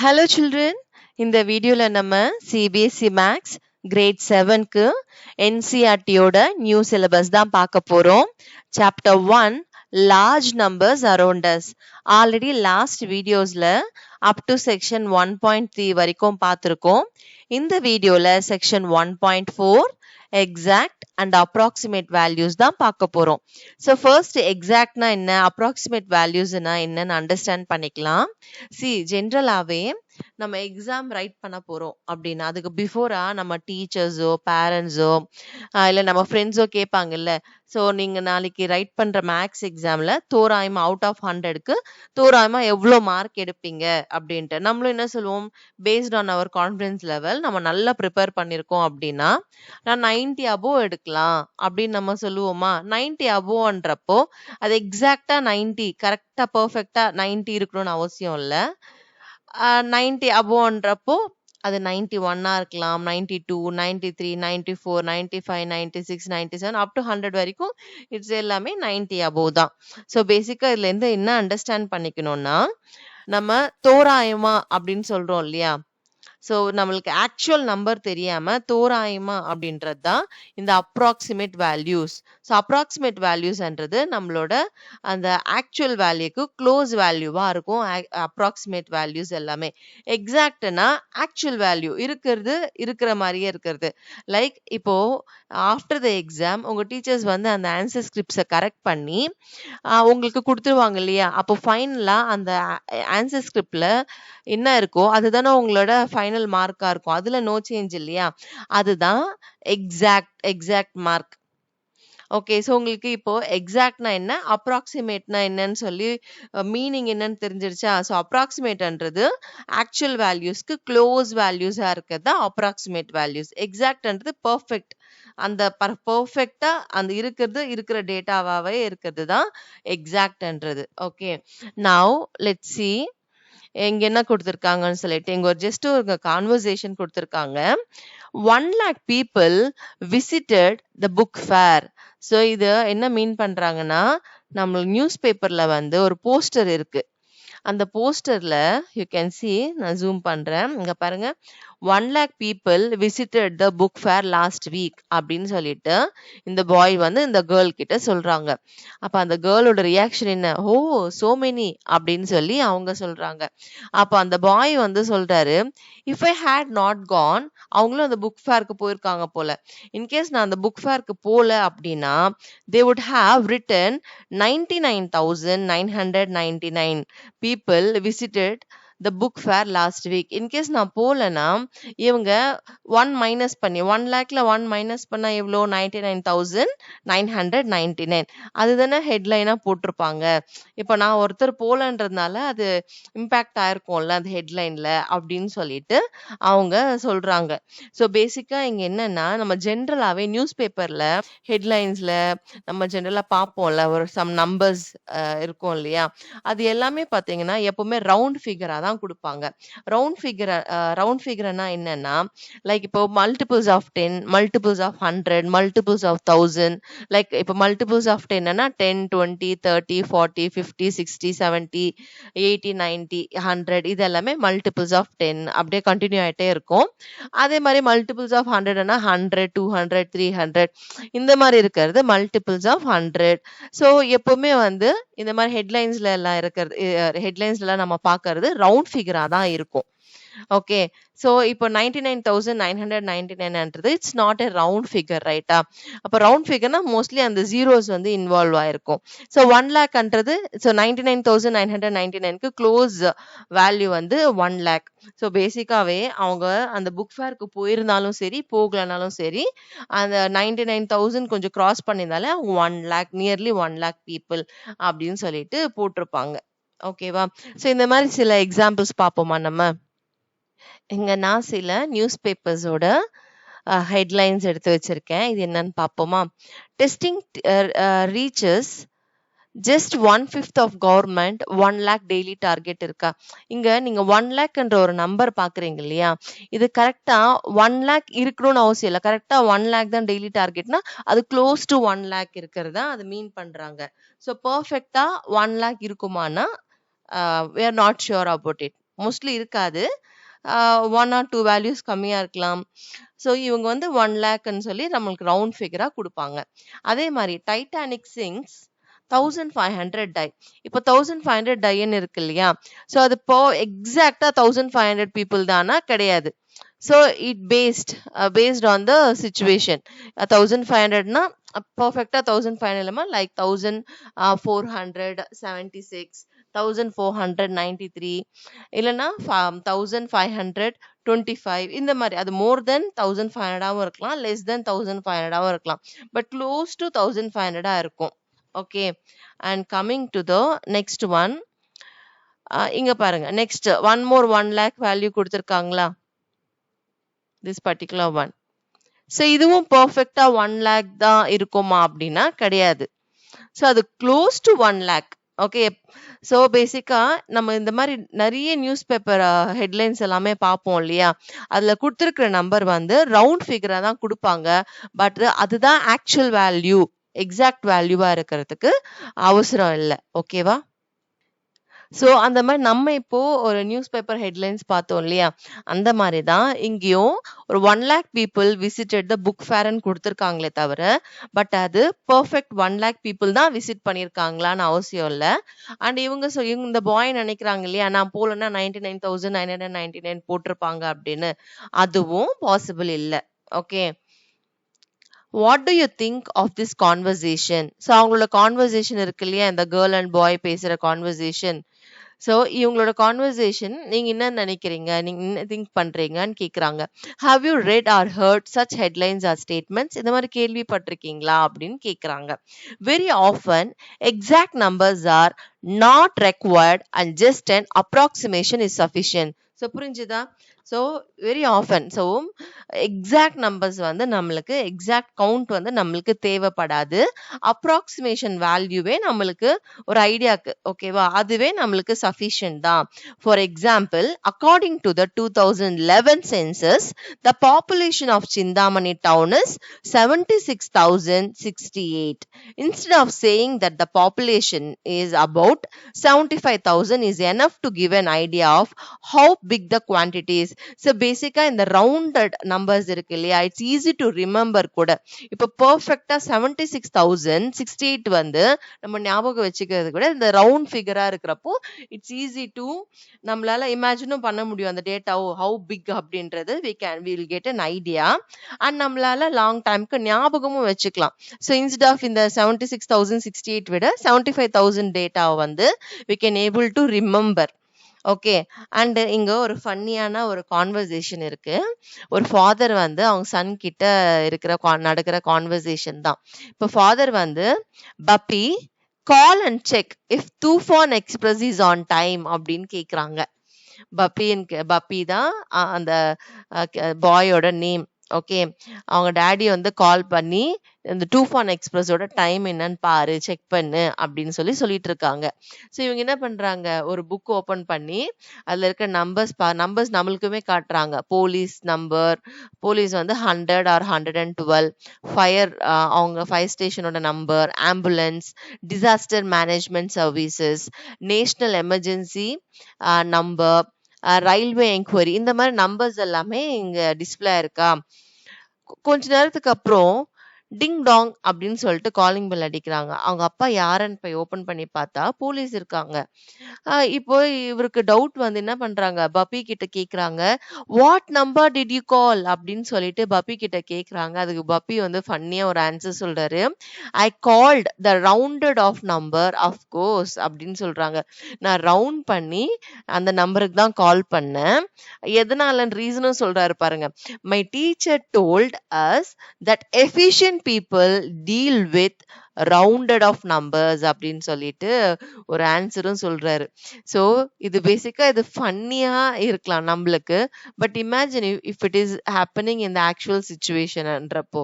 Hello children, இந்த வீடியோல நம்ம CBSE Max grade 7க்கு NCERT யோட நியூ சிலபஸ் தான் பார்க்க போறோம். Chapter 1 large numbers around us. Already last வீடியோஸ்ல up to section 1.3 வரைக்கும் பார்த்திருக்கோம். இந்த வீடியோல section 1.4 exact and approximate values தான் பார்க்க போறோம். So first exactனா என்ன, approximate valuesனா என்னன்னு அண்டர்ஸ்டாண்ட் பண்ணிக்கலாம். ஜென்ரலாவே நம்ம எக்ஸாம் ரைட் பண்ண போறோம் அப்படின்னா அதுக்கு பிஃபோரா நம்ம டீச்சர்ஸோ பேரண்ட்ஸோ இல்ல நம்ம ஃப்ரெண்ட்ஸோ கேட்பாங்கல்ல, ஸோ நீங்க நாளைக்கு ரைட் பண்ற மேக்ஸ் எக்ஸாம்ல தோராயமா அவுட் ஆஃப் 100க்கு தோராயமா எவ்வளோ மார்க் எடுப்பீங்க அப்படின்ட்டு நம்மளும் என்ன சொல்லுவோம், based on our confidence level நம்ம நல்லா ப்ரிப்பேர் பண்ணியிருக்கோம் அப்படின்னா நான் 90 அபோவ் எடுக்கலாம் அப்படின்னு நம்ம சொல்லுவோமா. 90 அபோவ்ன்றப்போ அது எக்ஸாக்டா 90 கரெக்டா பர்ஃபெக்டா 90 இருக்கணும்னு அவசியம் இல்லை. 90 அபோவ்ன்றப்போ அது 91 இருக்கலாம், 92, 93, 94, 95, 96, 97 அப் டு 100 வரைக்கும் இட்ஸ் எல்லாமே 90 அபோவ் தான். ஸோ பேசிக்கா இதுல இருந்து என்ன அண்டர்ஸ்டாண்ட் பண்ணிக்கணும்னா, நம்ம தோராயமா அப்படின்னு சொல்றோம் இல்லையா, ஸோ நம்மளுக்கு ஆக்சுவல் நம்பர் தெரியாம தோராயமா அப்படின்றது தான் இந்த அப்ராக்சிமேட் வேல்யூஸ். ஸோ அப்ராக்சிமேட் வேல்யூஸ்ன்றது நம்மளோட அந்த ஆக்சுவல் வேல்யூக்கு க்ளோஸ் வேல்யூவா இருக்கும். அப்ராக்சிமேட் வேல்யூஸ் எல்லாமே எக்ஸாக்ட்னா ஆக்சுவல் வேல்யூ இருக்கிற மாதிரியே இருக்கிறது. லைக் இப்போ ஆஃப்டர் த எக்ஸாம் உங்க டீச்சர்ஸ் வந்து அந்த ஆன்சர் ஸ்கிரிப்ட்ஸை கரெக்ட் பண்ணி உங்களுக்கு கொடுத்துருவாங்க இல்லையா, அப்போ ஃபைனலா அந்த ஆன்சர் ஸ்கிரிப்ட்ல என்ன இருக்கோ அதுதானே உங்களோட ஃபைனல் மார்க்கா இருக்கும். அதுல நோ சேஞ்ச் இல்லையா, அதுதான் எக்ஸாக்ட் மார்க். ஓகே, ஸோ உங்களுக்கு இப்போ எக்ஸாக்ட்னா என்ன, அப்ராக்சிமேட்னா என்னன்னு சொல்லி மீனிங் என்னன்னு தெரிஞ்சிருச்சா. ஸோ அப்ராக்சிமேட்ன்றது ஆக்சுவல் வேல்யூஸ்க்கு க்ளோஸ் வேல்யூஸா இருக்கிறது தான் அப்ராக்சிமேட் வேல்யூஸ். எக்ஸாக்ட்ன்றது பர்ஃபெக்ட், அந்த பர்ஃபெக்டா அந்த இருக்கிற டேட்டாவாவே இருக்கிறது தான் எக்ஸாக்ட்ன்றது. ஓகே, நவ் லெட்ஸ் see இங்க என்ன கொடுத்திருக்காங்கன்னு சொல்லிட்டு இங்க ஒரு ஜஸ்ட் ஒரு கான்வர்சேஷன் கொடுத்திருக்காங்க. 1 lakh people visited the book fair. So இது என்ன மீன் பண்றாங்கன்னா, நம்ம நியூஸ் பேப்பர்ல வந்து ஒரு போஸ்டர் இருக்கு. அந்த போஸ்டர்ல யூ கேன் see, நான் ஜூம் பண்றேன், இங்க பாருங்க, 1 lakh people visited the book fair last week அப்படின்னு சொல்லிட்டு இந்த பாய் வந்து இந்த கேர்ள் கிட்ட சொல்றாங்க. அப்ப அந்த கேர்ளோட ரியாக்ஷன் என்ன, ஓ சோ மெனி அப்படின்னு சொல்லி அவங்க சொல்றாங்க. அப்ப அந்த பாய் வந்து சொல்றாரு, if I had not gone, அவங்களும் அந்த புக் ஃபேருக்கு போயிருக்காங்க போல, இன்கேஸ் நான் அந்த புக் ஃபேருக்கு போல அப்படின்னா they would have written 99,999 people visited the book fair last week. in case நான் போலனா இவங்க 1 மைனஸ் பண்ணி 1 லேக்ல 1 மைனஸ் பண்ணா எவ்வளோ, 99,999 அதுதானே ஹெட்லைனா போட்டிருப்பாங்க. இப்போ நான் ஒருத்தர் போலன்றதுனால அது இம்பாக்ட் ஆயிருக்கும்ல அந்த ஹெட்லைன்ல அப்படின்னு சொல்லிட்டு அவங்க சொல்றாங்க. ஸோ பேசிக்கா இங்க என்னன்னா, நம்ம ஜென்ரலாவே நியூஸ் பேப்பர்ல ஹெட்லைன்ஸ்ல நம்ம ஜென்ரலா பார்ப்போம்ல, ஒரு சம் நம்பர்ஸ் இருக்கும் இல்லையா, அது எல்லாமே பாத்தீங்கன்னா எப்பவுமே ரவுண்ட் ஃபிகரா தான் கொடுப்பாங்க. ரவுண்ட் ஃபிகர்னா என்னன்னா, லைக் இப்போ multiples of 10, multiples of 100, multiples of 1000. Like இப்போ மல்டிபிள்ஸ் ஆஃப் 10னா 10, 20, 30, 40, 50, 60, 70, 80, 90, 100 இது எல்லாமே மல்டிபிள்ஸ் ஆஃப் 10 அப்படியே கண்டினியூ ஆயிட்டே இருக்கும். அதே மாதிரி மல்டிபிள்ஸ் ஆஃப் 100னா 100, 200, 300 இந்த மாதிரி இருக்கிறது மல்டிபிள்ஸ் ஆஃப் 100. ஸோ எப்பவுமே வந்து இந்த மாதிரி ஹெட்லைன்ஸ்ல எல்லாம் இருக்கிறது, ஹெட்லைன்ஸ்ல எல்லாம் நம்ம பார்க்கறது ரவுண்ட் ஃபிகரா தான் இருக்கும். ஓகே, ஸோ இப்போ 99,999ன்றது it's not a round figure, ரைட்டா. அப்போ ரவுண்ட் ஃபிகர்னா மோஸ்ட்லி அந்த ஜீரோஸ் வந்து இன்வால்வ் ஆயிருக்கும். ஸோ 1 லேக்ன்றது, ஸோ 99,999க்கு க்ளோஸ் வேல்யூ வந்து 1 லேக். ஸோ பேசிக்காவே அவங்க அந்த புக் ஃபேருக்கு போயிருந்தாலும் சரி போகலனாலும் சரி அந்த 99,000 கொஞ்சம் கிராஸ் பண்ணியிருந்தாலே அவங்க 1 லேக், நியர்லி 1 லேக் பீப்புள் அப்படின்னு சொல்லிட்டு போட்டிருப்பாங்க. ஓகேவா. ஸோ இந்த மாதிரி சில எக்ஸாம்பிள்ஸ் பார்ப்போமா நம்ம. இங்க நான் சில நியூஸ் பேப்பர்ஸோட ஹெட்லைன்ஸ் எடுத்து வச்சிருக்கேன். இது என்னன்னு பார்ப்போமா. Testing reaches just 1/5 of government 1 lakh daily target இருக்கா. இங்க நீங்க 1 லேக்ன்ற ஒரு நம்பர் பாக்குறீங்க இல்லையா, இது கரெக்டா 1 லேக் இருக்கணும்னு அவசியம் இல்லை. கரெக்டா 1 லேக் தான் டெய்லி டார்கெட்னா அது க்ளோஸ் டு 1 லேக் இருக்கிறதா அது மீன் பண்றாங்க. ஸோ பர்ஃபெக்டா 1 லேக் இருக்குமானா we are not sure about it. Mostly இருக்காது. 1 or 2 வேல்யூஸ் கம்மியா இருக்கலாம். ஸோ இவங்க வந்து 1 லேக்ன்னு சொல்லி நம்மளுக்கு ரவுண்ட் ஃபிகரா குடுப்பாங்க. அதே மாரி டைட்டானிக் சிங்க்ஸ் 1500 டை. இப்போ 1500 டைன்னு இருக்கு இல்லையா? ஸோ அது எக்ஸாக்ட்டா 1500 பீப்புள் தானா? கிடையாது. So it based on the situation. 1500னா பர்ஃபெக்ட்டா 1500 இல்லாம லைக் 1476, 1493 இல்லைன்னா 1525 இந்த மாதிரி. அது மோர் தென் 1500ஆவும் இருக்கலாம், லெஸ் தென் 1500ஆவும் இருக்கலாம். பட் க்ளோஸ் டு 1500ஆ இருக்கும். Okay. And coming to the next one. இங்க பாருங்க, next one more 1 lakh value கொடுத்துருக்காங்களா? this particular one. ஸோ இதுவும் பர்ஃபெக்டா 1 lakh தான் இருக்குமா அப்படின்னா கிடையாது. ஸோ அது close to 1 lakh. Okay. So பேசிக்கா நம்ம இந்த மாதிரி நிறைய நியூஸ் பேப்பர் ஹெட்லைன்ஸ் எல்லாமே பார்ப்போம் இல்லையா? அதுல கொடுத்துருக்கிற நம்பர் வந்து ரவுண்ட் ஃபிகரா தான் கொடுப்பாங்க. பட் அதுதான் ஆக்சுவல் வேல்யூ, எக்ஸாக்ட் வேல்யூவா இருக்கிறதுக்கு அவசரம் இல்லை. ஓகேவா? ஸோ அந்த மாதிரி நம்ம இப்போ ஒரு நியூஸ் பேப்பர் ஹெட்லைன்ஸ் பார்த்தோம் இல்லையா? அந்த மாதிரி தான் இங்கேயும் ஒரு 1 lakh people visited the book ஃபேர்ன்னு கொடுத்துருக்காங்களே தவிர, பட் அது பர்ஃபெக்ட் 1 lakh பீப்புள் தான் விசிட் பண்ணியிருக்காங்களான்னு அவசியம் இல்லை. அண்ட் இவங்க இந்த பாய் நினைக்கிறாங்க இல்லையா, நான் போலன்னா 99,999 போட்டிருப்பாங்க அப்படின்னு. அதுவும் பாசிபிள் இல்லை. Okay. What do you think of this conversation? So அவங்களோட கான்வர்சேஷன் இருக்கு இல்லையா, இந்த கேர்ள் அண்ட் பாய் பேசுற கான்வர்சேஷன். ஸோ இவங்களோட கான்வர்சேஷன் நீங்க என்ன நினைக்கிறீங்க, நீங்க என்ன திங்க் பண்றீங்கன்னு கேக்குறாங்க. Have you read or heard such headlines or statements? இந்த மாதிரி கேள்விப்பட்டிருக்கீங்களா அப்படின்னு கேக்குறாங்க. Very often exact numbers are not required and just an approximation is sufficient. So புரிஞ்சுதா? So very often, so exact numbers வந்து நம்மளுக்கு எக்ஸாக்ட் கவுண்ட் வந்து நம்மளுக்கு தேவைப்படாது. அப்ராக்சிமேஷன் வேல்யூவே நம்மளுக்கு ஒரு ஐடியாக்கு, ஓகேவா, அதுவே நம்மளுக்கு சஃபிஷியன்ட் தான். For example, according to the 2011 census, the population of Chintamani town is 76,068. Instead of saying that the population is about 75,000 is enough to give an idea of how big the quantity is. So basically இந்த rounded numbers இருக்கு இல்லையா, it's easy to remember கூட. இப்போ perfectா 76,068 வந்து நம்ம ஞாபகம் வச்சுக்கிறது கூட இந்த ரவுண்ட் ஃபிகரா இருக்கிறப்போ it's easy to நம்மளால இமேஜினும் பண்ண முடியும் அந்த டேட்டா how big அப்படின்றது we will get an idea. and நம்மளால லாங் டைம்க்கு ஞாபகமும் வச்சுக்கலாம். ஸோ இன்ஸ்டெட் ஆஃப் இந்த 76,068 விட 75,000 டேட்டா வந்து we can able to remember. Okay. And இங்க ஒரு ஃபன்னியான ஒரு கான்வர்சேஷன் இருக்கு. ஒரு ஃபாதர் வந்து அவங்க சன் கிட்ட நடக்கிற கான்வர்சேஷன் தான். இப்போ ஃபாதர் வந்து, Puppy call and check if Toofan express is on time அப்படின்னு கேக்குறாங்க. பப்பி தான் அந்த பாயோட நேம். ஓகே. அவங்க டேடி வந்து கால் பண்ணி இந்த டூஃபான் எக்ஸ்பிரஸோட டைம் என்னன்னு பாரு, செக் பண்ணு அப்படின்னு சொல்லிட்டு இருக்காங்க. ஸோ இவங்க என்ன பண்றாங்க, ஒரு புக் ஓபன் பண்ணி அதுல இருக்க நம்பர்ஸ் நம்மளுக்குமே காட்டுறாங்க. போலீஸ் நம்பர், போலீஸ் வந்து 100 or 112, ஃபயர் அவங்க ஃபயர் ஸ்டேஷனோட number, ambulance, disaster management services, national emergency number, railway enquiry, இந்த மாதிரி நம்பர்ஸ் எல்லாமே இங்க டிஸ்பிளே இருக்கா. கொஞ்ச நேரத்துக்கு அப்புறம் டிங் டாங் அப்படின்னு சொல்லிட்டு காலிங் பெல் அடிக்கிறாங்க. அவங்க அப்பா யாருன்னு போய் ஓபன் பண்ணி பார்த்தா போலீஸ் இருக்காங்க. இப்போ இவருக்கு டவுட் வந்து என்ன பண்றாங்க, பப்பி கிட்ட கேக்குறாங்க, what number did you call அப்படின்னு சொல்லிட்டு பப்பி கிட்ட கேக்குறாங்க. அதுக்கு பப்பி வந்து ஃபன்னியா ஒரு ஆன்சர் சொல்றாரு, I called the rounded off number of course அப்படின்னு சொல்றாங்க. நான் ரவுண்ட் பண்ணி அந்த நம்பருக்கு தான் கால் பண்ணேன். எதனாலன்னு ரீசனும் சொல்றாரு பாருங்க. My teacher told as that efficient people deal with rounded of numbers அப்படின்னு சொல்லிட்டு ஒரு ஆன்சரும் சொல்றாரு. ஸோ இது பேசிக்கா இது ஃபன்னியா இருக்கலாம் நம்மளுக்கு. But imagine if it is happening in the actual சிச்சுவேஷன்ன்றப்போ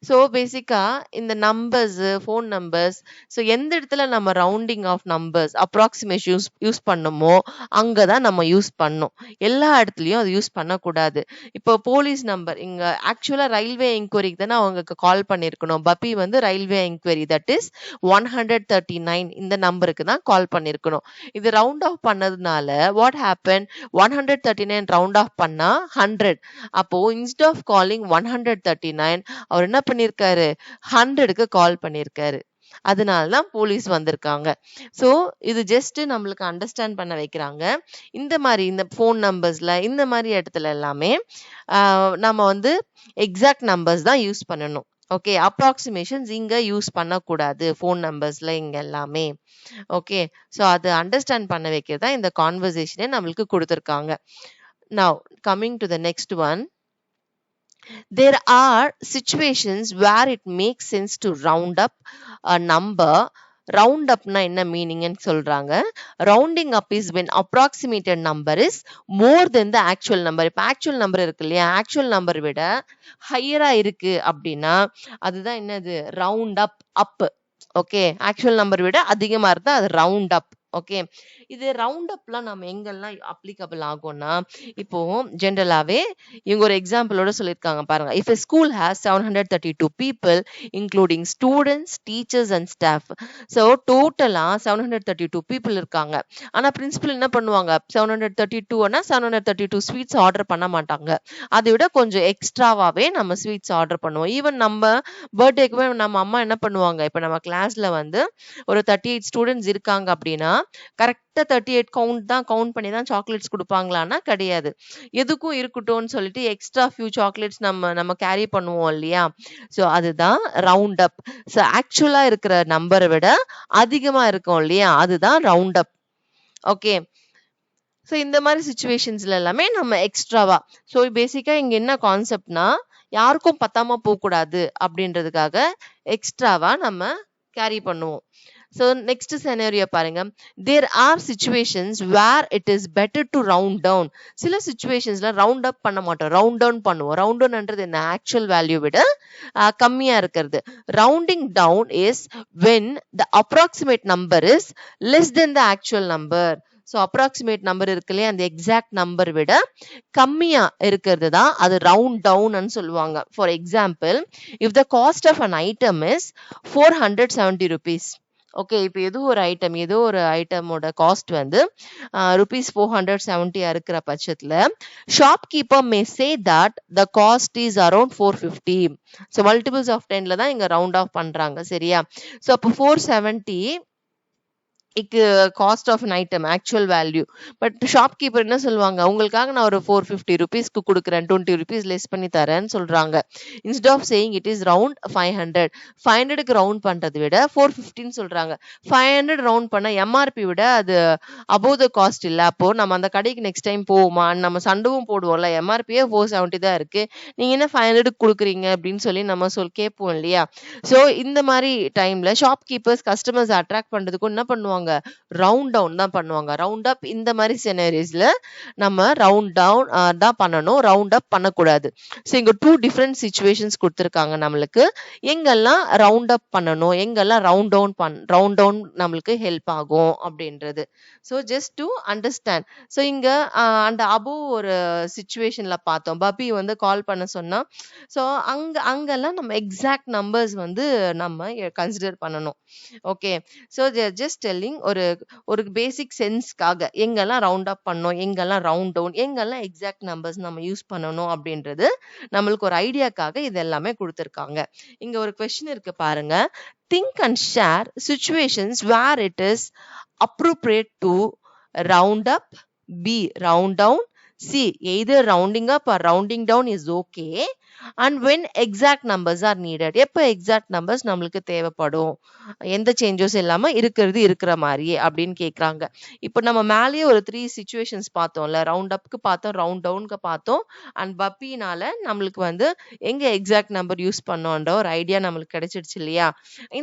ஸோ பேசிக்கா இந்த நம்பர்ஸ், ஃபோன் நம்பர்ஸ், ஸோ எந்த இடத்துல நம்ம rounding off numbers approximation use பண்ணுமோ அங்கே தான் நம்ம யூஸ் பண்ணணும். எல்லா இடத்துலையும் அது யூஸ் பண்ணக்கூடாது. இப்போ போலீஸ் நம்பர், இங்கே ஆக்சுவலாக ரயில்வே என்கொயரிக்கு தானே அவங்களுக்கு கால் பண்ணியிருக்கணும். பப்பி வந்து ரயில்வே என்கொயரி, தட் இஸ் 139 இந்த நம்பருக்கு தான் கால் பண்ணியிருக்கணும். இது ரவுண்ட் ஆஃப் பண்ணதுனால வாட் ஹேப்பன், 139 ரவுண்ட் ஆஃப் பண்ணா 100. அப்போ இன்ஸ்ட் ஆஃப் காலிங் 139 அவர் என்ன பண்ணிருக்காரு, 100க்கு கால் பண்ணிருக்காரு. அதனால தான் போலீஸ் வந்திருக்காங்க. ஸோ இது ஜஸ்ட் நம்மளுக்கு அண்டர்ஸ்டாண்ட் பண்ண வைக்கிறாங்க. இந்த மாதிரி இந்த ஃபோன் நம்பர்ஸ்ல இந்த மாதிரி இடத்துல எல்லாமே நம்ம வந்து எக்ஸாக்ட் நம்பர்ஸ் தான் யூஸ் பண்ணணும். ஓகே, அப்ராக்சிமேஷன்ஸ் இங்க யூஸ் பண்ணக்கூடாது ஃபோன் நம்பர்ஸ்ல இங்க எல்லாமே. ஓகே, ஸோ அது அண்டர்ஸ்டாண்ட் பண்ண வைக்கிறது தான் இந்த கான்வர்சேஷனே நம்மளுக்கு கொடுத்துருக்காங்க. Now coming to the next one. There are situations where it makes sense to round up a number. Round up na enna meaning ன்னு சொல்றாங்க. Rounding up is when approximated number is more than the actual number. இப்ப actual number இருக்கு இல்லையா, actual number விட ஹையரா இருக்கு அப்படின்னா அதுதான் என்னது, round up. Okay, actual number விட அதிகமா இருந்தா அது ரவுண்ட் அப். ஓகே, இது ரவுண்ட் அப்லாம் நம்ம எங்கெல்லாம் அப்ளிகபிள் ஆகும்னா, இப்போ ஜென்ரலாவே இவங்க ஒரு எக்ஸாம்பிளோட சொல்லியிருக்காங்க பாருங்க. If a school has 732 people including students, teachers and staff. so டோட்டலா 732 people இருக்காங்க. ஆனா பிரின்சிபல் என்ன பண்ணுவாங்க, 732னா 732 ஸ்வீட்ஸ் ஆர்டர் பண்ண மாட்டாங்க. அதை விட கொஞ்சம் எக்ஸ்ட்ராவாவே நம்ம ஸ்வீட்ஸ் ஆர்டர் பண்ணுவோம். ஈவன் நம்ம பர்த்டேக்குமே நம்ம அம்மா என்ன பண்ணுவாங்க, இப்ப நம்ம கிளாஸ்ல வந்து ஒரு 38 ஸ்டூடெண்ட்ஸ் இருக்காங்க அப்படின்னா கரெக்டா 38 கவுண்ட் பண்ணி தான் சாக்லேட்ஸ் கொடுப்பாங்களான்னா கிடையாது. எதுக்கும் இருக்கட்டும்னு சொல்லிட்டு எக்ஸ்ட்ரா ஃபியூ சாக்லேட்ஸ் நம்ம கேரி பண்ணுவோம் இல்லையா. ஸோ அதுதான் ரவுண்ட் அப். ஸோ ஆக்சுவலா இருக்கிற நம்பரை விட அதிகமா இருக்கும் இல்லையா, அதுதான் ரவுண்ட் அப். ஓகே, ஸோ இந்த மாதிரி சுச்சுவேஷன்ஸ்ல எல்லாமே நம்ம எக்ஸ்ட்ராவா. ஸோ பேசிக்கா இங்க என்ன கான்செப்ட்னா, யாருக்கும் பத்தாம போகக்கூடாது அப்படின்றதுக்காக எக்ஸ்ட்ராவா நம்ம கேரி பண்ணுவோம். So next scenario பாருங்க. There are situations where it is better to round down. சில situationsல round up பண்ண மாட்டோம், round down பண்ணுவோம். round down என்றது என்ன, actual value விட கம்மியா இருக்கிறது. rounding down is when the approximate number is less than the actual number. So approximate number இருக்கு இல்லையா, அந்த எக்ஸாக்ட் நம்பர் விட கம்மியா இருக்கிறது தான் அது ரவுண்ட் டவுன் சொல்லுவாங்க. For example, if the cost of an item is 470 rupees. Okay, இப்போ ஏதோ ஒரு ஐட்டமோட காஸ்ட் வந்து rupees 470 இருக்கிற பட்சத்துல shopkeeper may say that the cost is around 450. So multiples of 10ல தான் இங்க ரவுண்ட் ஆஃப் பண்றாங்க, சரியா. ஸோ அப்போ 470 cost of an item actual value. But shopkeeper என்ன சொல்லுவாங்க, உங்களுக்காக நான் ஒரு 450 rupeesக்கு கொடுக்குறேன், 20 rupees லெஸ் பண்ணி தரேன்னு சொல்றாங்க. Instead of saying it is round 500க்கு ரவுண்ட் பண்றதை விட 450ன்னு சொல்றாங்க. 500 ரவுண்ட் பண்ண எம்ஆர்பி விட அது அபோவ் த காஸ்ட் இல்ல. அப்போ நம்ம அந்த கடைக்கு நெக்ஸ்ட் டைம் போவோமா, நம்ம சண்டவும் போடுவோம்ல, எம்ஆர்பியே 470 தான் இருக்கு, நீங்க என்ன 500க்கு கொடுக்குறீங்க அப்படின்னு சொல்லி நம்ம கேட்போம் இல்லையா. ஸோ இந்த மாதிரி டைம்ல ஷாப்கீப்பர்ஸ் கஸ்டமர்ஸ் அட்ராக்ட் பண்றதுக்கும் என்ன பண்ணுவாங்க, ரவுண்ட் டவுன் தான் பண்ணுவாங்க. ரவுண்ட் அப் இந்த மாதிரி சினாரியோஸ்ல நம்ம ரவுண்ட் டவுன் தான் பண்ணணும், ரவுண்ட் அப் பண்ணக்கூடாது. ஸோ இங்க 2 டிஃப்ரெண்ட் சிச்சுவேஷன்ஸ் கொடுத்துருக்காங்க நம்மளுக்கு. எங்கெல்லாம் ரவுண்ட் அப் பண்ணணும், எங்கெல்லாம் ரவுண்ட் டவுன் நம்மளுக்கு ஹெல்ப் ஆகும் அப்படின்றது. So just to understand. So இங்க அந்த அபோவ் ஒரு சிச்சுவேஷன்ல பார்த்தோம், பப்பி வந்து கால் பண்ண சொன்னா. ஸோ அங்கெல்லாம் நம்ம எக்ஸாக்ட் நம்பர்ஸ் வந்து நம்ம கன்சிடர் பண்ணணும். ஓகே, ஸோ ஜஸ்ட் டெல்லிங் ஒரு பேசிக் சென்ஸ்க்காக எங்கெல்லாம் ரவுண்ட் அப் பண்ணணும், எங்கெல்லாம் ரவுண்ட் டவுன், எங்கெல்லாம் எக்ஸாக்ட் நம்பர்ஸ் நம்ம யூஸ் பண்ணணும் அப்படின்றது நம்மளுக்கு ஒரு ஐடியாக்காக இது எல்லாமே கொடுத்துருக்காங்க. இங்க ஒரு கொஸ்டின் இருக்கு பாருங்க. Think and share situations where it is appropriate to round up, B round down, C either rounding up or rounding down is okay, and when exact numbers are needed. எப்ப exact numbers நம்மளுக்கு தேவைப்படும், எந்த changes இல்லாம இருக்கிற மாதிரி அப்படின்னு கேக்குறாங்க. இப்போ நம்ம மேலேயே ஒரு 3 சிச்சுவேஷன்ஸ் பார்த்தோம்ல, ரவுண்ட் அப்க்கு பார்த்தோம், ரவுண்ட் டவுனுக்கு பார்த்தோம், அண்ட் பப்பினால நம்மளுக்கு வந்து எங்க எக்ஸாக்ட் நம்பர் யூஸ் பண்ணோன்ற ஒரு ஐடியா நம்மளுக்கு கிடைச்சிடுச்சு இல்லையா.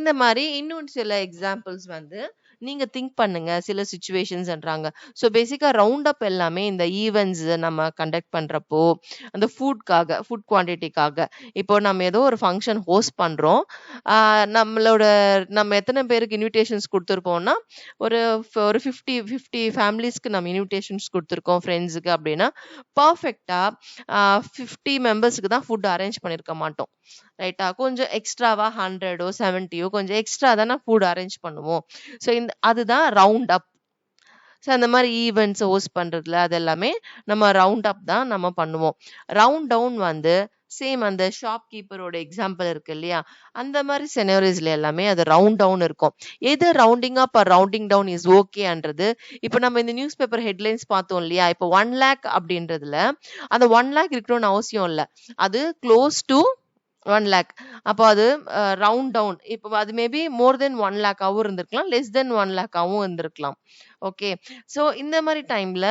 இந்த மாதிரி இன்னும் சில எக்ஸாம்பிள்ஸ் வந்து நீங்க திங்க் பண்ணுங்க சில சுச்சுவேஷன்ஸ்ன்றாங்க. ஸோ பேசிக்கா ரவுண்ட் அப் எல்லாமே இந்த ஈவெண்ட்ஸ் நம்ம கண்டக்ட் பண்றப்போ அந்த ஃபுட் குவான்டிட்டிக்காக இப்போ நம்ம ஏதோ ஒரு ஃபங்க்ஷன் ஹோஸ்ட் பண்றோம். நம்ம எத்தனை பேருக்கு இன்விடேஷன்ஸ் கொடுத்துருப்போம்னா ஒரு ஒரு 50 ஃபேமிலிஸ்க்கு நம்ம இன்விடேஷன்ஸ் கொடுத்துருக்கோம் ஃப்ரெண்ட்ஸுக்கு அப்படின்னா பர்ஃபெக்டா 50 மெம்பர்ஸ்க்கு தான் ஃபுட் அரேஞ்ச் பண்ணியிருக்க மாட்டோம். ரைட்டா? கொஞ்சம் எக்ஸ்ட்ராவா 100ஓ 70ஓ கொஞ்சம் எக்ஸ்ட்ரா தானே ஃபுட் அரேஞ்ச் பண்ணுவோம். ஸோ அதுதான் ரவுண்ட் அப். ஸோ அந்த மாதிரி ஈவெண்ட்ஸ் ஹோஸ்ட் பண்றதுல அது எல்லாமே நம்ம ரவுண்ட் அப் தான் நம்ம பண்ணுவோம். ரவுண்ட் டவுன் வந்து சேம் அந்த ஷாப் கீப்பரோட எக்ஸாம்பிள் இருக்கு இல்லையா, அந்த மாதிரி செனரிஸ்ல எல்லாமே அது ரவுண்ட் டவுன் இருக்கும். எது rounding up or rounding down is ஓகேன்றது இப்போ நம்ம இந்த நியூஸ் பேப்பர் ஹெட்லைன்ஸ் பார்த்தோம் இல்லையா, இப்போ 1 lakh அப்படின்றதுல அந்த 1 lakh இருக்கணும்னு அவசியம் இல்லை, அது க்ளோஸ் டு 1 lakh. அப்போ அது ரவுண்ட் டவுன். இப்போ அது மேபி மோர் தென் 1 lakh-ஆவும் இருந்திருக்கலாம், லெஸ் தென் 1 lakh-ஆவும் இருந்திருக்கலாம். ஓகே, ஸோ இந்த மாதிரி டைம்ல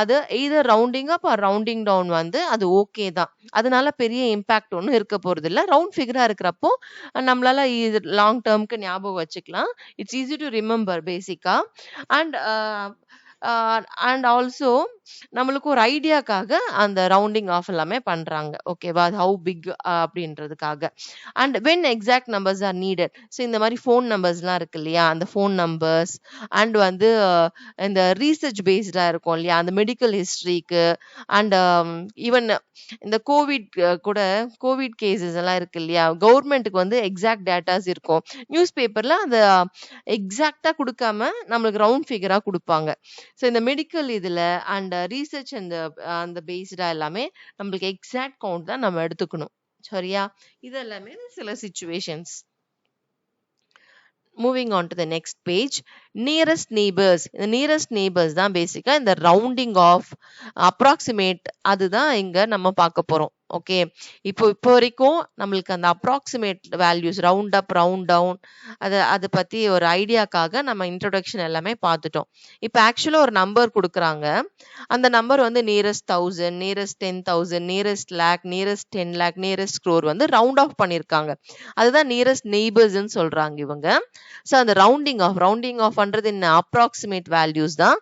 அது either rounding up or rounding down வந்து அது ஓகே தான். அதனால பெரிய இம்பாக்ட் ஒன்றும் இருக்க போறது இல்லை. ரவுண்ட் ஃபிகரா இருக்கிறப்போ நம்மளால இது லாங் டேர்ம்க்கு ஞாபகம் வச்சுக்கலாம். இட்ஸ் ஈஸி டு ரிமெம்பர் பேசிக்கா. அண்ட் ஆல்சோ நம்மளுக்கு ஒரு ஐடியாக்காக அந்த ரவுண்டிங் ஆஃப் எல்லாமே பண்றாங்க. ஓகேவா? ஹவு பிக் அப்படின்றதுக்காக. And when exact numbers R needed. So இந்த மாதிரி ஃபோன் நம்பர்ஸ்லாம் இருக்கு இல்லையா, அந்த ஃபோன் நம்பர்ஸ் அண்ட் வந்து இந்த ரீசர்ச் பேஸ்டா இருக்கும் இல்லையா, அந்த மெடிக்கல் ஹிஸ்டரிக்கு அண்ட் ஈவன் இந்த கோவிட் கேசஸ் எல்லாம் இருக்கு இல்லையா, கவர்மெண்ட்டுக்கு வந்து எக்ஸாக்ட் டேட்டாஸ் இருக்கும். நியூஸ் பேப்பர்ல அந்த எக்ஸாக்டா கொடுக்காம நம்மளுக்கு ரவுண்ட் ஃபிகரா கொடுப்பாங்க. ஸோ இந்த மெடிக்கல் இதுல அண்ட் ரீசர்ச் அந்த பேஸ்டா எல்லாமே நம்மளுக்கு எக்ஸாக்ட் கவுண்ட் தான் நம்ம எடுத்துக்கணும். சரியா? இது எல்லாமே சில situations. Moving on to the next page, nearest neighbors. இந்த nearest neighbors தான் பேசிக்கா இந்த rounding off approximate அதுதான் இங்க நம்ம பார்க்க போறோம். ஓகே, இப்போ வரைக்கும் நம்மளுக்கு அந்த approximate values round up round down அதை பத்தி ஒரு ஐடியாக்காக நம்ம இன்ட்ரோடக்ஷன் எல்லாமே பார்த்துட்டோம். இப்போ ஆக்சுவலா ஒரு நம்பர் கொடுக்குறாங்க, அந்த நம்பர் வந்து nearest 1000, nearest 10,000, nearest lakh, nearest 10 lakh, nearest crore வந்து ரவுண்ட் ஆஃப் பண்ணியிருக்காங்க. அதுதான் நியரஸ்ட் நெய்பர்ஸ்ன்னு சொல்றாங்க இவங்க. ஸோ அந்த ரவுண்டிங் ஆஃப் பண்றது என்ன, அப்ராக்சிமேட் வேல்யூஸ் தான்.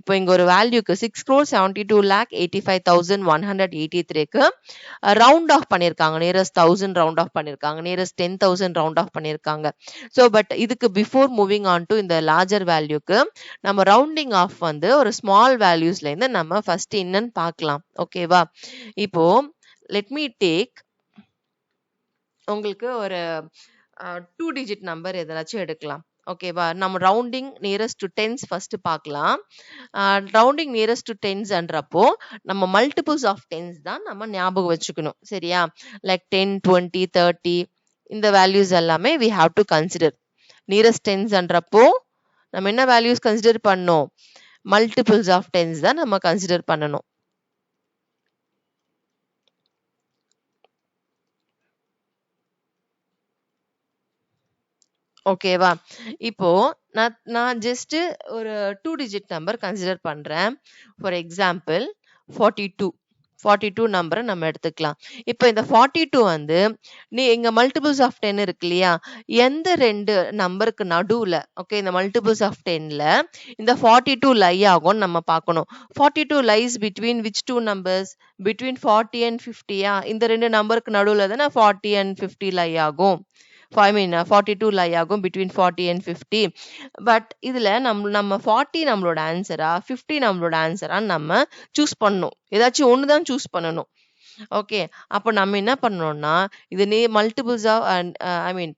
இப்போ இங்க ஒரு வேல்யூக்கு 6,72,85,183க்கு ரவுண்ட் ஆஃப் பண்ணியிருக்காங்க. நியரஸ்ட் 1000 ரவுண்ட் ஆஃப் பண்ணியிருக்காங்க, நியரஸ்ட் 10,000 ரவுண்ட் ஆஃப் பண்ணியிருக்காங்க. ஸோ பட் இதுக்கு பிஃபோர் மூவிங் ஆன் டு இந்த லார்ஜர் வேல்யூக்கு நம்ம ரவுண்டிங் ஆஃப் வந்து ஒரு ஸ்மால் வேல்யூஸ்ல இருந்து நம்ம ஃபர்ஸ்ட் என்னன்னு பார்க்கலாம். ஓகேவா? இப்போ லெட் மீ டேக் உங்களுக்கு ஒரு 2 digit நம்பர் எதாச்சும் எடுக்கலாம். ஓகேவா? நம்ம rounding nearest to tense first பார்க்கலாம். ரவுண்டிங் நியரஸ்ட் டு டென்ஸ்ன்றப்போ நம்ம மல்டிபிள்ஸ் ஆஃப் டென்ஸ் தான் நம்ம ஞாபகம் வச்சுக்கணும். சரியா? லைக் 10, 20, 30 இந்த வேல்யூஸ் எல்லாமே we have to consider. Nearest டென்ஸ்ன்றப்போ நம்ம என்ன வேல்யூஸ் கன்சிடர் பண்ணணும், மல்டிபிள்ஸ் ஆஃப் டென்ஸ் தான் நம்ம கன்சிடர் பண்ணணும். ஓகேவா? இப்போ நான் ஜஸ்ட் ஒரு 2 digit நம்பர் கன்சிடர் பண்றேன். ஃபார் எக்ஸாம்பிள் 42 நம்பரை நம்ம எடுத்துக்கலாம். இப்போ இந்த 42 வந்து இங்க மல்டிபிள்ஸ் ஆஃப் 10 இருக்கு இல்லையா, எந்த ரெண்டு நம்பருக்கு நடுவுல ஓகே இந்த மல்டிபிள்ஸ் ஆஃப் 10ல இந்த 42 லை ஆகும்னு நம்ம பார்க்கணும். 42 lies between which two numbers, between 40 and 50யா, இந்த ரெண்டு நம்பருக்கு நடுவுல தானே 40 and 50 லை ஆகும். 42 லை ஆகும் பிட்வீன் 40 and 50. பட் இதுல நம்ம 40 நம்மளோட ஆன்சரா 50 நம்மளோட ஆன்சரான்னு நம்ம சூஸ் பண்ணணும். ஏதாச்சும் ஒண்ணுதான் சூஸ் பண்ணணும். ஓகே, அப்போ நம்ம என்ன பண்ணணும்னா இது multiples of I mean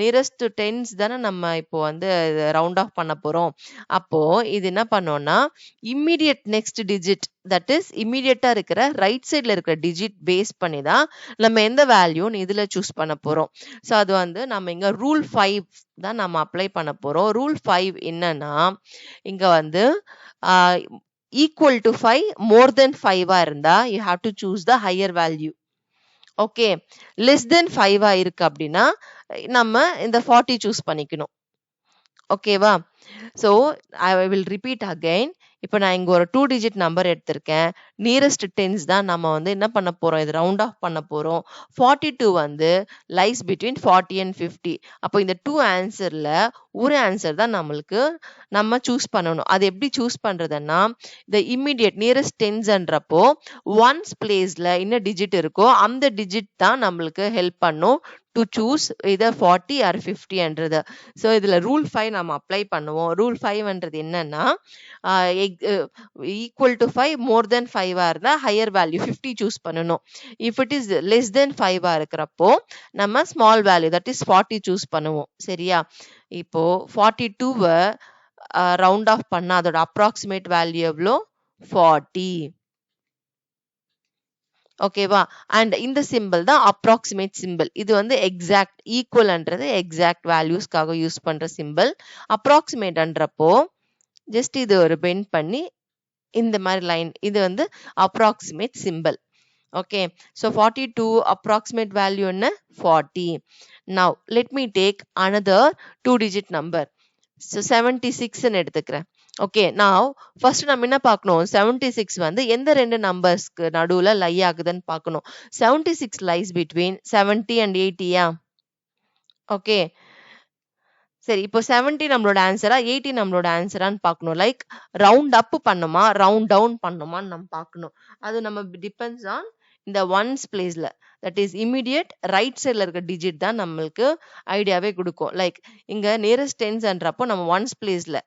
nearest tens தானே நம்ம இப்போ வந்து ரவுண்ட் ஆஃப் பண்ண போறோம். அப்போ இது என்ன பண்ணோம்னா immediate next digit, that is இம்மிடியட்டா இருக்கிற ரைட் சைட்ல இருக்கிற டிஜிட் பேஸ் பண்ணி தான் நம்ம எந்த வேல்யூன்னு இதுல சூஸ் பண்ண போறோம். ஸோ அது வந்து நம்ம இங்க ரூல் 5 தான் நம்ம அப்ளை பண்ண போறோம். ரூல் 5 என்னன்னா இங்க வந்து equal to 5 more than 5 இருந்தா you have to choose the higher value. Okay, less than 5 இருக்கு அப்படின்னா நம்ம இந்த 40 சூஸ் பண்ணிக்கணும். ஓகேவா? So I will repeat again. இப்போ நான் இங்க ஒரு 2 digit நம்பர் எடுத்திருக்கேன். நியரஸ்ட் டென்ஸ் தான் நம்ம வந்து என்ன பண்ண போறோம், இது ரவுண்ட் ஆஃப் பண்ண போறோம். 42 வந்து லைஸ் பிட்வீன் 40 and 50. அப்போ இந்த 2 ஆன்சர்ல ஒரு ஆன்சர் தான் நம்மளுக்கு நம்ம சூஸ் பண்ணணும். அது எப்படி சூஸ் பண்றதுன்னா, இந்த இம்மிடியட் நியரஸ்ட் டென்ஸ்ன்றப்போ ஒன்ஸ் பிளேஸ்ல என்ன டிஜிட் இருக்கோ அந்த டிஜிட் தான் நம்மளுக்கு ஹெல்ப் பண்ணும் டு சூஸ் இதர் 40 ஆர் 50ன்றது. ஸோ இதுல ரூல் 5 நம்ம அப்ளை பண்ணுவோம். ரூல் 5ன்றது என்னன்னா, ஈக்குவல் டு 5 மோர் தென் 5 இருந்தா ஹையர் வேல்யூ 50 சூஸ் பண்ணணும். If it is less than 5 இருக்கிறப்போ நம்ம small value that is 40 choose பண்ணுவோம். சரியா? இப்போ 42 ரவுண்ட் ஆஃப் பண்ணா அதோட அப்ராக்சிமேட் வேல்யூ எவ்வளோ? 40. ஓகேவா? அண்ட் இந்த சிம்பிள் தான் அப்ராக்சிமேட் சிம்பிள். இது வந்து எக்ஸாக்ட் ஈக்குவல்ன்றது எக்ஸாக்ட் வேல்யூஸ்க்காக யூஸ் பண்ற சிம்பிள். அப்ராக்சிமேட்ன்றப்போ ஜஸ்ட் இது ஒரு பெண்ட் பண்ணி இந்த மாதிரி லைன், இது வந்து approximate simple. Okay, so 42 approximate value என்ன? 40. Now let me take another 2 digit number. So 76ன்னு எடுத்துக்கிறேன். ஓகே, நான் ஃபர்ஸ்ட் நம்ம என்ன பார்க்கணும்? 76 வந்து எந்த ரெண்டு நம்பர்ஸ்க்கு நடுவுல லை ஆகுதுன்னு பார்க்கணும். 76 லைஸ் பிட்வீன் 70 அண்ட் 80யா? ஓகே, சரி, இப்போ 70 நம்மளோட ஆன்சரா 80 நம்மளோட ஆன்சரான்னு பார்க்கணும். லைக் ரவுண்ட் அப் பண்ணுமா ரவுண்ட் டவுன் பண்ணுமான்னு நம்ம பார்க்கணும். அது நம்ம டிபெண்ட்ஸ் ஆன் இந்த ஒன்ஸ் பிளேஸ்ல, தட் இஸ் இமிடியட் ரைட் சைட்ல இருக்க டிஜிட் தான் நம்மளுக்கு ஐடியாவே கொடுக்கும். லைக் இங்க நியரஸ்ட் டென்ஸ்ன்றப்போ நம்ம ஒன்ஸ் பிளேஸ்ல,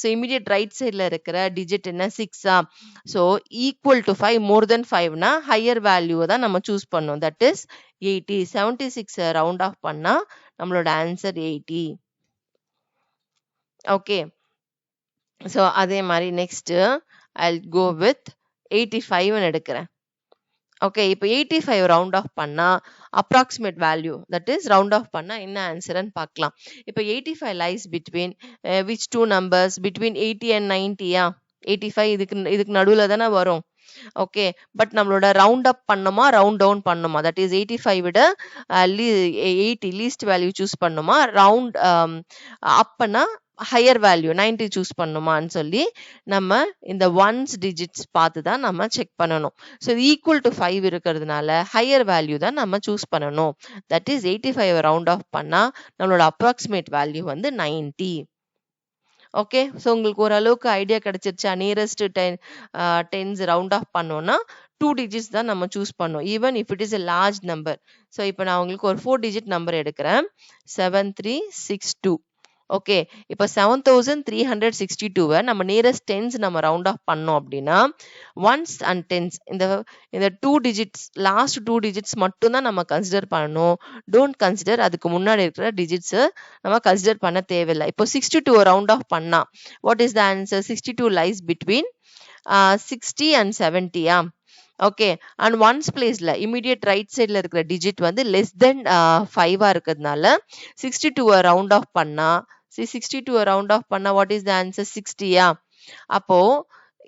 ஸோ இமிடியட் ரைட் சைட்ல இருக்கிற டிஜிட் என்ன? 6ஆ? ஸோ ஈக்குவல் டு 5 மோர் தென் 5னா ஹையர் வேல்யூ தான் நம்ம சூஸ் பண்ணோம். That is 80. 76 ரவுண்ட் ஆஃப் பண்ணா நம்மளோட ஆன்சர் 80. ஓகே, ஸோ அதே மாதிரி நெக்ஸ்ட் ஐல் கோ வித் 85ன்னு எடுக்கிறேன். ஓகே, இப்போ 85 ரவுண்ட் ஆஃப் பண்ணா approximate value, that is round off பண்ணா என்ன ஆன்சர்ன்னு பார்க்கலாம். இப்போ 85 lies between which two numbers? Between 80 and 90யா? 85 இதுக்கு நடுவில் தானே வரும். ஓகே, பட் நம்மளோட ரவுண்ட் அப் பண்ணுமா ரவுண்ட் டவுன் பண்ணுமா? தட் இஸ் 85 விட 80 லீஸ்ட் வேல்யூ சூஸ் பண்ணுமா, ரவுண்ட் அப்பனா ஹையர் வேல்யூ 90 சூஸ் பண்ணுமான்னு சொல்லி நம்ம இந்த ஒன்ஸ் டிஜிட்ஸ் பார்த்து தான் நம்ம செக் பண்ணணும். ஸோ இது ஈக்குவல் டு 5 இருக்கிறதுனால ஹையர் வேல்யூ தான் நம்ம சூஸ் பண்ணணும். தட் இஸ் 85 ரவுண்ட் ஆஃப் பண்ணா நம்மளோட அப்ராக்சிமேட் வேல்யூ வந்து 90. ஓகே, ஸோ உங்களுக்கு ஓரளவுக்கு ஐடியா கிடைச்சிருச்சா? நியரஸ்ட் டென்ஸ் ரவுண்ட் ஆஃப் பண்ணோம்னா 2 டிஜிட்ஸ் தான் நம்ம சூஸ் பண்ணோம், even if it is a large number. So இப்போ நான் உங்களுக்கு ஒரு 4 டிஜிட் நம்பர் எடுக்கிறேன், 7362. ஓகே, இப்போ 7362 நம்ம நியரஸ்ட் டென்ஸ் நம்ம ரவுண்ட் ஆஃப் பண்ணோம் அப்படின்னா ஒன்ஸ் அண்ட் டென்ஸ் இந்த 2 டிஜிட்ஸ், லாஸ்ட் 2 டிஜிட்ஸ் மட்டும் தான் நம்ம கன்சிடர் பண்ணணும். டோன்ட் கன்சிடர் அதுக்கு முன்னாடி இருக்கிற டிஜிட்ஸ் நம்ம கன்சிடர் பண்ண தேவையில்லை. இப்போ 62 ரவுண்ட் ஆஃப் பண்ணா what is the answer? 62 lies between 60 and 70யா? ஓகே, அண்ட் ஒன்ஸ் பிளேஸ்ல இமிடியட் ரைட் சைட்ல இருக்கிற டிஜிட் வந்து லெஸ் தென் 5ஆ இருக்கிறதுனால 62 ரவுண்ட் ஆஃப் பண்ணா 62 ரவுண்ட் ஆஃப் பண்ணா வாட் இஸ் த ஆன்சர்? 60யா? அப்போ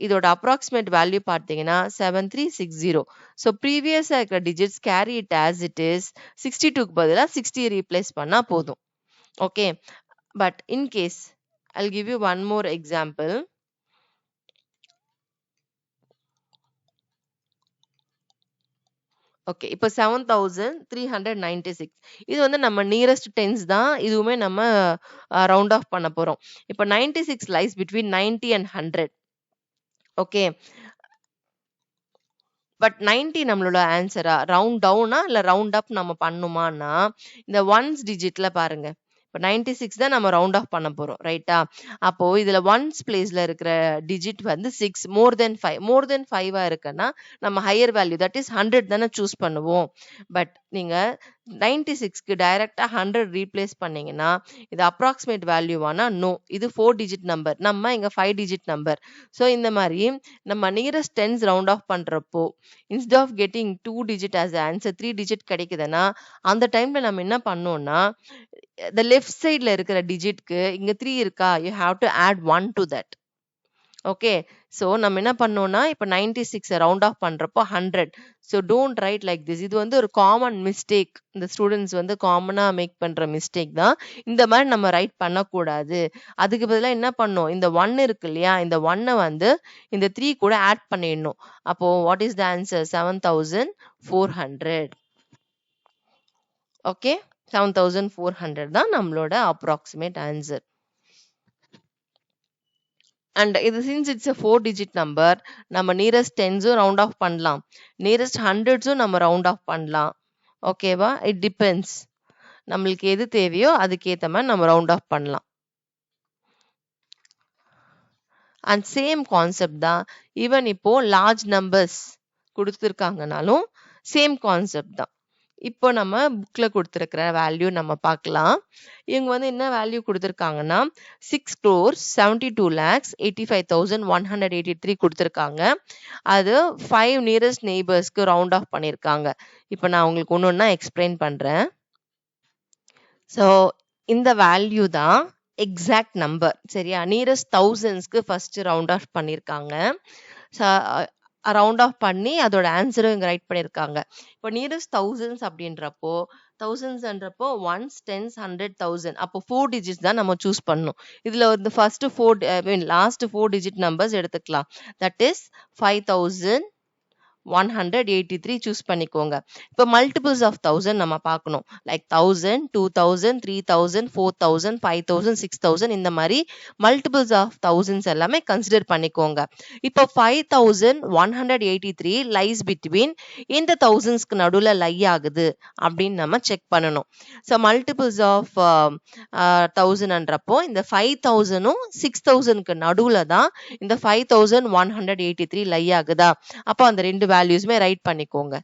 இதோட அப்ராக்சிமேட் வேல்யூ பார்த்தீங்கன்னா 7360. ஸோ ப்ரீவியஸா இருக்கிற digits carry it as it is, 62க்கு பதிலாக 60 ரீப்ளேஸ் பண்ணா போதும். Okay, but in case I'll give you one more example. Okay, இப்போ 7396 இது வந்து நம்ம நியரஸ்ட் டென்ஸ் தான், இதுவுமே நம்ம ரவுண்ட் ஆஃப் பண்ண போறோம். இப்போ 96 lies between 90 and 100. Okay, but 90 நம்மளோட ஆன்சரா? ரவுண்ட் டவுனா இல்ல ரவுண்ட் அப் நம்ம பண்ணுமான்னா இந்த ஒன்ஸ் டிஜிட்ல பாருங்க, இப்போ 96 தான் நம்ம ரவுண்ட் ஆஃப் பண்ண போறோம், ரைட்டா? அப்போ இதுல ஒன்ஸ் பிளேஸ்ல இருக்கிற டிஜிட் வந்து 6 மோர் தென் 5ஆ இருக்குன்னா நம்ம ஹையர் வேல்யூ தட் இஸ் 100 தானே சூஸ் பண்ணுவோம். பட் நீங்க 96க்கு டைரக்டா 100 ரீப்ளேஸ் பண்ணீங்கன்னா இது அப்ராக்சிமேட் வேல்யூவானா? நோ, இது 4 டிஜிட் நம்பர், நம்ம இங்க 5 டிஜிட் நம்பர். ஸோ இந்த மாதிரி நம்ம நியரஸ்ட் டென்ஸ் ரவுண்ட் ஆஃப் பண்றப்போ instead of getting 2 digit as answer 3 digit கிடைக்குதுன்னா அந்த டைம்ல நம்ம என்ன பண்ணோம்னா the left sideல இருக்கிற டிஜிட்க்கு இங்க 3 இருக்கா, you have to add 1 to that. Okay, so நம்ம என்ன பண்ணோம்னா இப்போ 96 ரவுண்ட் ஆஃப் பண்றப்போ 100. So don't write like this. இது வந்து ஒரு காமன் மிஸ்டேக், இந்த ஸ்டூடெண்ட்ஸ் வந்து காமனா மேக் பண்ற மிஸ்டேக் தான். இந்த மாதிரி நம்ம ரைட் பண்ணக்கூடாது. அதுக்கு பதிலாக என்ன பண்ணோம், இந்த 1 இருக்கு இல்லையா, இந்த 1 வந்து இந்த 3 கூட ஆட் பண்ணிடணும். அப்போ what is the answer? 7400. Okay, 7400 தான் நம்மளோட approximate answer. and since it's a 4-digit number, நம்ம nearest tens round off பண்ணலாம், nearest hundreds நம்ம round off பண்ணலாம். ஓகேவா? it depends. நம்மளுக்கு எது தேவையோ அதுக்கு ஏத்த மாதிரி நம்ம round off பண்ணலாம். and same concept தான் even இப்போ large numbers கொடுத்திருக்காங்கனாலும் same concept தான். இப்போ நம்ம புக்ல கொடுத்திருக்கிற வேல்யூ நம்ம பார்க்கலாம். இவங்க வந்து என்ன வேல்யூ கொடுத்திருக்காங்கன்னா 6,72,85,183 கொடுத்திருக்காங்க. அது 5 நியரஸ்ட் நெய்பர்ஸ்க்கு ரவுண்ட் ஆஃப் பண்ணியிருக்காங்க. இப்போ நான் உங்களுக்கு ஒன்னொன்னா எக்ஸ்பிளைன் பண்றேன். ஸோ இந்த வேல்யூ தான் எக்ஸாக்ட் நம்பர். சரியா? நியரஸ்ட் தௌசண்ட்ஸ்க்கு ஃபர்ஸ்ட் ரவுண்ட் ஆஃப் பண்ணியிருக்காங்க. ரவுண்ட் ஆஃப் பண்ணி அதோட ஆன்சரும் இங்க ரைட் பண்ணியிருக்காங்க. இப்போ நியரஸ்ட் தௌசண்ட்ஸ் அப்படின்றப்போ தௌசண்ட்ஸ்ன்றப்போ ஒன்ஸ், டென்ஸ், 100, 1000 அப்போ 4 டிஜிட்ஸ் தான் நம்ம சூஸ் பண்ணணும். இதுல வந்து ஃபர்ஸ்ட் 4 லாஸ்ட் 4 டிஜிட் நம்பர்ஸ் எடுத்துக்கலாம். தட் இஸ் 5,183 சூஸ் பண்ணிக்கோங்க. இப்போ மல்டிபிள்ஸ் ஆஃப் 1000 நம்ம பார்க்கணும். லைக் 1000, 2000, 3000, 4000, 5000, 6000 இந்த மாதிரி மல்டிபிள்ஸ் ஆஃப் thousands எல்லாமே கன்சிடர் பண்ணிக்கோங்க. இப்போ 5,183 லைஸ் பிட்வீன் இந்த தௌசண்ட்ஸ்க்கு நடுவில் லை ஆகுது அப்படின்னு நம்ம செக் பண்ணணும். ஸோ மல்டிபிள்ஸ் ஆஃப் 1000ன்றப்போ இந்த 5,000ம் 6,000க்கு நடுவில் தான் இந்த 5,183 லை ஆகுதா? அப்போ அந்த ரெண்டு வேல்யூஸ்மே ரைட் பண்ணிக்கோங்க.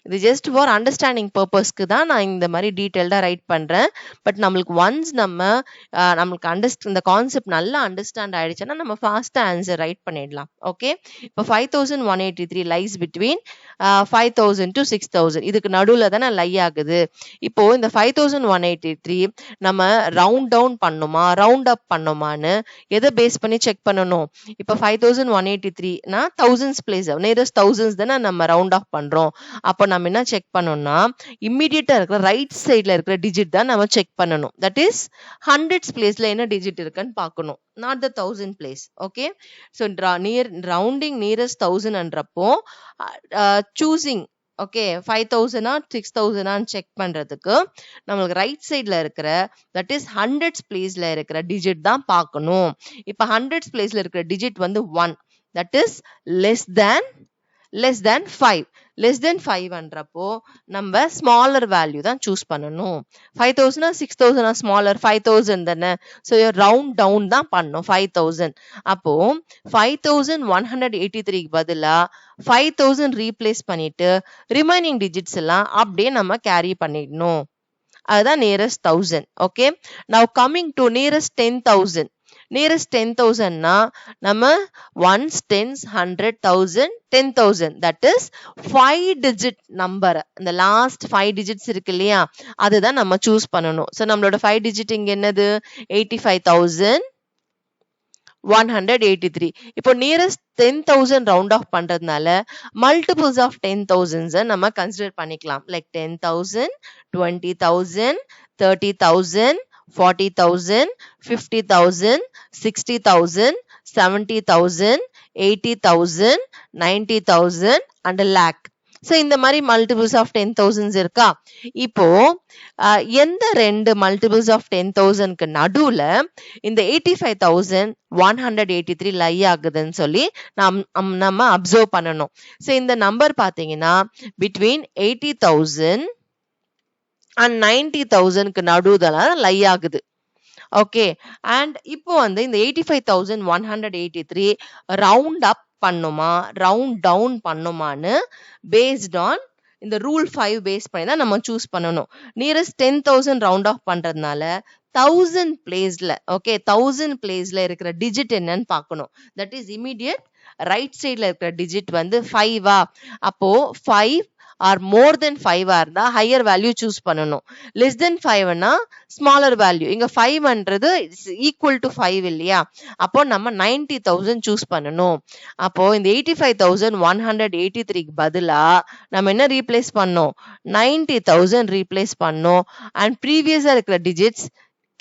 இது ஜஸ்ட் ஃபார் அண்டர்ஸ்டாண்டிங் பர்பஸ்க்கு தான் நான் இந்த மாதிரி டீட்டெயில்டாக ரைட் பண்ணுறேன். பட் நம்மளுக்கு ஒன்ஸ் நம்மளுக்கு இந்த கான்செப்ட் நல்லா அண்டர்ஸ்டாண்ட் ஆயிடுச்சுன்னா நம்ம ஃபாஸ்ட்டாக ஆன்சர் ரைட் பண்ணிடலாம். ஓகே, இப்போ 5,183 லைஸ் பிட்வீன் 5,000 to 6,000 இதுக்கு நடுவில் தானே லை ஆகுது. இப்போ இந்த 5,183 நம்ம ரவுண்ட் டவுன் பண்ணுமா ரவுண்ட் அப் பண்ணுமான்னு எதை பேஸ் பண்ணி செக் பண்ணணும்? இப்போ 5,183னா தௌசண்ட்ஸ் பிளேஸ் நியரஸ்ட் தௌசண்ட்ஸ் தானே நம்ம ரவுண்ட் ஆஃப் பண்ணுறோம். அப்போ நம்ம என்ன செக் பண்ணணும்னா இம்மிடியேட்டா இருக்கிற ரைட் சைட்ல இருக்கிற டிஜிட் தான் நம்ம செக் பண்ணணும். தட் இஸ் ஹண்ட்ரட்ஸ் பிளேஸ்ல என்ன டிஜிட் இருக்குன்னு பார்க்கணும், not the 1000 place. Okay, so rounding nearest 1000ன்றப்போ சூசிங் ஓகே 5,000 6,000 செக் பண்றதுக்கு நம்மளுக்கு ரைட் சைட்ல இருக்கிற தட் இஸ் ஹண்ட்ரட்ஸ் பிளேஸ்ல இருக்கிற டிஜிட் தான் பார்க்கணும். இப்போ ஹண்ட்ரட்ஸ் பிளேஸ்ல இருக்கிற டிஜிட் வந்து 1, that is less than 5. less than 5ன்றப்போ நம்ம ஸ்மாலர் வேல்யூ தான் சூஸ் பண்ணணும். 5,000 6,000 ஸ்மாலர் 5,000 தானே. ஸோ ரவுண்ட் டவுன் தான் பண்ணணும் 5,000. அப்போ 5,183க்கு பதிலா 5,000 ரீப்ளேஸ் பண்ணிட்டு ரிமைனிங் டிஜிட்ஸ் எல்லாம் அப்படியே நம்ம கேரி பண்ணிடணும். அதுதான் nearest 1000. Okay, now coming to nearest 10,000. Nearest 10,000னா நம்ம ones, tens, 100, 1000, 10,000 that is 5 digit number. இந்த லாஸ்ட் 5 டிஜிட்ஸ் இருக்கு இல்லையா, அதுதான் நம்ம சூஸ் பண்ணணும். ஸோ நம்மளோட 5 டிஜிட் இங்க என்னது 85,183. இப்போ நியரஸ்ட் 10,000 ரவுண்ட் ஆஃப் பண்றதுனால மல்டிபிள்ஸ் ஆஃப் 10,000s நம்ம கன்சிடர் பண்ணிக்கலாம். Like 10,000, 20,000, 30,000, 40,000, 50,000, 60,000, 70,000, 80,000, 90,000 and a lakh. So இந்த மாதிரி மல்டிபிள்ஸ் ஆஃப் 10,000s இருக்கா? இப்போ எந்த ரெண்டு மல்டிபிள்ஸ் ஆஃப் 10,000க்கு நடுவில் இந்த 85,183 லை ஆகுதுன்னு சொல்லி நம்ம அப்சர்வ் பண்ணணும். ஸோ இந்த நம்பர் பார்த்தீங்கன்னா பிட்வீன் 80,000 and 90,000க்கு நடுவுல லை ஆகுது. ஓகே, அண்ட் இப்போ வந்து இந்த 85,183 ரவுண்ட் அப் பண்ணுமா ரவுண்ட் டவுன் பண்ணுமான்னு பேஸ்ட் ஆன் இந்த ரூல் 5 பேஸ் பண்ணி தான் நம்ம சூஸ் பண்ணணும். நியரஸ்ட் 10,000 ரவுண்ட் ஆஃப் பண்றதுனால 1000 பிளேஸ்ல ஓகே 1000 பிளேஸ்ல இருக்கிற டிஜிட் என்னன்னு பார்க்கணும். தட் இஸ் இமிடியட் ரைட் சைட்ல இருக்கிற டிஜிட் வந்து 5ஆ? அப்போ 5 ஆர் மோர் தென் 5 இருந்தா ஹையர் வேல்யூ சூஸ் பண்ணணும். லெஸ் தென் 5னா ஸ்மாலர் வேல்யூ. இங்க 5ன்றது ஈக்குவல் டு 5 இல்லையா, அப்போ நம்ம 90,000 சூஸ் பண்ணணும். அப்போ இந்த 85,183க்கு பதிலா நம்ம என்ன ரீப்ளேஸ் பண்ணோம் 90,000 ரீப்ளேஸ் பண்ணோம். அண்ட் ப்ரீவியஸா இருக்கிற digits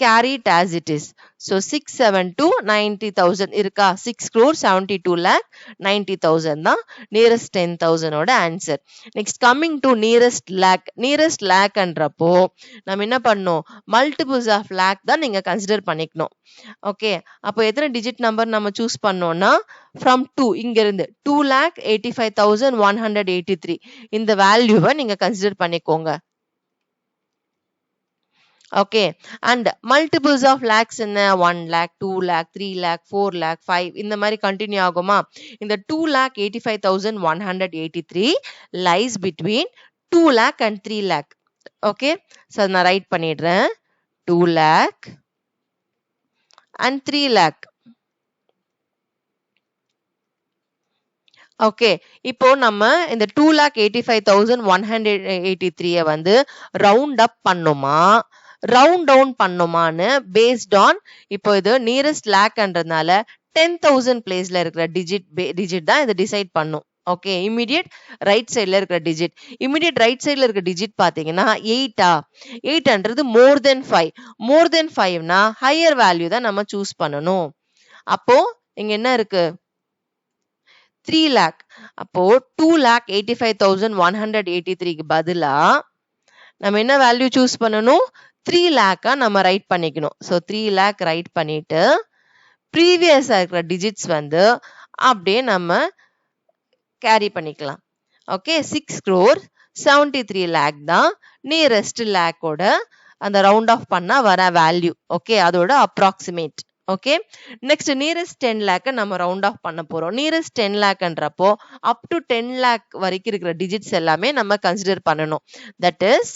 carry it as it is. So 672 90,000 இருக்கா 6 crore 72 lakh 90,000 தான் nearest 10,000 ஓட answer. Next coming to nearest லேக்ன்றப்போ நம்ம என்ன பண்ணோம் மல்டிபிள்ஸ் ஆஃப் லேக் தான் நீங்க கன்சிடர் பண்ணிக்கணும். ஓகே, அப்போ எத்தனை டிஜிட் நம்பர் நம்ம சூஸ் பண்ணோம்னா ஃப்ரம் 2 இங்க இருந்து 2,85,183 இந்த வேல்யூவை நீங்க கன்சிடர் பண்ணிக்கோங்க. Okay, and multiples of lakhs என்ன 1 lakh 2 lakh 3 lakh 4 lakh 5 இந்த மாதிரி கண்டினியூ ஆகுமா? இந்த 2,85,183 lies between 2 lakh and 3 lakh. Okay, so நான் ரைட் பண்ணிடுறேன் 2 lakh and 3 lakh. ஓகே, இப்போ நம்ம இந்த 2,85,183 வந்து ரவுண்ட் அப் பண்ணுமா ரவுண்ட் டவுன் பண்ணுமான்னு பேஸ்ட் ஆன் இப்போ இது நியரஸ்ட் லேக்ன்றதுனால 10,000 பிளேஸ்ல இருக்கிற டிஜிட் தான் இதை டிசைட் பண்ணும். ஓகே, இமிடியேட் ரைட் சைட்ல இருக்கிற டிஜிட். இமிடியேட் ரைட் சைட்ல இருக்கிற டிஜிட் பாத்தீங்கன்னா 8ன்றது மோர் தென் 5னா ஹையர் வேல்யூ தான் நம்ம சூஸ் பண்ணணும். அப்போ இங்க என்ன இருக்கு 3 lakh. அப்போ 2,85,183க்கு பதிலா நம்ம என்ன வேல்யூ சூஸ் பண்ணணும் 3 lakh நம்ம ரைட் பண்ணிக்கணும். ஸோ 3 lakh ரைட் பண்ணிட்டு ப்ரீவியஸா இருக்கிற டிஜிட்ஸ் வந்து அப்படியே நம்ம கேரி பண்ணிக்கலாம். ஓகே, 6 crore 73 lakh தான் நியரஸ்ட் லேக்கோட அந்த ரவுண்ட் ஆஃப் பண்ணா வர வேல்யூ. ஓகே, அதோட approximate. Okay, next nearest 10 lakh நம்ம ரவுண்ட் ஆஃப் பண்ண போறோம். நியரஸ்ட் 10 lakhன்றப்போ அப் டு 10 lakh வரைக்கும் இருக்கிற டிஜிட்ஸ் எல்லாமே நம்ம கன்சிடர் பண்ணணும். That is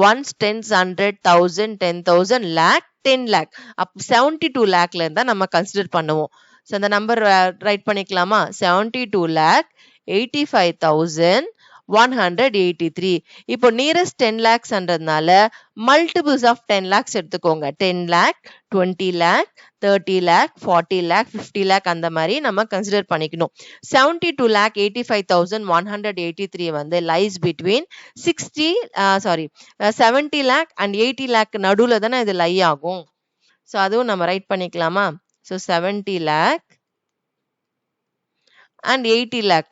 ones, tens, 100, 1000, 10,000, lakh, 10 lakh. அப்ப 72 lakhல இருந்தா நம்ம கன்சிடர் பண்ணுவோம். ஸோ அந்த நம்பர் ரைட் பண்ணிக்கலாமா 72 lakh 85,183. இப்போ நியரஸ்ட் 10 lakhsன்றதுனால மல்டிபிள்ஸ் ஆஃப் 10 lakhs எடுத்துக்கோங்க. 10 lakh 20 lakh 30 lakh 40 lakh 50 lakh அந்த மாதிரி நம்ம கன்சிடர் பண்ணிக்கணும். 72 lakh 85,183 வந்து lies between 70 lakh and 80 lakh நடுவுல தானே இது லை ஆகும். ஸோ அதுவும் நம்ம ரைட் பண்ணிக்கலாமா? So 70 lakh and 80 lakh.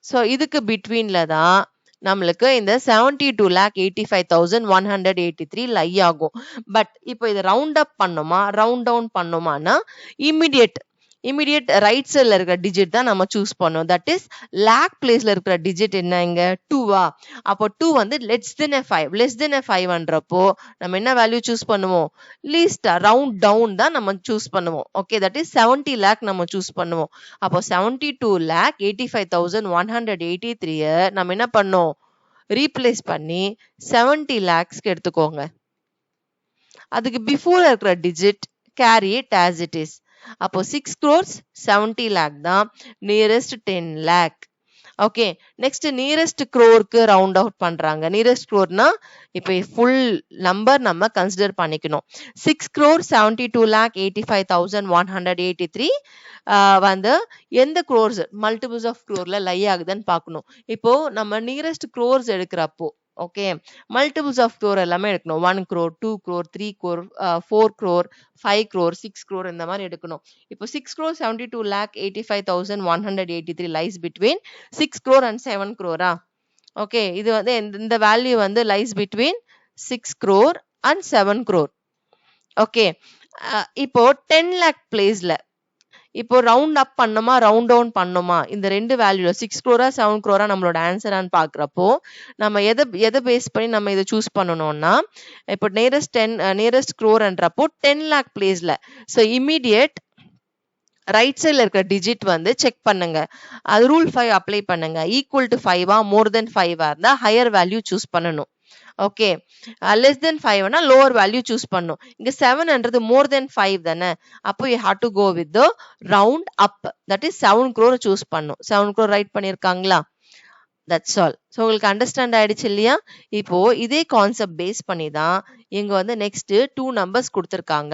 So இதுக்கு பிட்வீன்ல தான் நம்மளுக்கு இந்த 72 lakh 85,183 லை ஆகும். பட் இப்போ இது ரவுண்ட் அப் பண்ணுமா ரவுண்ட் டவுன் பண்ணுமானா இமிடியேட் ரைட் சைட்ல இருக்கிற டிஜிட் தான் நம்ம சூஸ் பண்ணோம். தட் இஸ் லேக் பிளேஸ்ல இருக்கிற டிஜிட் என்ன இங்க 2வா? அப்போ 2 வந்து லெஸ் தென் 5ன்றப்போ நம்ம என்ன வேல்யூ சூஸ் பண்ணுவோம் லீஸ்ட் ரவுண்ட் டவுன் தான் நம்ம சூஸ் பண்ணுவோம். ஓகே, தட் இஸ் 70 lakh நம்ம சூஸ் பண்ணுவோம். அப்போ 72 lakh 85,183 நம்ம என்ன பண்ணோம் ரீப்ளேஸ் பண்ணி 70 lakhsக்கு எடுத்துக்கோங்க. அதுக்கு பிஃபோர் இருக்கிற digit carry it as it is. அப்போ 6 crore 70 lakh தான் nearest 10 lakh. Okay, next nearest க்ரோருக்கு ரவுண்ட் அவுட் பண்றாங்க. நியரஸ்ட் க்ரோர்னா இப்போ ஃபுல் நம்பர் நம்ம கன்சிடர் பண்ணிக்கணும். 6 crore 72 lakh 85,183 வந்து எந்த க்ரோர்ஸ் மல்டிபிள்ஸ் ஆஃப் க்ரோர்ல லை ஆகுதுன்னு பார்க்கணும். இப்போ நம்ம நியரஸ்ட் க்ரோர்ஸ் எடுக்கிறப்போ ஓகே மல்டிபிள்ஸ் ஆஃப் க்ரோர் எல்லாமே எடுக்கணும். 1 crore 2 crore 3 crore 4 crore 5 crore 6 crore இந்த மாதிரி எடுக்கணும். இப்போ 6 crore 72 lakh 85,183 lies between 6 crore and 7 crore. Okay, இது வந்து இந்த வேல்யூ வந்து lies between 6 crore and 7 crore. Okay, இப்போ 10 lakh பிளேஸ்ல இப்போ ரவுண்ட் அப் பண்ணுமா ரவுண்ட் டவுன் பண்ணுமா இந்த ரெண்டு வேல்யூ 6 crore 7 crore நம்மளோட ஆன்சரான்னு பாக்குறப்போ நம்ம எதை பேஸ் பண்ணி நம்ம இதை சூஸ் பண்ணணும்னா இப்போ நியரஸ்ட் க்ரோர்ன்றப்போ 10 lakh பிளேஸ்ல ஸோ இமீடியட் ரைட் சைட்ல இருக்கிற டிஜிட் வந்து செக் பண்ணுங்க. அது ரூல் 5 அப்ளை பண்ணுங்க. ஈக்குவல் டு 5 மோர் தென் 5 இருந்தா ஹையர் வேல்யூ சூஸ் பண்ணணும். ஓகே, லெஸ் தென் 5னா லோவர் வேல்யூ சூஸ் பண்ணும். இங்க 7ன்றது மோர் தென் 5 தானே, அப்போ you have to go with the round up. That is 7 crore choose பண்ணும். 7 crore ரைட் பண்ணிருக்காங்களா? That's all. ஸோ உங்களுக்கு அண்டர்ஸ்டாண்ட் ஆயிடுச்சு இல்லையா? இப்போ இதே கான்செப்ட் பேஸ் பண்ணி தான் இங்க வந்து நெக்ஸ்ட் 2 நம்பர்ஸ் கொடுத்துருக்காங்க.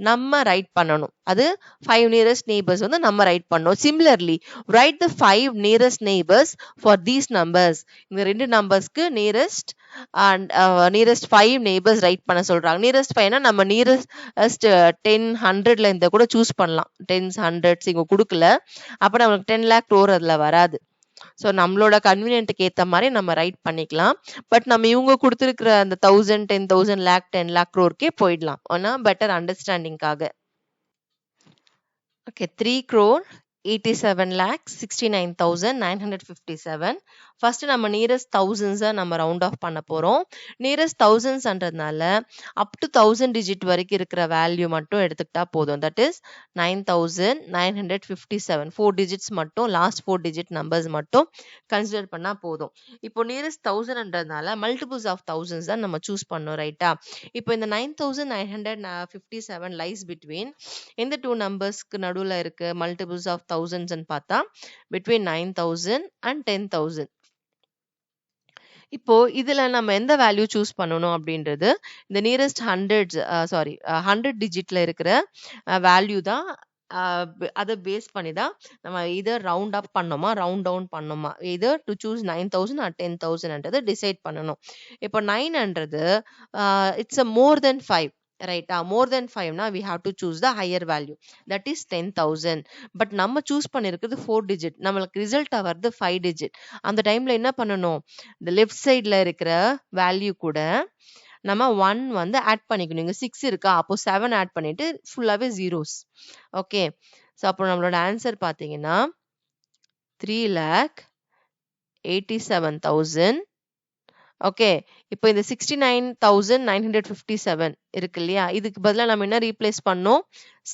நம்ம ரைட் பண்ணணும். அது 5 நியரஸ்ட் நெய்பர்ஸ் வந்து நம்ம ரைட் பண்ணணும். Similarly write the 5 nearest neighbours for these numbers. இந்த ரெண்டு நம்பர்ஸ்க்கு nearest and nearest 5 neighbours write பண்ண சொல்றாங்க. நியரஸ்ட் 5னா நம்ம நியரஸ்ட் 10 100ல இந்த கூட சூஸ் பண்ணலாம். 10s 100s இங்க கொடுக்கல. அப்ப நமக்கு 10 lakh crore அதுல வராது. ஸோ நம்மளோட கன்வீனியன்ட்டுக்கு ஏற்ற மாதிரி நம்ம ரைட் பண்ணிக்கலாம். பட் நம்ம இவங்க கொடுத்துருக்கிற அந்த 1000 10,000 lakh 10 lakh crore போயிடலாம். ஆனா பெட்டர் அண்டர்ஸ்டாண்டிங்காக. Okay, 3 crore 87,69,957. ஃபர்ஸ்ட் நம்ம நியரஸ்ட் தௌசண்ட்ஸ் நம்ம ரவுண்ட் ஆஃப் பண்ண போறோம். நியரஸ்ட் தௌசண்ட்ஸ்ன்றதுனால அப் டு 1000 டிஜிட் வரைக்கும் இருக்கிற வேல்யூ மட்டும் எடுத்துக்கிட்டா போதும். That is 9,957. 4 டிஜிட்ஸ் மட்டும், லாஸ்ட் 4 டிஜிட் நம்பர்ஸ் மட்டும் கன்சிடர் பண்ணா போதும். இப்போ நியரஸ்ட் 1000ன்றதுனால மல்டிபிள்ஸ் ஆஃப் தௌசண்ட்ஸ் தான் நம்ம சூஸ் பண்ணோம், ரைட்டா? இப்போ இந்த 9,957 லைஸ் பிட்வீன் எந்த 2 நம்பர்ஸ்க்கு நடுவுல இருக்கு மல்டிபிள்ஸ் ஆஃப் thousands பார்த்தா between 9,000 and 10,000. இப்போ இதுல நம்ம எந்த வேல்யூ சூஸ் பண்ணணும் அப்படின்றது இந்த நியரஸ்ட் 100 டிஜிட்ல இருக்கிற வேல்யூ தான். அதை பேஸ் பண்ணி தான் நம்ம இதை ரவுண்ட் அப் பண்ணோமா ரவுண்ட் டவுன் பண்ணோமா, இது டு சூஸ் 9,000 or 10,000 டிசைட் பண்ணணும். இப்போ 9ன்றது இட்ஸ் அ மோர் தென் 5, ரைட்டா? மோர் தென் 5னா we have to choose the higher value, that is 10,000. But நம்ம சூஸ் பண்ணிருக்கிறது 4 டிஜிட், நம்மளுக்கு ரிசல்ட் வருது 5 டிஜிட். அந்த டைம்ல என்ன பண்ணணும், இந்த லெஃப்ட் சைட்ல இருக்கிற வேல்யூ கூட நம்ம 1 வந்து ஆட் பண்ணிக்கணும். இங்க 6 இருக்கா, அப்போ 7 ஆட் பண்ணிட்டு ஃபுல்லாவே ஜீரோஸ். ஓகே, ஸோ அப்போ நம்மளோட ஆன்சர் பார்த்தீங்கன்னா 3,87,000. ஓகே, இப்போ இந்த 69,957 இருக்கு இல்லையா, இதுக்கு பதிலா நம்ம என்ன ரீப்ளேஸ் பண்ணோம்,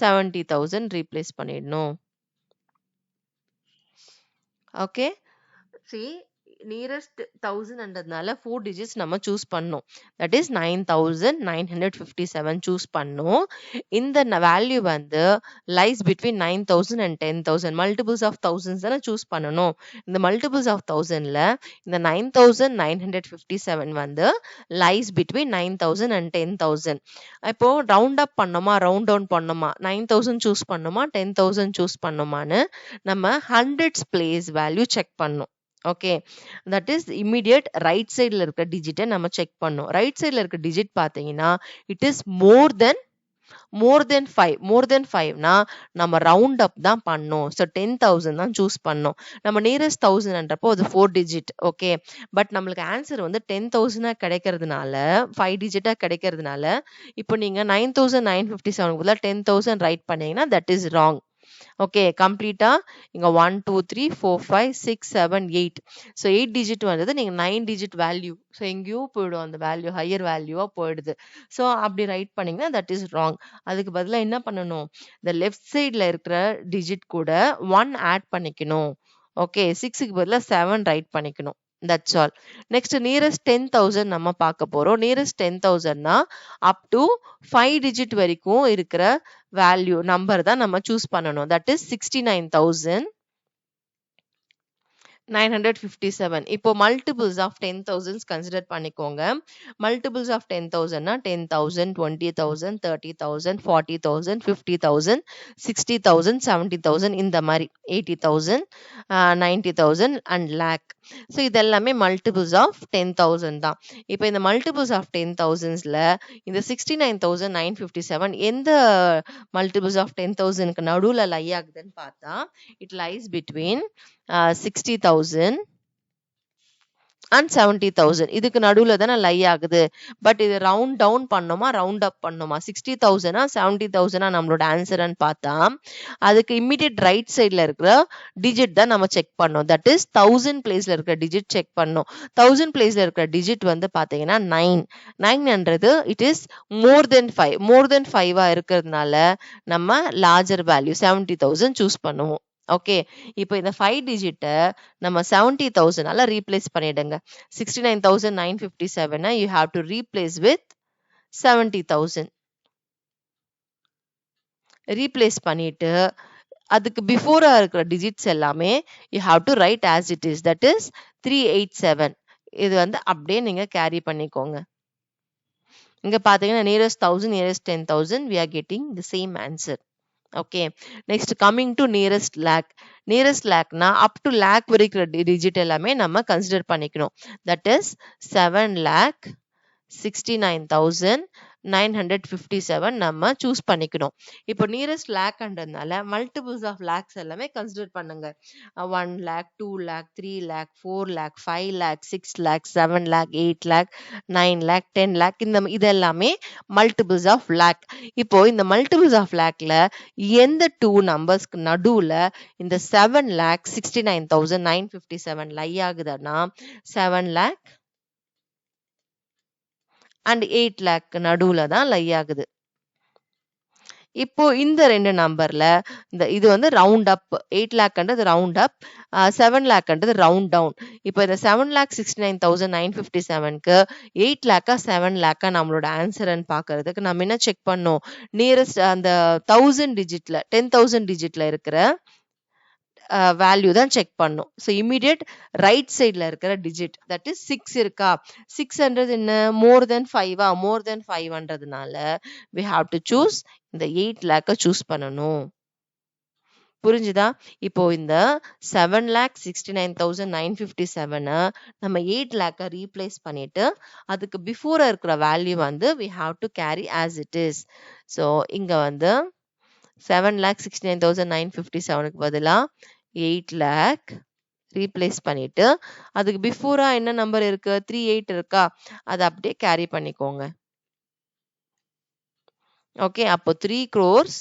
70,000 ரீப்ளேஸ் பண்ணிடணும். ஓகே, see நியரஸ்ட் 1000ன்றதுனால 4 டிஜிட்ஸ் நம்ம சூஸ் பண்ணோம். தட் இஸ் 9,957 சூஸ் பண்ணோம். இந்த வேல்யூ வந்து lies between 9,000 and 10,000. Multiples of thousands தானே சூஸ் பண்ணணும். இந்த மல்டிபிள்ஸ் ஆஃப் தௌசண்ட்ல இந்த 9,957 வந்து லைஸ் பிட்வீன் 9,000 and 10,000. இப்போ ரவுண்ட் அப் பண்ணோமா ரவுண்ட் டவுன் பண்ணோமா, 9,000 சூஸ் பண்ணோமா 10,000 சூஸ் பண்ணோமான்னு நம்ம ஹண்ட்ரட்ஸ் பிளேஸ் வேல்யூ செக் பண்ணோம். Okay, that is immediate right சைடில் இருக்க டிஜிட்டை நம்ம செக் பண்ணோம். ரைட் சைடில் இருக்க டிஜிட் பார்த்தீங்கன்னா it is more than 5. More தென் 5னா நம்ம ரவுண்ட் அப் தான் பண்ணோம். ஸோ 10,000 தான் சூஸ் பண்ணோம். நம்ம நியரஸ்ட் 1000ன்றப்போ அது 4 டிஜிட். ஓகே, பட் நம்மளுக்கு ஆன்சர் வந்து 10,000 கிடைக்கிறதுனால 5 டிஜிட்டா கிடைக்கிறதுனால இப்போ நீங்க 9,957 10,000 ரைட் பண்ணீங்கன்னா தட் இஸ் ராங். ஓகே, கம்ப்ளீட்டா இங்க 1 2 3 4 5 6 7 8. ஸோ 8 டிஜிட் வந்தது, நீங்க 9 டிஜிட் வேல்யூ. ஸோ எங்கேயோ போயிடும் அந்த வேல்யூ, ஹையர் வேல்யூவா போயிடுது. ஸோ அப்படி ரைட் பண்ணீங்கன்னா தட் இஸ் ராங். அதுக்கு பதிலாக என்ன பண்ணணும், இந்த லெஃப்ட் சைட்ல இருக்கிற டிஜிட் கூட 1 ஆட் பண்ணிக்கணும். ஓகே, 6க்கு பதிலாக 7 ரைட் பண்ணிக்கணும். That's all. நெக்ஸ்ட் நியரஸ்ட் 10,000 நம்ம பார்க்க போறோம். நியரஸ்ட் 10,000னா அப் டு 5 டிஜிட் வரைக்கும் இருக்கிற வேல்யூ நம்பர் தான் நம்ம சூஸ் பண்ணணும். That is 69,957. இப்போ மல்டிபிள்ஸ் ஆஃப் 10,000 கன்சிடர் பண்ணிக்கோங்க. மல்டிபிள்ஸ் ஆஃப் 10,000னா 10,000 20,000 30,000 40,000 50,000 60,000 70,000 இந்த மாதிரி 80,000 90,000 அண்ட் லேக். ஸோ இது எல்லாமே மல்டிபிள்ஸ் ஆஃப் 10,000 தான். இப்போ இந்த மல்டிபிள்ஸ் ஆஃப் 10,000ல இந்த 69,957 எந்த மல்டிபிள்ஸ் ஆஃப் 10,000க்கு நடுவில் லை ஆகுதுன்னு பார்த்தா இட் லைஸ் பிட்வீன் 60,000 and 70,000. இதுக்கு நடுவுல தானே லை ஆகுது. பட் இது ரவுண்ட் டவுன் பண்ணோமா ரவுண்ட் அப் பண்ணோமா, 60,000 70,000 நம்மளோட ஆன்சர்னு பார்த்தா அதுக்கு இம்மிடியட் ரைட் சைட்ல இருக்கிற டிஜிட் தான் நம்ம செக் பண்ணோம். தட் இஸ் 1000 பிளேஸ்ல இருக்கிற டிஜிட் செக் பண்ணோம். 1000 பிளேஸ்ல இருக்கிற டிஜிட் வந்து பாத்தீங்கன்னா 9ன்றது it is more than 5. More than 5 இருக்கிறதுனால நம்ம லார்ஜர் வேல்யூ 70,000 சூஸ் பண்ணுவோம். ஓகே, இப்போ இந்த 5 டிஜிட்டை நம்ம 70,000 ரீப்ளேஸ் பண்ணிடுங்க. 69,957 you have to replace with 70,000. Replace பண்ணிட்டு அதுக்கு பிஃபோரா இருக்கிற டிஜிட்ஸ் எல்லாமே you have to write as it is, that is 387. இது வந்து அப்படியே நீங்க கேரி பண்ணிக்கோங்க. இங்க பாத்தீங்கன்னா nearest 1000, nearest 10,000, we are getting the same answer. Okay, next coming to nearest lakh. Nearest lakh na up to lakh வரைக்கும் digit எல்லாமே நம்ம கன்சிடர் பண்ணிக்கணும். That is 7,69,957 நம்ம சூஸ் பண்ணிக்கணும். இப்போ நியரஸ்ட் லேக்ன்றதுனால மல்டிபிள்ஸ் ஆஃப் லேக்ஸ் எல்லாமே கன்சிடர் பண்ணுங்க. 1 lakh, 2 lakh, 3 lakh, 4 lakh, 5 lakh, 6 lakh, 7 lakh, 8 lakh, 9 lakh, 10 lakh, இது எல்லாமே மல்டிபிள்ஸ் ஆஃப் லேக். இப்போ இந்த மல்டிபிள்ஸ் ஆஃப் லேக்ல எந்த 2 நம்பர்ஸ்க்கு நடுவுல இந்த 7,69,957 லை ஆகுதுன்னா 7 lakh and 8 lakh நடுவுல தான் லை ஆகுது. இப்போ இந்த ரெண்டு நம்பர்ல இது வந்து round up, 8 lakh round up, 7 lakh round down. இப்போ இந்த 7,69,957க்கு 8 lakh 7 lakh நம்மளோட ஆன்சர்ன்னு பாக்குறதுக்கு நம்ம என்ன செக் பண்ணோம், நியரஸ்ட் அந்த 1000 டிஜிட்ல 10,000 டிஜிட்ல இருக்கிற வேல்யூ தான் செக் பண்ணும். ஸோ இமீடியட் ரைட் சைட்ல இருக்கிற டிஜிட் தட் இஸ் 6 இருக்கா, 600 என்ன மோர் than 5 more then 500னால we have to choose இந்த 8 lakh சூஸ் பண்ணணும். புரிஞ்சுதா? இப்போ இந்த 7,69,957 நம்ம 8 lakh ரீப்ளேஸ் பண்ணிட்டு அதுக்கு பிஃபோர் இருக்கிற வேல்யூ வந்து we have to carry as it is. So இங்க வந்து 7,69,957க்கு பதிலா 8 lakh ரீப்ளேஸ் பண்ணிட்டு அதுக்கு பிஃபோரா என்ன நம்பர் இருக்கு, 38 இருக்கா, அதை அப்படியே கேரி பண்ணிக்கோங்க. ஓகே, அப்போ 3 crores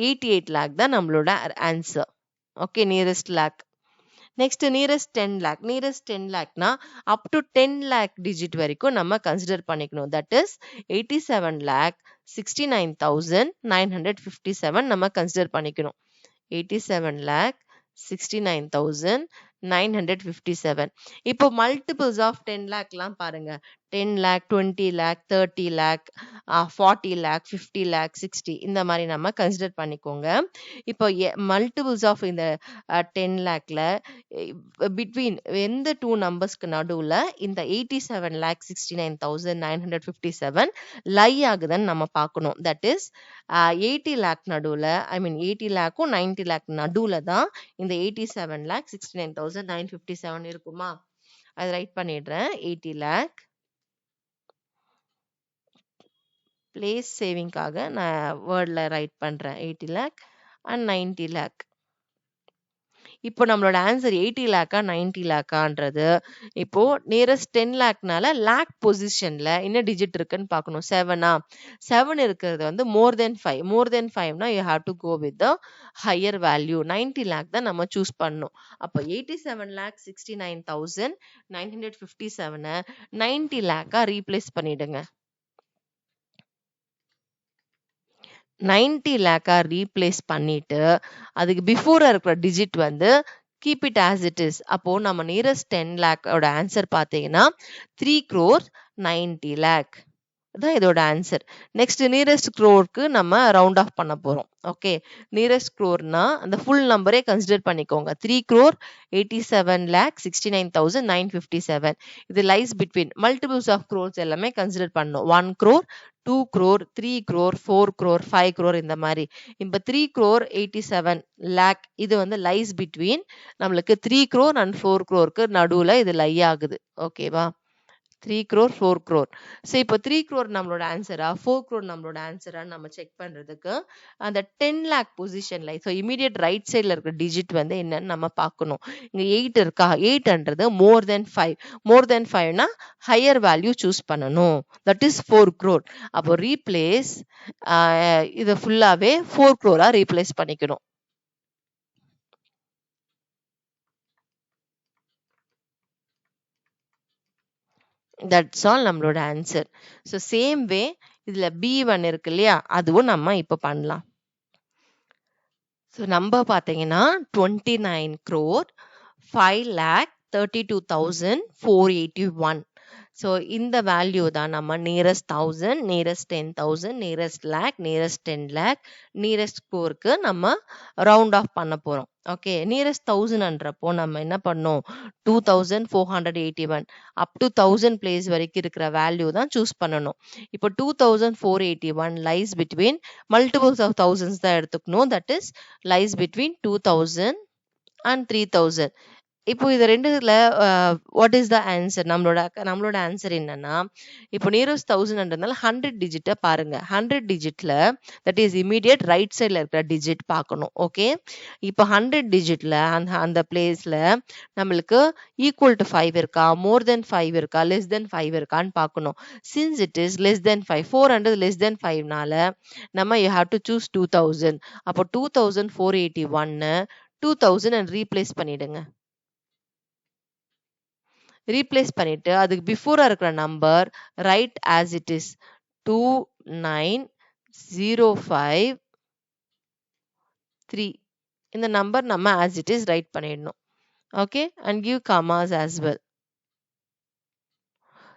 88 lakh தான் நம்மளோட answer. Okay, nearest lakh. Next nearest 10 lakh. Nearest 10 lakhனா அப் டு 10 lakh டிஜிட் வரைக்கும் நம்ம கன்சிடர் பண்ணிக்கணும். தட் இஸ் 87,69,957 நம்ம கன்சிடர் பண்ணிக்கணும். 87,69,957. இப்போ மல்டிபிள்ஸ் ஆஃப் 10 lakh பாருங்க. 10 lakh, 20 lakh, 30 lakh, 40 lakh, 50 lakh, 60 இந்த மாதிரி நம்ம கன்சிடர் பண்ணிக்கோங்க. இப்போ மல்டிபிள்ஸ் ஆஃப் இந்த 10 lakhல பிட்வீன் எந்த 2 நம்பர்ஸ்க்கு நடுவுல இந்த 87,69,957 லை ஆகுதுன்னு நம்ம பார்க்கணும். தட் இஸ் 80 lakh நடுவுல, ஐ மீன் 80 lakhம் 90 lakh நடுவுல தான் இந்த 87,69,957 இருக்குமா? அது ரைட் பண்ணிடுறேன். 80 lakh பிளேஸ் சேவிங்காக நான் வேர்ட்ல ரைட் பண்றேன். 80 lakh and 90 lakh. இப்போ நம்மளோட ஆன்சர் 80 lakh 90 lakhன்றது இப்போ நியரஸ்ட் 10 lakhனால லேக் பொசிஷன்ல என்ன டிஜிட் இருக்குன்னு பார்க்கணும். 7 இருக்கிறது வந்து மோர் தென் 5. மோர் தென் 5னா you have to go with the higher value. 90 lakh தான் நம்ம சூஸ் பண்ணணும். அப்போ 87,69,957 90 lakh ரீப்ளேஸ் பண்ணிடுங்க. 90 lakh ரீப்ளேஸ் பண்ணிட்டு அதுக்கு பிஃபோர் இருக்கிற டிஜிட் வந்து keep it as it is. அப்போ நம்ம நியரஸ்ட் 10 lakh ஆன்சர் பார்த்தீங்கன்னா 3 crores 90 lakh தான் இதோட ஆன்சர். நெக்ஸ்ட் நியரஸ்ட் க்ரோருக்கு நம்ம ரவுண்ட் ஆஃப் பண்ண போறோம். ஓகே, நியரஸ்ட் க்ரோர்னா அந்த ஃபுல் நம்பரே கன்சிடர் பண்ணிக்கோங்க. 3 crore 87,69,957. இது lies between multiples of crores எல்லாமே கன்சிடர் பண்ணணும். 1 crore, 2 crore, 3 crore, 4 crore, 5 crore இந்த மாதிரி. இப்போ 3 crore 87 lakh இது வந்து லைஸ் பிட்வீன் நம்மளுக்கு 3 crore and 4 crore நடுவுல இது லை ஆகுது. ஓகேவா? 3 crore 4 crore. ஸோ இப்போ 3 crore நம்மளோட ஆன்சரா 4 crore நம்மளோட ஆன்சரா நம்ம செக் பண்றதுக்கு அந்த 10 lakh பொசிஷன்ல ஸோ இமீடியட் ரைட் சைட்ல இருக்கிற டிஜிட் வந்து என்னன்னு நம்ம பார்க்கணும். இங்க 8 இருக்கா, 8ன்றது மோர் தென் 5. மோர் தென் 5னா ஹையர் வேல்யூ சூஸ் பண்ணணும். That is 4 crore. அப்போ ரீப்ளேஸ் இது ஃபுல்லாவே 4 crore ரீப்ளேஸ் பண்ணிக்கணும். தட்ஸ் ஆல் நம்மளோட ஆன்சர். ஸோ சேம் வே இதுல B1 இருக்கு இல்லையா, அதுவும் நம்ம இப்ப பண்ணலாம். ஸோ நம்பர் பார்த்தீங்கன்னா 29 crore 5,32,481. ஸோ இந்த வேல்யூ தான் நம்ம nearest 1000, nearest 10,000, nearest lakh, nearest 10 lakh, nearest ஸ்கோருக்கு நம்ம ரவுண்ட் ஆஃப் பண்ண போகிறோம். ஓகே, நியரஸ்ட் 1000ன்றப்போ நம்ம என்ன பண்ணோம், 2481 அப் டு 1000 பிளேஸ் வரைக்கும் இருக்கிற வேல்யூ தான் சூஸ் பண்ணணும். இப்போ 2481 lies between multiples of thousands தான் எடுத்துக்கணும். That is lies between 2000 and 3000. இப்போ இது ரெண்டுல வாட் இஸ் த ஆன்சர்? நம்மளோட ஆன்சர் என்னன்னா, இப்போ நியரஸ்ட் 1000ன்றதுனால 100 டிஜிட்டை பாருங்க. 100 டிஜிட்ல தட் இஸ் இமீடியட் ரைட் சைட்ல இருக்கிற டிஜிட் பார்க்கணும். ஓகே, இப்போ 100 டிஜிட்ல அந்த பிளேஸ்ல நம்மளுக்கு ஈக்குவல் டு 5 இருக்கா, மோர் தென் 5 இருக்கா, லெஸ் தென் 5 இருக்கான்னு பார்க்கணும். Since it is less than 5, 400 less than 5னால நம்ம யூ ஹாவ் டு சூஸ் 2000. அப்போ 2481 2000 and ரீப்ளேஸ் பண்ணிடுங்க. ரீப்ளேஸ் பண்ணிட்டு அதுக்கு பிஃபோரா இருக்கிற number write as it is 29053. இந்த நம்பர் நம்ம ஆஸ் இட் இஸ் ரைட் பண்ணிடணும். Okay, and give commas as well.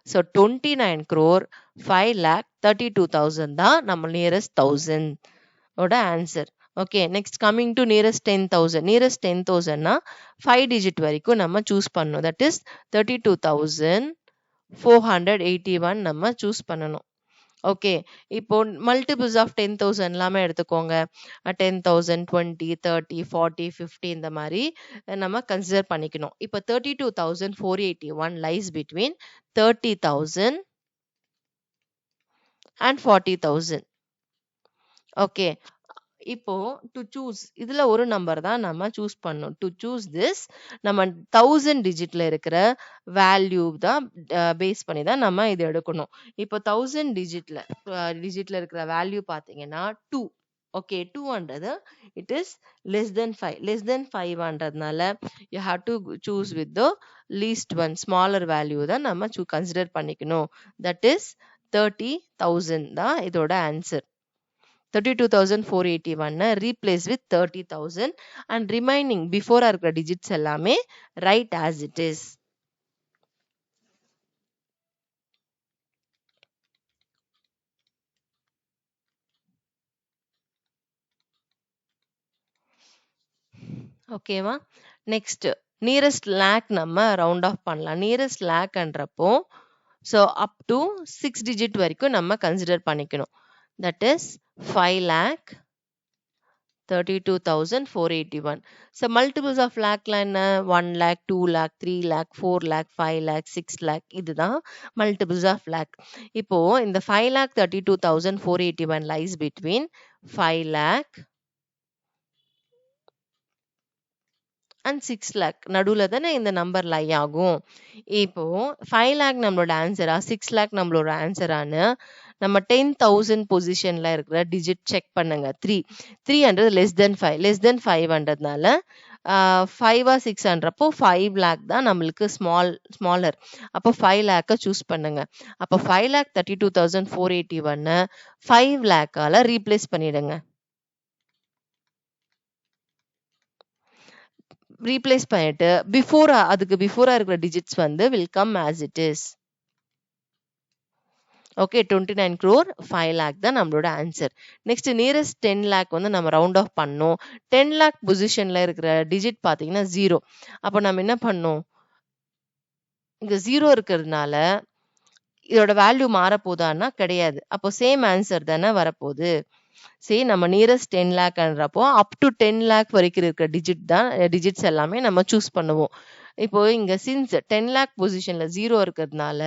So 29 crore 5,32,000 தான் நம்ம நியரஸ்ட் 1000 ஓட answer. Okay, next coming to nearest 10,000. Nearest 10,000னா 5 டிஜிட் வரைக்கும் நம்ம சூஸ் பண்ணணும். தட் இஸ் 32,481 நம்ம சூஸ் பண்ணணும். ஓகே, இப்போ மல்டிபிள்ஸ் ஆஃப் 10,000 எல்லாமே எடுத்துக்கோங்க. 10,000, 20, 30, 40, 50 இந்த மாதிரி நம்ம கன்சிடர் பண்ணிக்கணும். இப்போ 32,481 லைஸ் பிட்வீன் 30,000 and 40,000. ஓகே, இப்போ டு சூஸ் இதுல ஒரு நம்பர் தான் நம்ம சூஸ் பண்ணணும். டு சூஸ் திஸ் நம்ம 1000 டிஜிட்ல இருக்கிற வேல்யூ தான் பேஸ் பண்ணி தான் நம்ம இது எடுக்கணும். இப்போ 1000 டிஜிட்ல இருக்கிற வேல்யூ பாத்தீங்கன்னா 2. ஓகே, 2ன்றது it is less than 5. Less than 5ன்றதுனால you have to choose with the least one, smaller value தான் நம்ம கன்சிடர் பண்ணிக்கணும். தட் இஸ் 30,000 தான் இதோட answer. 32,481 replace with 30,000 and remaining before இருக்கிற digits எல்லாமே write as it is. ஓகேவா? நெக்ஸ்ட் நியரஸ்ட் லேக் நம்ம ரவுண்ட் ஆஃப் பண்ணலாம். நியரஸ்ட் லேக்ன்றப்போ ஸோ அப் டு 6 டிஜிட் வரைக்கும் நம்ம கன்சிடர் பண்ணிக்கணும். That is 5,32,481. So multiples of lakh என்ன 1 lakh, 2 lakh, 3 lakh, 4 lakh, 5 lakh, 6 lakh இதுதான் multiples of lakh. இப்போ இந்த 5,32,481 lies between 5 lakh and 6 lakh. நடுவுல தானே இந்த நம்பர் லை ஆகும். இப்போ 5 lakh நம்மளோட ஆன்சரா, 6 lakh நம்மளோட ஆன்சரான்னு நம்ம 10,000 பொசிஷன்ல இருக்கிற டிஜிட் செக் பண்ணுங்க. 300 லெஸ் தென் 5. லெஸ் தென் 5ன்றதுனால 5 6ன்றப்போ 5 lakh தான் நம்மளுக்கு ஸ்மாலர். அப்போ 5 lakh சூஸ் பண்ணுங்க. அப்போ 5,32,481 5 lakh ரீப்ளேஸ் பண்ணிடுங்க. ரீப்ளேஸ் பண்ணிட்டு அதுக்கு பிஃபோரா இருக்கிற டிஜிட்ஸ் வந்து will come as it is. Okay, 29 crore 5 lakh தான் நம்மளோட ஆன்சர். நெக்ஸ்ட் நியரஸ்ட் 10 lakh வந்து நம்ம ரவுண்ட் ஆஃப் பண்ணோம். 10 lakh பொசிஷன்ல இருக்கிற டிஜிட் பாத்தீங்கன்னா 0. அப்போ நம்ம என்ன பண்ணோம், இங்க 0 இருக்கிறதுனால இதோட வேல்யூ மாற போதான்னா கிடையாது. அப்போ சேம் ஆன்சர் தானே வரப்போகுது. சரி, நம்ம நியரஸ்ட் 10 lakன்றப்போ அப் டு 10 lakh வரைக்கும் இருக்கிற டிஜிட்ஸ் எல்லாமே நம்ம சூஸ் பண்ணுவோம். இப்போ இங்க சின்ஸ் 10 lakh பொசிஷன்ல 0 இருக்கிறதுனால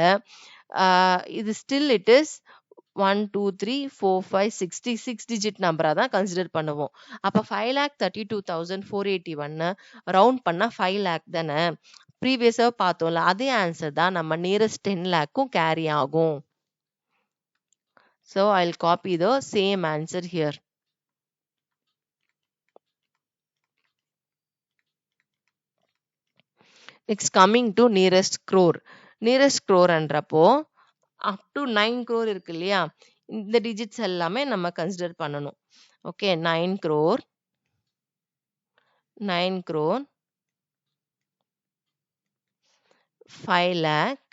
இது ஸ்டில் இட் இஸ் 1 2 3 4 5 6 டிஜிட் நம்பரா தான் கன்சிடர் பண்ணுவோம். அப்ப 5,32,481 ரவுண்ட் பண்ணா 5 lakh தானே. ப்ரீவியஸா பார்த்தோம்ல, அதே ஆன்சர் தான் நம்ம நியரஸ்ட் 10 lakhக்கும் கேரி ஆகும். So I'll copy the same answer here. Next coming to nearest crore. Nearest crore என்றப்போ up to 9 crore இருக்கு இல்லையா, இந்த டிஜிட்ஸ் எல்லாமே நம்ம கன்சிடர் பண்ணணும். Okay, 9 crore 5 lakh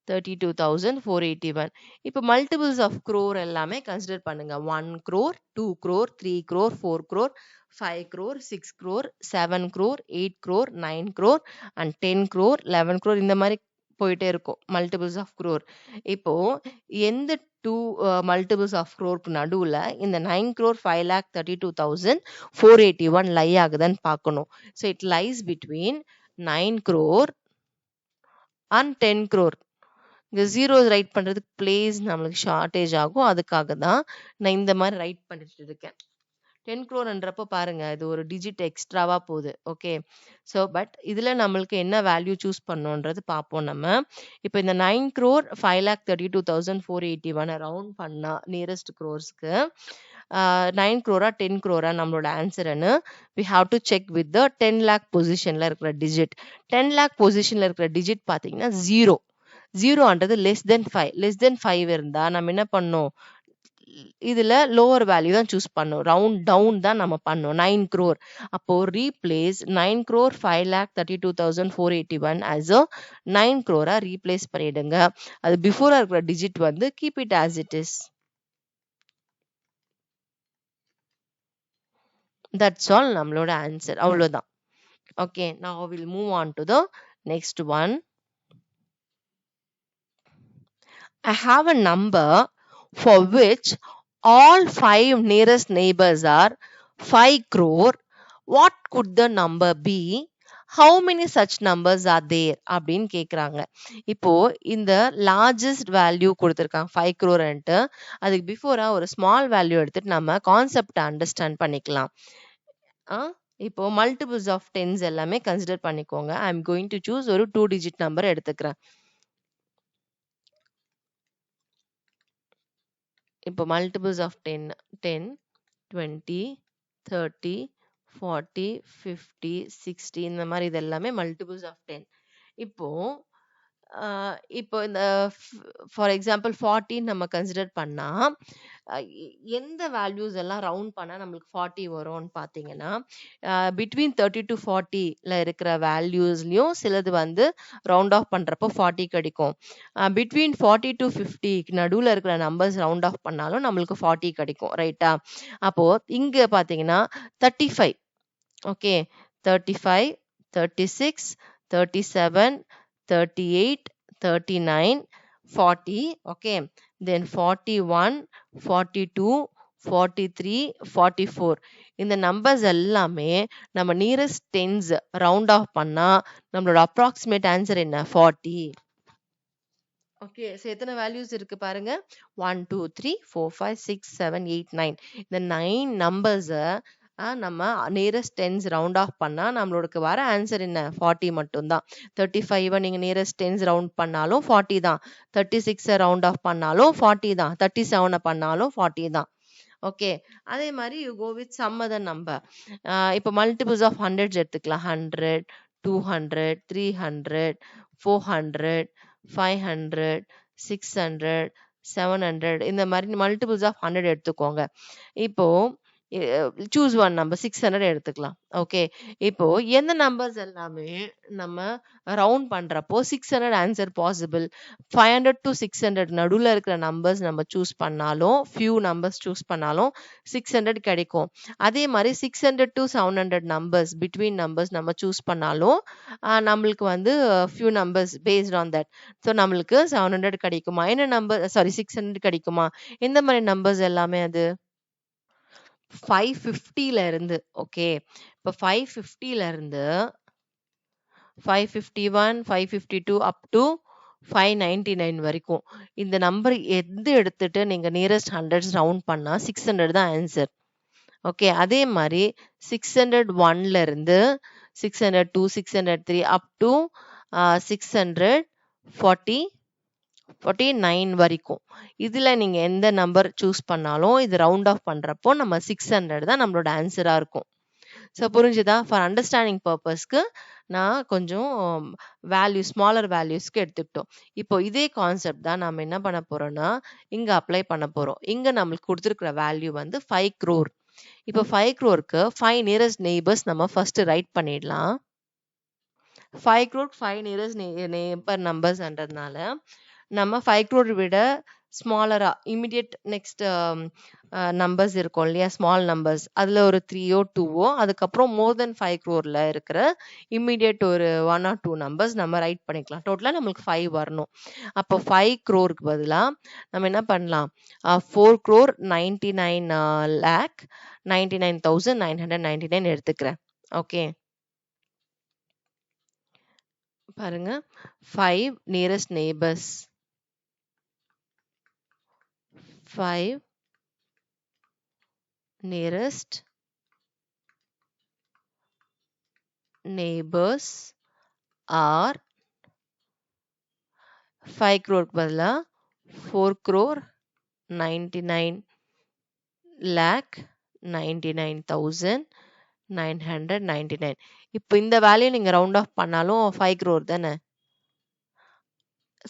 32,481. இப்போ மல்டிபிள்ஸ் ஆஃப் crore எல்லாமே கன்சிடர் பண்ணுங்க. 1 crore, 2 crore, 3 crore, 4 crore, 5 crore, 6 crore, 7 crore, 8 crore, 9 crore and 10 crore, 11 crore இந்த மாதிரி போயிட்டே இருக்கும் மல்டிபிள்ஸ் ஆஃப் crore. இப்போ எந்த டூ மல்டிபிள்ஸ் ஆஃப் crore நடுவுல இந்த 9 crore 5,32,481 லை ஆகுதுன்னு பார்க்கணும். So it lies between 9 crore and 10 crore. இங்க ஜீரோஸ் ரைட் பண்றதுக்கு பிளேஸ் நம்மளுக்கு ஷார்டேஜ் ஆகும். அதுக்காக தான் நான் இந்த மாதிரி ரைட் பண்ணிட்டு இருக்கேன். 10 crore பாருங்க இது ஒரு டிஜிட் எக்ஸ்ட்ராவா போகுது. ஓகே, ஸோ பட் இதுல நம்மளுக்கு என்ன வேல்யூ சூஸ் பண்ணோன்றது பார்ப்போம் நம்ம. இப்போ இந்த 9 crore 5,32,481 ரவுண்ட் பண்ணா நியரஸ்ட் க்ரோர்ஸ்க்கு 9 crore 10 crore நம்மளோட ஆன்சர்னு we have to check with the 10 lakh பொசிஷன்ல இருக்கிற டிஜிட். 10 lakh பொசிஷன்ல இருக்கிற டிஜிட் பார்த்தீங்கன்னா 0. 0ன்றது less than 5 இருந்தா நம்ம என்ன பண்ணோம், இதுல லோவர் வேல்யூ தான் சூஸ் பண்ணோம். ரவுண்ட் டவுன் தான் நம்ம பண்ணோம். 9 crore. அப்போ replace 9 crore 5,32,481 as a 9 crore replace பண்ணிடுங்க. அது பிஃபோரா இருக்கிற டிஜிட் வந்து keep it as it is. That's all நம்மளோட ஆன்சர். அவ்வளவுதான். Okay, now we'll move on to the next one. I have a number for which all 5 nearest neighbors are 5 crore. What could the number be? How many such numbers are there? அப்படின்னு கேக்குறாங்க. இப்போ இந்த largest value கொடுத்துருக்காங்க 5 crore. அதுக்கு பிஃபோரா ஒரு small value எடுத்துட்டு நம்ம concept understand பண்ணிக்கலாம். இப்போ மல்டிபிள்ஸ் ஆஃப் டென்ஸ் எல்லாமே கன்சிடர் பண்ணிக்கோங்க. I am going to choose ஒரு 2 டிஜிட் நம்பர் எடுத்துக்கிறேன். இப்போ மல்டிபிள்ஸ் ஆஃப் 10 20 30 40 50 60 இந்த மாதிரி இது எல்லாமே மல்டிபிள்ஸ் ஆஃப் 10. இப்போ இந்த ஃபார் எக்ஸாம்பிள் 40 நம்ம கன்சிடர் பண்ணா எந்த வேல்யூஸ் எல்லாம் ரவுண்ட் பண்ணா நம்மளுக்கு 40 வரும்னு பார்த்தீங்கன்னா பிட்வீன் 30 to 40ல இருக்கிற வேல்யூஸ்லயும் சிலது வந்து ரவுண்ட் ஆஃப் பண்றப்போ 40 கிடைக்கும். பிட்வீன் 40 to 50 நடுவுல இருக்கிற நம்பர்ஸ் ரவுண்ட் ஆஃப் பண்ணாலும் நம்மளுக்கு 40 கிடைக்கும். ரைட்டா? அப்போ இங்க பாத்தீங்கன்னா 35, ஓகே, 35, 36, 37, 38, 39, 40, okay, then 41, 42, 43, 44 இந்த நம்பர்ஸ் எல்லாமே நம்ம நியரஸ்ட் டென்ஸ் ரவுண்ட் ஆஃப் பண்ணா நம்மளோட அப்ராக்சிமேட் ஆன்சர் என்ன? 40. ஓகே, ஸோ எத்தனை வேல்யூஸ் இருக்கு பாருங்க. 1 2 3 4 5 6 7 8 9 இந்த 9 நம்பர்ஸை நம்ம நியரஸ்ட் டென்ஸ் ரவுண்ட் ஆஃப் பண்ணா நம்மளோட வர ஆன்சர் என்ன? 40 மட்டும்தான். 35 நீங்க நியரஸ்ட் டென்ஸ் ரவுண்ட் பண்ணாலும் 40 தான். 36 ரவுண்ட் ஆஃப் பண்ணாலும் 40 தான். 37 பண்ணாலும் 40 தான். ஓகே, அதே மாதிரி you go with some other number. இப்போ மல்டிபிள்ஸ் ஆஃப் ஹண்ட்ரட்ஸ் எடுத்துக்கலாம். 100, 200, 300, 400, 500, 600, 700 இந்த மாதிரி மல்டிபிள்ஸ் ஆஃப் 100 எடுத்துக்கோங்க. இப்போ சூஸ் ஒன் நம்பர் 600 எடுத்துக்கலாம். ஓகே, இப்போ எந்த நம்பர்ஸ் எல்லாமே நம்ம ரவுண்ட் பண்றப்போ 600 ஆன்சர் பாசிபிள். 500 to 600 நடுவுல இருக்கிற நம்பர்ஸ் நம்ம சூஸ் பண்ணாலும் ஃபியூ நம்பர்ஸ் சூஸ் பண்ணாலும் 600 கிடைக்கும். அதே மாதிரி 600 to 700 நம்பர்ஸ் பிட்வீன் நம்பர்ஸ் நம்ம சூஸ் பண்ணாலும் நம்மளுக்கு வந்து few numbers based on that. So நம்மளுக்கு 700 கிடைக்குமா? என்ன நம்பர்? சாரி, 600 கிடைக்குமா? எந்த மாதிரி நம்பர்ஸ் எல்லாமே அது 550ல இருந்து. ஓகே, இப்போ 550ல இருந்து 551, 552 அப் டு 599 வரைக்கும் இந்த நம்பர் எது எடுத்துட்டு நீங்க நியரஸ்ட் ஹண்ட்ரட்ஸ் ரவுண்ட் பண்ணா 600 தான் ஆன்சர். ஓகே, அதே மாதிரி 601ல இருந்து 602, 603 அப் டு 649 வரைக்கும் இதுல நீங்க எந்த நம்பர் சூஸ் பண்ணாலும் இது ரவுண்ட் ஆஃப் பண்றப்போ நம்ம 600 தான் நம்மளோட ஆன்சரா இருக்கும். ஸோ புரிஞ்சுதா? ஃபார் அண்டர்ஸ்டாண்டிங் பர்பஸ்க்கு நான் கொஞ்சம் வேல்யூ ஸ்மாலர் வேல்யூஸ்க்கு எடுத்துக்கிட்டோம். இப்போ இதே கான்செப்ட் தான் நம்ம என்ன பண்ண போறோம்னா இங்க அப்ளை பண்ண போறோம். இங்க நம்மளுக்கு கொடுத்துருக்கிற வேல்யூ வந்து 5 crore. இப்போ 5 crore-க்கு 5 நியரஸ்ட் நெய்பர்ஸ் நம்ம ஃபர்ஸ்ட் ரைட் பண்ணிடலாம். 5 crore 5 நியரஸ்ட் நெய்பர் நம்பர்ஸ்ன்றதுனால நம்ம 5 crore விட ஸ்மாலரா இமிடியேட் நெக்ஸ்ட் நம்பர்ஸ் இருக்கும் இல்லையா, ஸ்மால் நம்பர்ஸ், அதில் ஒரு 3ஓ 2ஓ, அதுக்கப்புறம் மோர் தென் 5 crore இருக்கிற இமிடியேட் ஒரு 1 or 2 நம்பர்ஸ் நம்ம ரைட் பண்ணிக்கலாம். டோட்டலாக நம்மளுக்கு 5 வரணும். அப்போ 5 crore பதிலாக நம்ம என்ன பண்ணலாம், 4 crore 99 lakh 99,999 எடுத்துக்கிறேன். ஓகே, பாருங்க, 5 nearest neighbours, 5 nearest neighbors are 5 crore பதிலா 4 crore 99 lakh 99,999. இப்போ இந்த வேல்யூ நீங்க ரவுண்ட் ஆஃப் பண்ணாலும் 5 crore தானே.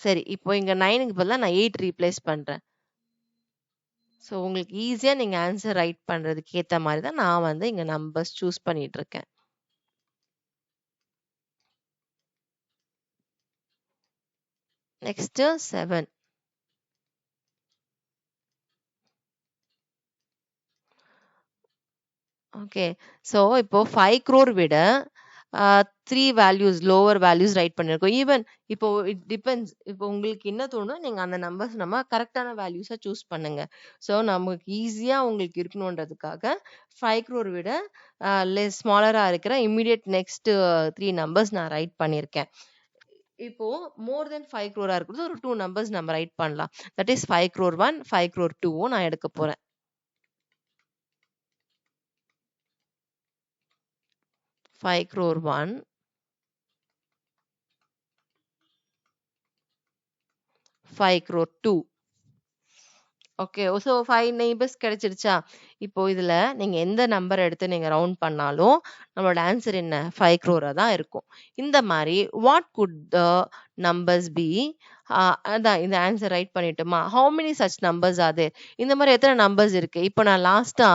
சரி, இப்போ இங்க 9க்கு பதிலா நான் 8 ரீப்ளேஸ் பண்றேன். ஸோ உங்களுக்கு ஈஸியா நீங்க ஆன்சர் ரைட் பண்றதுக்கு ஏத்த மாதிரி தான் நான் வந்து இங்க நம்பர்ஸ் சூஸ் பண்ணிட்டு இருக்கேன். நெக்ஸ்ட் 7. ஓகே, ஸோ இப்போ 5 crore விட 3 வேல்யூஸ் லோவர் வேல்யூஸ் ரைட் பண்ணிருக்கோம். ஈவன் இப்போ இட் டிபெண்ட்ஸ், இப்போ உங்களுக்கு என்ன தோணும், நீங்க அந்த நம்பர்ஸ் நம்ம கரெக்டான வேல்யூஸை சூஸ் பண்ணுங்க. ஸோ நமக்கு ஈஸியா உங்களுக்கு இருக்கணுன்றதுக்காக 5 crore விட லெஸ் ஸ்மாலரா இருக்கிற இமிடியேட் நெக்ஸ்ட் 3 நம்பர்ஸ் நான் ரைட் பண்ணியிருக்கேன். இப்போ மோர் தென் 5 crore இருக்கிறது ஒரு 2 நம்பர்ஸ் நம்ம ரைட் பண்ணலாம். தட் இஸ் 5 crore 1, 5 crore 2 நான் எடுக்க போறேன். 5 crore 1, 5 crore 2. Okay, so 5 neighbours கிடைச்சிருச்சா? இப்போ இதுல நீங்க எந்த நம்பர் எடுத்து நீங்க ரவுண்ட் பண்ணாலும் நம்மளோட ஆன்சர் என்ன, 5 crore தான் இருக்கும். இந்த மாதிரி what could the numbers be, அதான் இந்த ஆன்சர் ரைட் பண்ணிட்டோமா. ஹவு மெனி சச் நம்பர்ஸ் அது, இந்த மாதிரி எத்தனை நம்பர்ஸ் இருக்கு. இப்போ நான் லாஸ்டா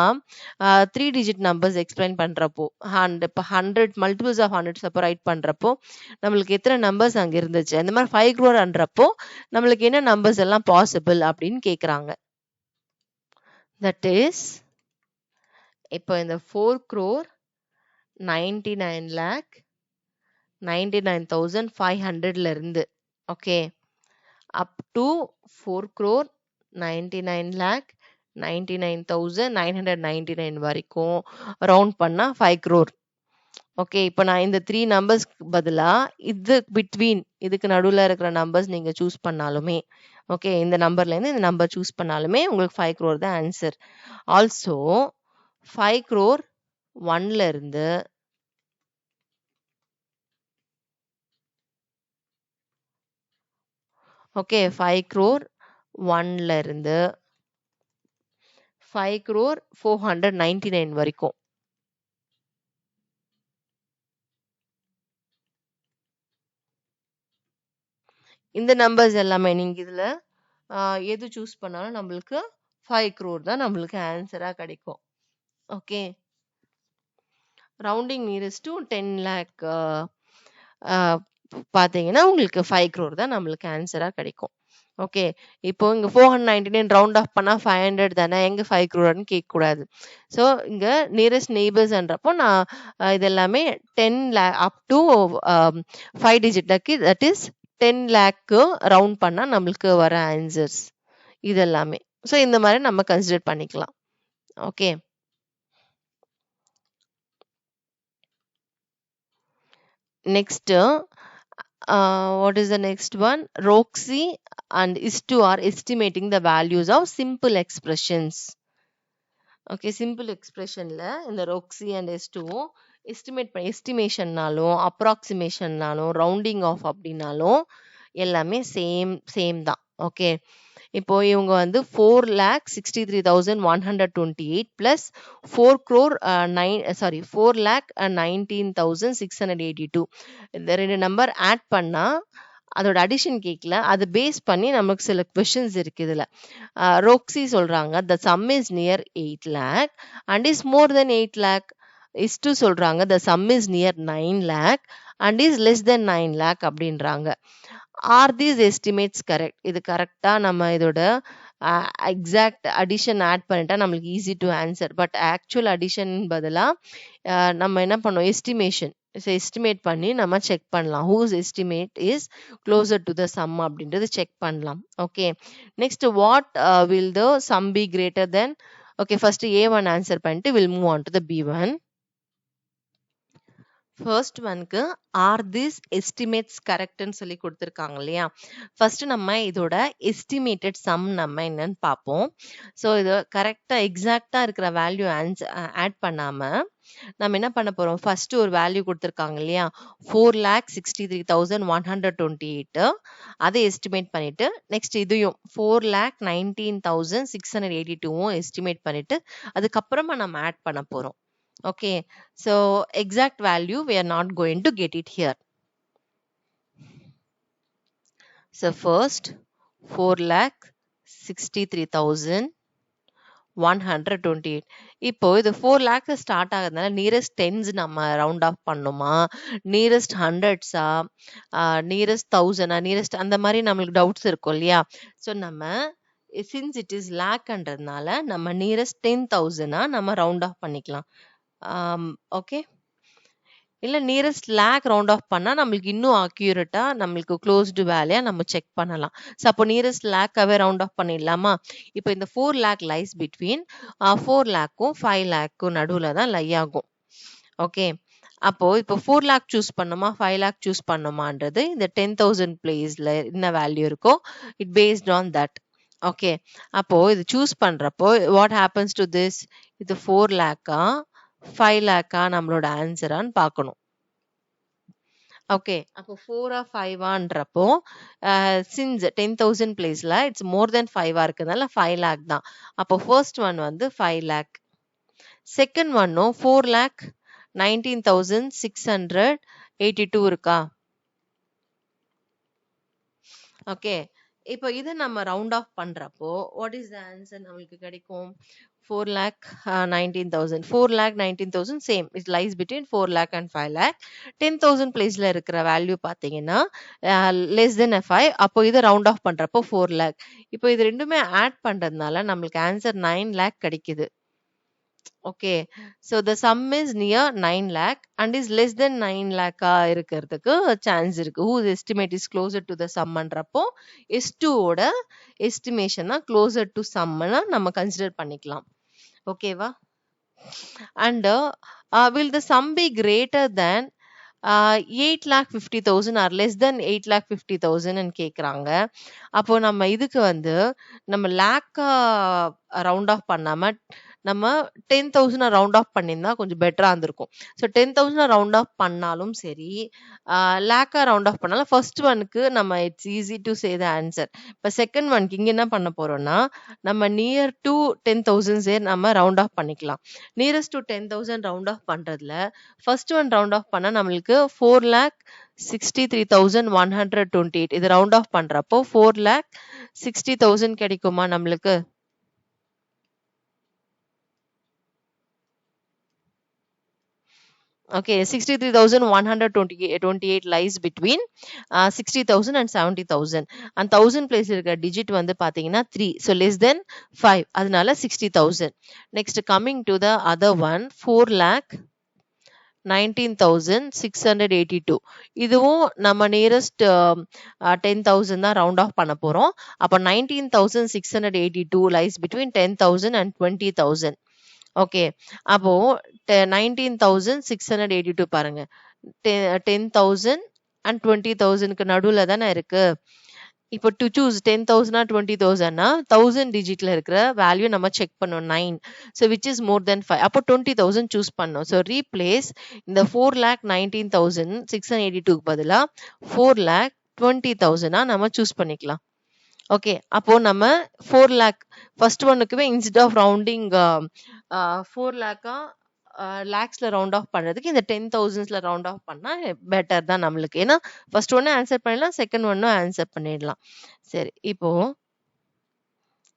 3 டிஜிட் நம்பர்ஸ் எக்ஸ்பிளைன் பண்றப்போ இப்போ 100 மல்டிபிள்ஸ் ஆஃப் 100 அப்போ ரைட் பண்றப்போ நம்மளுக்கு எத்தனை நம்பர்ஸ் அங்க இருந்துச்சு, இந்த மாதிரி 5 crore நம்மளுக்கு என்ன நம்பர்ஸ் எல்லாம் பாசிபிள் அப்படின்னு கேக்குறாங்க. தட் இஸ் இப்போ இந்த 4 crore 99 lakh 99,500ல இருந்து, okay, up to 4 crore 99 lakh 99,999 வரைக்கும் ரவுண்ட் பண்ணா 5 crore. ஓகே, இப்போ நான் இந்த 3 நம்பர்ஸ் பதிலா இது பிட்வீன், இதுக்கு நடுவில் இருக்கிற நம்பர்ஸ் நீங்க சூஸ் பண்ணாலுமே, ஓகே, இந்த நம்பர்ல இருந்து இந்த நம்பர் சூஸ் பண்ணாலுமே உங்களுக்கு 5 crore தான் ஆன்சர். ஆல்சோ 5 crore 1ல இருந்து ஓகே 5 crore 1ல இருந்து 5 crore 499 வரைக்கும் இந்த நம்பர்ஸ் எல்லாமே நீங்க இதுல எது சூஸ் பண்ணாலும் நம்மளுக்கு 5 crore தான் நம்மளுக்கு ஆன்சரா கிடைக்கும். Okay, rounding nearest to 10 lakh பாத்தீங்கன்னா உங்களுக்கு 5 crore தான் நம்மளுக்கு ஆன்சரா கிடைக்கும். ஓகே, இப்போ இங்க 499 ரவுண்ட் ஆஃப் பண்ணா 500 தானே, எங்க 5 crore கேட்க கூடாது. ஸோ இங்க நியரஸ்ட் நெய்பர்ஸ்ன்றப்போ நான் இது எல்லாமே 10 lakh up to 5 digit, that is 10 lakh round பண்ணா நம்மளுக்கு வர ஆன்சர்ஸ் இது எல்லாமே. ஸோ இந்த மாதிரி நம்ம கன்சிடர் பண்ணிக்கலாம். Okay, next what is the next one? Roxy and Istu are estimating the values of simple expressions. Okay, simple எக்ஸ்பிரஷன்ல இந்த Roxy and Istu எஸ்டிமேஷன்னாலும் அப்ராக்சிமேஷன்னாலும் ரவுண்டிங் ஆஃப் அப்படின்னாலும் எல்லாமே சேம் தான். ஓகே, இப்போ இவங்க வந்து 4,63,128 பிளஸ் 4 crore 4,19,682 இந்த 2 நம்பர் ஆட் பண்ணா அதோட அடிஷன் கேட்கல, அதை பேஸ் பண்ணி நமக்கு சில கொஸ்டின்ஸ் இருக்கு. இதுல ரோக்ஸி சொல்றாங்க the sum is near 8 lakh and is more than 8 lakh. Is to சொல்றாங்க the sum is near 9 lakh and is less than 9 lakh அப்படின்றாங்க. R these estimates correct? இது கரெக்டா நம்ம இதோட எக்ஸாக்ட் அடிஷன் ஆட் பண்ணிட்டா நம்மளுக்கு easy to answer. But actual addition பதிலா நம்ம என்ன பண்ணோம், எஸ்டிமேஷன் எஸ்டிமேட் பண்ணி நம்ம செக் பண்ணலாம். Whose estimate is closer to the sum அப்படின்றது செக் பண்ணலாம். Okay, next what will the sum be greater than? Okay, first A1 answer பண்ணிட்டு will move on to the B1. First ஒன்க்கு are this estimates கரெக்ட்னு சொல்லி கொடுத்துருக்காங்க இல்லையா? First நம்ம இதோட எஸ்டிமேட்டட் சம் நம்ம என்னன்னு பார்ப்போம். ஸோ இது கரெக்டாக எக்ஸாக்டாக இருக்கிற வேல்யூ ஆட் பண்ணாமல் நம்ம என்ன பண்ண போகிறோம், ஃபர்ஸ்ட் ஒரு வேல்யூ கொடுத்துருக்காங்க இல்லையா, 4,63,128, அதை எஸ்டிமேட் பண்ணிட்டு நெக்ஸ்ட் இதையும் 4,19,682 எஸ்டிமேட் பண்ணிட்டு அதுக்கப்புறமா நம்ம ஆட் பண்ண போகிறோம். Okay, so exact value we are not going to get it here. So first 4,63,128. இப்போ இது 4 lakh ஸ்டார்ட் ஆகுறதுனால நியரஸ்ட் டென்ஸ் நம்ம ரவுண்ட் ஆஃப் பண்ணுமா, நியரஸ்ட் ஹண்ட்ரட்ஸா, நியரஸ்ட் தௌசண்டா, நியரஸ்ட் அந்த மாதிரி நம்மளுக்கு டவுட்ஸ் இருக்கும் இல்லையா? ஸோ நம்ம சின்ஸ் இட் இஸ் லேக்ன்றதுனால நம்ம நியரஸ்ட் 10,000 நம்ம ரவுண்ட் ஆஃப் பண்ணிக்கலாம். ஓகே, இல்லை நியரஸ்ட் லேக் ரவுண்ட் ஆஃப் பண்ணால் நம்மளுக்கு இன்னும் அக்யூரேட்டாக நம்மளுக்கு க்ளோஸ்டு வேலையா நம்ம செக் பண்ணலாம். ஸோ அப்போ நியரஸ்ட் லேக்காகவே ரவுண்ட் ஆஃப் பண்ணிடலாமா? இப்போ இந்த 4 lakh லைஸ் பிட்வீன் 4 lakhக்கும் 5 lakhக்கும் நடுவில் தான் லை ஆகும். ஓகே, அப்போ இப்போ 4 lakh சூஸ் பண்ணுமா 5 lakh சூஸ் பண்ணுமான்றது இந்த 10,000 பிளேஸ்ல என்ன வேல்யூ இருக்கோ it based on that. Okay, அப்போ இது சூஸ் பண்றப்போ வாட் ஹேப்பன்ஸ் டு திஸ், இது 4 lakh 5 lakh நம்மளோட ஆன்சரான்னு பார்க்கணும். ஓகே, அப்போ 4 or 5ன்றப்போ சின்ஸ் 10,000 பிளேஸ்ல இட்ஸ் மோர் தென் 5 இருக்கிறதுனால 5 lakh தான். அப்போ ஃபர்ஸ்ட் ஒன் வந்து 5 lakh, செகண்ட் ஒன்னும் 4,19,682 இருக்கா? ஓகே, இப்போ இதை நம்ம ரவுண்ட் ஆஃப் பண்றப்போ வாட் இஸ் த ஆன்சர் நம்மளுக்கு கிடைக்கும்? 4,19,000. 4,19,000 same it lies between 4 lakh and 5 lakh. 10,000 பிளேஸ்ல இருக்கிற வேல்யூ பார்த்தீங்கன்னா லெஸ் தென் 5. அப்போ இதை ரவுண்ட் ஆஃப் பண்றப்போ 4 lakh. இப்போ இது ரெண்டுமே ஆட் பண்றதுனால நம்மளுக்கு ஆன்சர் 9 lakh கிடைக்குது. Okay, so the sum is near 9 lakh and is less than 9 lakh இருக்கிறதுக்கு சான்ஸ் இருக்கு. whose estimate is closer to the sum ன்றப்போ S2 ஓட estimation தான் closer to sum நம்ம கன்சிடர் பண்ணிக்கலாம். ஓகேவா? and will the sum be greater than 8,50,000 or less than 8,50,000 கேக்குறாங்க. அப்போ நம்ம இதுக்கு வந்து நம்ம லேக்கா ரவுண்ட் ஆஃப் பண்ணாம நம்ம 10,000 ரவுண்ட் ஆஃப் பண்ணியிருந்தா கொஞ்சம் பெட்டரா இருந்திருக்கும். ஸோ 10,000 ரவுண்ட் ஆஃப் பண்ணாலும் சரி, லேக்கா ரவுண்ட் ஆஃப் பண்ணாலும் ஃபர்ஸ்ட் ஒனுக்கு நம்ம it's easy to say the answer. இப்போ செகண்ட் ஒனுக்கு இங்க என்ன பண்ண போறோம்னா நம்ம நியர் டு 10,000 நம்ம ரவுண்ட் ஆஃப் பண்ணிக்கலாம். நியரஸ்ட் டு 10,000 ரவுண்ட் ஆஃப் பண்றதுல ஃபர்ஸ்ட் ஒன் ரவுண்ட் ஆஃப் பண்ணா நம்மளுக்கு 4,63,128. இது ரவுண்ட் ஆஃப் பண்றப்போ 4,60,000 கிடைக்குமா நம்மளுக்கு? Okay, 63,128 lies between 60,000 and 70,000. And 1,000 place irukka digit வந்து பாத்தீங்கன்னா 3. So less than 5. அதனால 60,000. Next coming to the other one, 4,19,682. இதுவும் நம்ம nearest 10,000 தான் round off பண்ண போறோம். அப்ப 19,682 lies between 10,000 and 20,000. ஓகே, அப்போ 19,682 பாருங்க, 10,000 and 20,000க்கு நடுவுல தானே இருக்கு. இப்போ டு சூஸ் 10,000 or 20,000னா 1000 டிஜிட்ல இருக்கிற வேல்யூ நம்ம செக் பண்ணோம் 9. So which is more than 5. அப்போ 20,000 சூஸ் பண்ணோம். ஸோ ரீப்ளேஸ் இந்த 4,19,682க்கு பதிலா 4,20,000 நம்ம சூஸ் பண்ணிக்கலாம். ஓகே, அப்போ நம்ம 4 lakh ஃபர்ஸ்ட் ஒன்னுக்குமே இன்ஸ்டெட் ஆஃப் ரவுண்டிங் 4 lakh லேக்ஸ்ல ரவுண்ட் ஆஃப் பண்றதுக்கு இந்த 10,000ஸ்ல ரவுண்ட் ஆஃப் பண்ணா பெட்டர் தான் நம்மளுக்கு. ஏன்னா ஃபர்ஸ்ட் ஒன்னு ஆன்சர் பண்ணிடலாம், செகண்ட் ஒன்னும் ஆன்சர் பண்ணிடலாம். சரி, இப்போ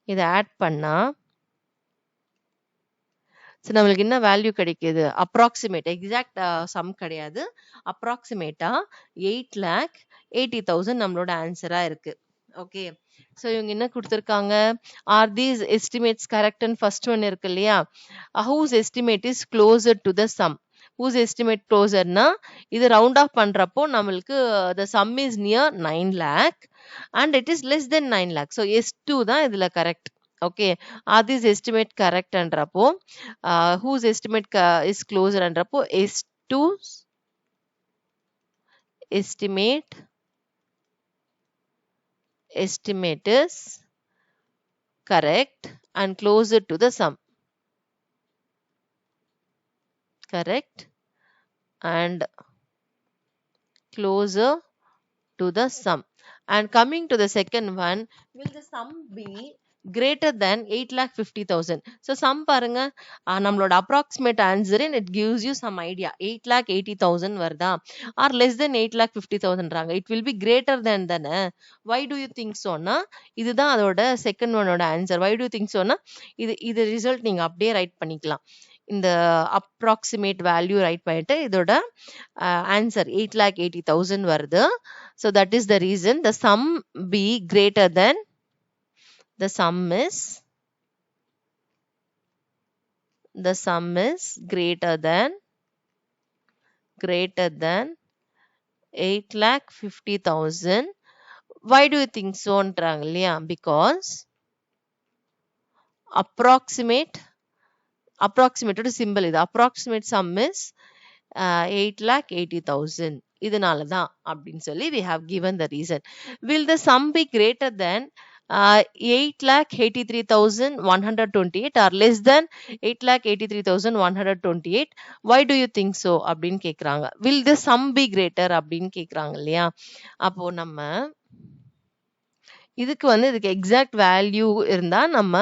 இதை ஆட் பண்ணா நம்மளுக்கு என்ன வேல்யூ கிடைக்குது? அப்ராக்சிமேட், எக்ஸாக்ட் சம் கிடையாது, அப்ராக்சிமேட்டா 8,00,000 80,000 நம்மளோட ஆன்சரா இருக்கு. ஓகே, ஸோ இவங்க என்ன கொடுத்துருக்காங்க, are these estimates correct and first one இருக்கு இல்லையா, whose estimate is closer to the sum. Whose estimate க்ளோசர்னா இது ரவுண்ட் ஆஃப் பண்றப்போ நம்மளுக்கு the sum is near 9 lakh and it is less than 9 lakh. So S2 தான் இதுல correct. Okay, are this estimate கரெக்ட்ன்றப்போ whose estimate is க்ளோசர்ன்றப்போ S2 estimate is correct and closer to the sum. Correct and closer to the sum. And coming to the second one, will the sum be greater than 8,50,000? So sum பாருங்க, நம்மளோட approximate answer and it gives you some idea. 8,80,000 வருதா or less than 8,50,000 ராங்க, it will be greater than தானே. Why do you think so னா, இதுதான் அதோட second one ஓட answer. Why do you think so னா, இது result நீங்க அப்படியே ரைட் பண்ணிக்கலாம். இந்த approximate value ரைட் பண்ணிட்டு இதோட ஆன்சர் 8,80,000 வருது. So that is the reason the sum be greater than, the sum is greater than 8,50,000. Why do you think so ன்றாங்க இல்லையா, because approximate symbol இது, approximate sum is 8,80,000. இதனால தான் அப்படின்னு சொல்லி we have given the reason. Will the sum be greater than 8,83,128 or less than 8,83,128? Why do you think so அப்படின்னு கேக்குறாங்க. Will the sum be greater அப்படின்னு கேக்குறாங்க இல்லையா. அப்போ நம்ம இதுக்கு இதுக்கு எக்ஸாக்ட் வேல்யூ இருந்தா நம்ம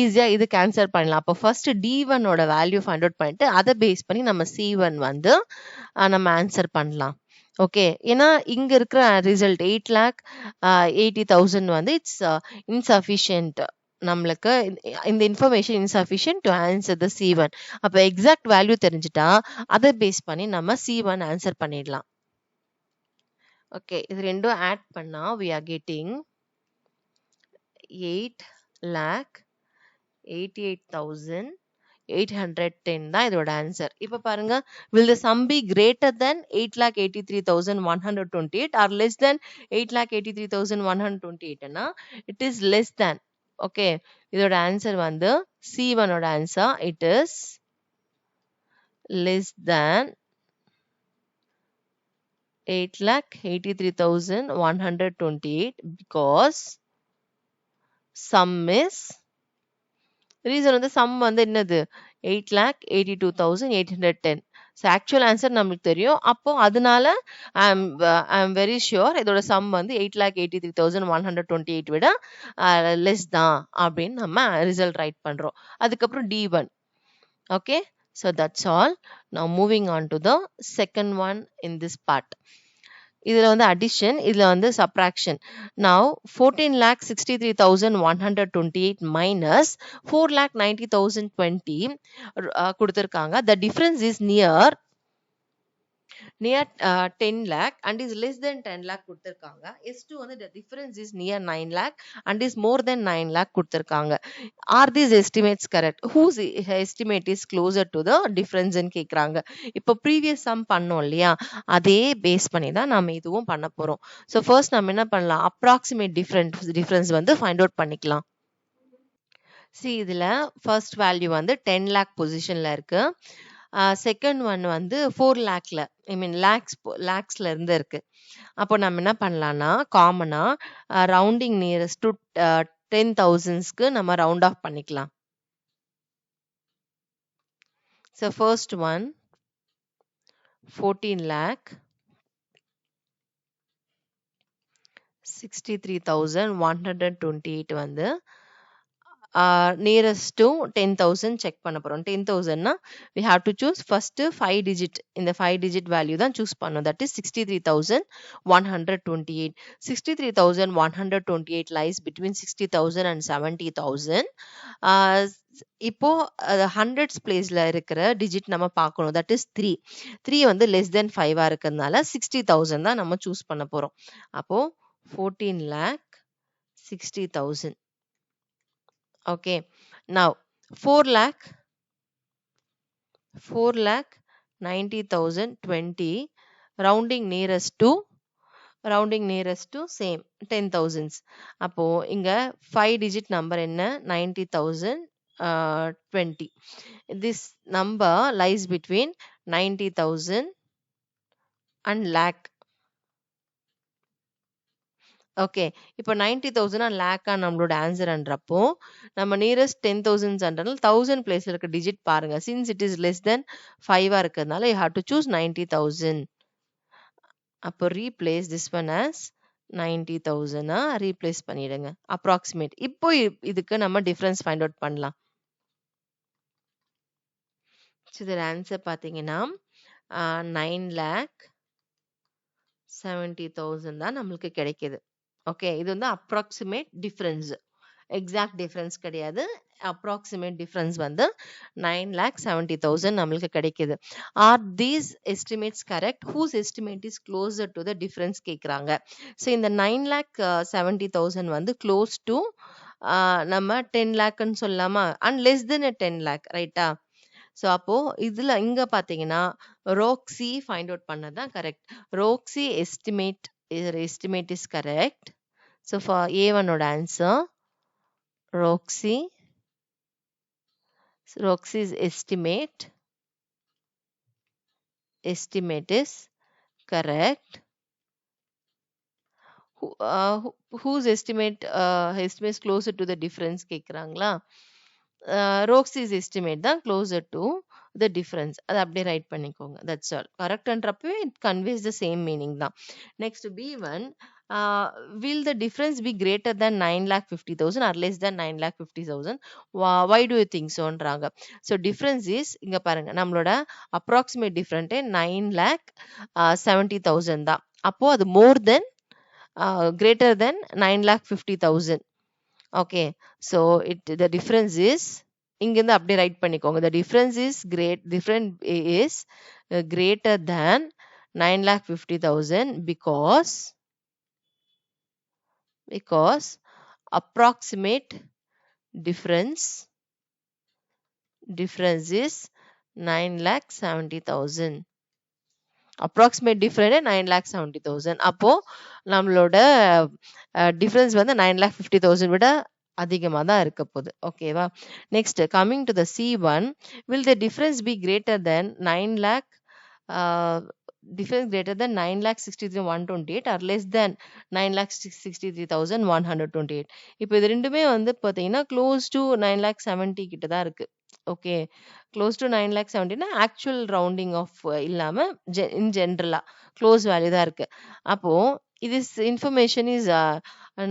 ஈஸியா இது கேன்சல் பண்ணலாம். அப்போ ஃபர்ஸ்ட் D1 ஓட வேல்யூ ஃபைண்ட் அவுட் பண்ணிட்டு அதை பேஸ் பண்ணி நம்ம C1 நம்ம ஆன்சர் பண்ணலாம். ஓகே, ஏன்னா இங்க இருக்கிற ரிசல்ட் 8,80,000 இட்ஸ் இன்சஃபிஷியன்ட். நம்மளுக்கு இந்த information insufficient to answer the C1. அப்போ எக்ஸாக்ட் வேல்யூ தெரிஞ்சுட்டா அதை பேஸ் பண்ணி நம்ம C1 ஆன்சர் பண்ணிடலாம். ஓகே, இது ரெண்டும் ஆட் பண்ணா we are getting 8,88,810 தான் இதோட ஆன்சர். இப்ப பாருங்க, will the sum be greater than 8,83,128 or less than 8,83,128 னா it is less than. Okay, இதோட ஆன்சர் C1 ஓட answer it is less than 8,83,128 because sum is, reason sum என்னது 8,82,810. so actual answer நமக்கு தெரியும். அப்போ அதனால I am very sure இதோட sum 8,83,128 விட less தான் அப்படின்னு நம்ம ரிசல்ட் ரைட் பண்றோம். அதுக்கப்புறம் D1. okay, so that's all. Now moving on to the second one in this part. இதுல addition, இதுல subtraction. Now 14,63,128 minus 4,90,020 கொடுத்திருக்காங்க. The difference is near 10 lakh and is less than 10 lakh கொடுத்திருக்காங்க. S2 the difference is near 9 lakh and is more than 9 lakh கொடுத்திருக்காங்க. Are these estimates correct? Whose estimate is closer to the difference ன்னு கேக்குறாங்க. இப்போ previous sum பண்ணோம் இல்லையா, அதே base பண்ணி தான் நாம இதுவும் பண்ண போறோம். So first நம்ம என்ன பண்ணலாம், approximate difference find out பண்ணிக்கலாம். see இதுல first value 10 lakh பொசிஷன்ல இருக்கு. செகண்ட் ஒன் 4 லேக்ல, ஐ மீன் லேக்ஸ்ல இருந்து இருக்கு. அப்போ நம்ம என்ன பண்ணலாம்னா, காமனா ரவுண்டிங் நியரஸ்ட் டு 10,000க்கு நம்ம ரவுண்ட் ஆஃப் பண்ணிக்கலாம். So first one 14 lakh 63,128 nearest to 10,000 check பண்ண போறோம். 10,000 னா we have to choose first 5 digit. இந்த 5 digit value தான் choose பண்ணணும். That is 63,128. 63,128 lies between 60,000 and 70,000. இப்போ hundreds placeல இருக்கிற digit நம்ம பார்க்கணும். That is 3. 3 வந்து less than 5 இருக்கிறதுனால 60,000 தான் நம்ம choose பண்ண போறோம். அப்போ 14,60,000. Okay, now 4,90,020 rounding nearest to same 10,000s. அப்போ இங்க 5 digit number என்ன 90,020. This number lies between 90,000 and lakh. Okay, இப்போ 90,000 லேக்கா நம்மளோட ஆன்சர்ன்றப்போ நம்ம நியரஸ்ட் 10,000 1000 பிளேஸ்ல இருக்க டிஜிட் பாருங்க. Since it is less than 5 இருக்கிறதுனால யூ ஹேவ் டு சூஸ் 90,000. அப்போ replace this one as 90,000 replace பண்ணிடுங்க. அப்ராக்சிமேட். இப்போ இதுக்கு நம்ம டிஃபரன்ஸ் ஃபைண்ட் அவுட் பண்ணலாம். இதோட ஆன்சர் பார்த்தீங்கன்னா 9,70,000 தான் நம்மளுக்கு கிடைக்குது. ஓகே, இது வந்து அப்ராக்சிமேட் டிஃபரன்ஸ், எக்ஸாக்ட் டிஃபரன்ஸ் கிடையாது. அப்ராக்சிமேட் டிஃபரன்ஸ் வந்து 9,70,000 நம்மளுக்கு கிடைக்குது. Are these estimates correct? Whose estimate is closer to the difference கேட்குறாங்க. ஸோ இந்த 9,70,000 வந்து க்ளோஸ் டு நம்ம 10 லேக்னு சொல்லலாமா? அண்ட் லெஸ் தென் 10 லேக், ரைட்டா? ஸோ அப்போ இதுல இங்க பாத்தீங்கன்னா ரோக்ஸி ஃபைண்ட் அவுட் பண்ணதான் correct. ரோக்ஸி estimate is correct. So for A1 oda answer Roxy's estimate is correct. Whose estimate is closer to the difference கேக்குறாங்களா? Roxy's estimate தான் closer to the difference. அது அப்படியே right பண்ணிக்கோங்க. That's all. கரெக்ட்ன்றப்பவே it conveys the same meaning தான். Next B1, will the difference be greater than 9,50,000 or less than 9,50,000? Why do you think soன்றாங்க. So difference is இங்க பாருங்க, நம்மளோட approximate difference 9,70,000 தான். அப்போ அது more than greater than 9,50,000. Okay, so the difference is இங்கிருந்து அப்படியே right பண்ணிக்கோங்க. The difference is greater than 9,50,000 because approximate difference is 9,70,000. approximate difference 9,70,000. அப்போ நம்மளோட டிஃபரன்ஸ் வந்து 9,50,000 விட அதிகமா தான் இருக்க போகுது. ஓகேவா? Next coming to the C1, will the difference be greater than 9,63,128 or less than 9,63,128? இப்போ இது ரெண்டுமே வந்து பாத்தீங்கன்னா க்ளோஸ் டு 9,70,000 கிட்ட தான் இருக்கு. Okay, close to 9,70,000 actual rounding off இல்லாம இன் ஜென்ரலா க்ளோஸ் வேல்யூ தான் இருக்கு. அப்போ this information is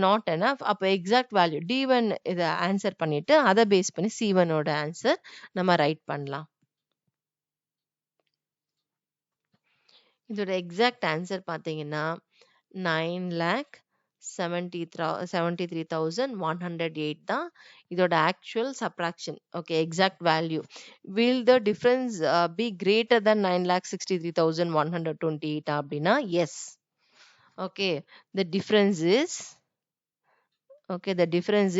not enough. அப்போ எக்ஸாக்ட் வேல்யூ D1 இதை ஆன்சர் பண்ணிட்டு அதை பேஸ் பண்ணி C1 ஓட ஆன்சர் நம்ம ரைட் பண்ணலாம். இதோட எக்ஸாக்ட் ஆன்சர் பார்த்தீங்கன்னா 9,73,108 தான் இதோட actual subtraction. Okay, exact value. will the difference be greater than 9,63,128 அப்படின்னா S. Okay, the difference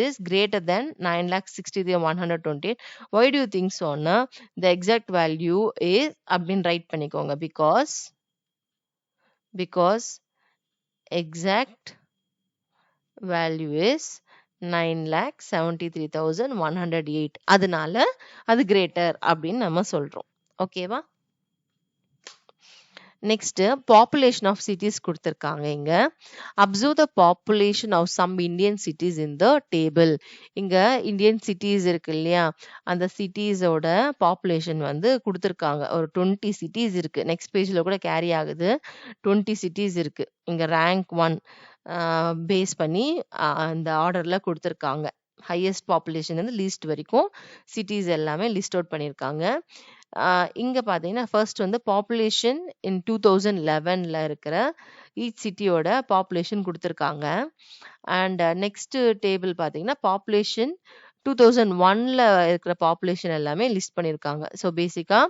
is greater than 9,63,128. Why do you think so? The exact value is அப்படின் right பண்ணிக்கோங்க. because exact value is 9,73,108. அதனால அது greater அப்படின்னு நம்ம சொல்றோம். ஓகேவா? Next population of cities கொடுத்துருக்காங்க. இங்க observe the population of some Indian cities in the table. இங்க இந்தியன் சிட்டிஸ் இருக்கு இல்லையா, அந்த சிட்டிஸோட பாப்புலேஷன் வந்து கொடுத்துருக்காங்க. ஒரு 20 சிட்டிஸ் இருக்கு. நெக்ஸ்ட் பேஜ்ல கூட கேரி ஆகுது. 20 சிட்டிஸ் இருக்கு. இங்க ரேங்க் 1 பேஸ் பண்ணி அந்த ஆர்டர்ல கொடுத்துருக்காங்க. ஹையஸ்ட் பாப்புலேஷன் வந்து லீஸ்ட் வரைக்கும் சிட்டிஸ் எல்லாமே லிஸ்ட் அவுட் பண்ணியிருக்காங்க. இங்க பார்த்தீங்கன்னா ஃபர்ஸ்ட் வந்து பாப்புலேஷன் இன் 2011ல இருக்கிற ஈச் சிட்டியோட பாப்புலேஷன் கொடுத்துருக்காங்க. அண்ட் நெக்ஸ்ட் டேபிள் பார்த்தீங்கன்னா பாப்புலேஷன் 2001ல இருக்கிற பாப்புலேஷன் எல்லாமே லிஸ்ட் பண்ணியிருக்காங்க. ஸோ பேசிக்காக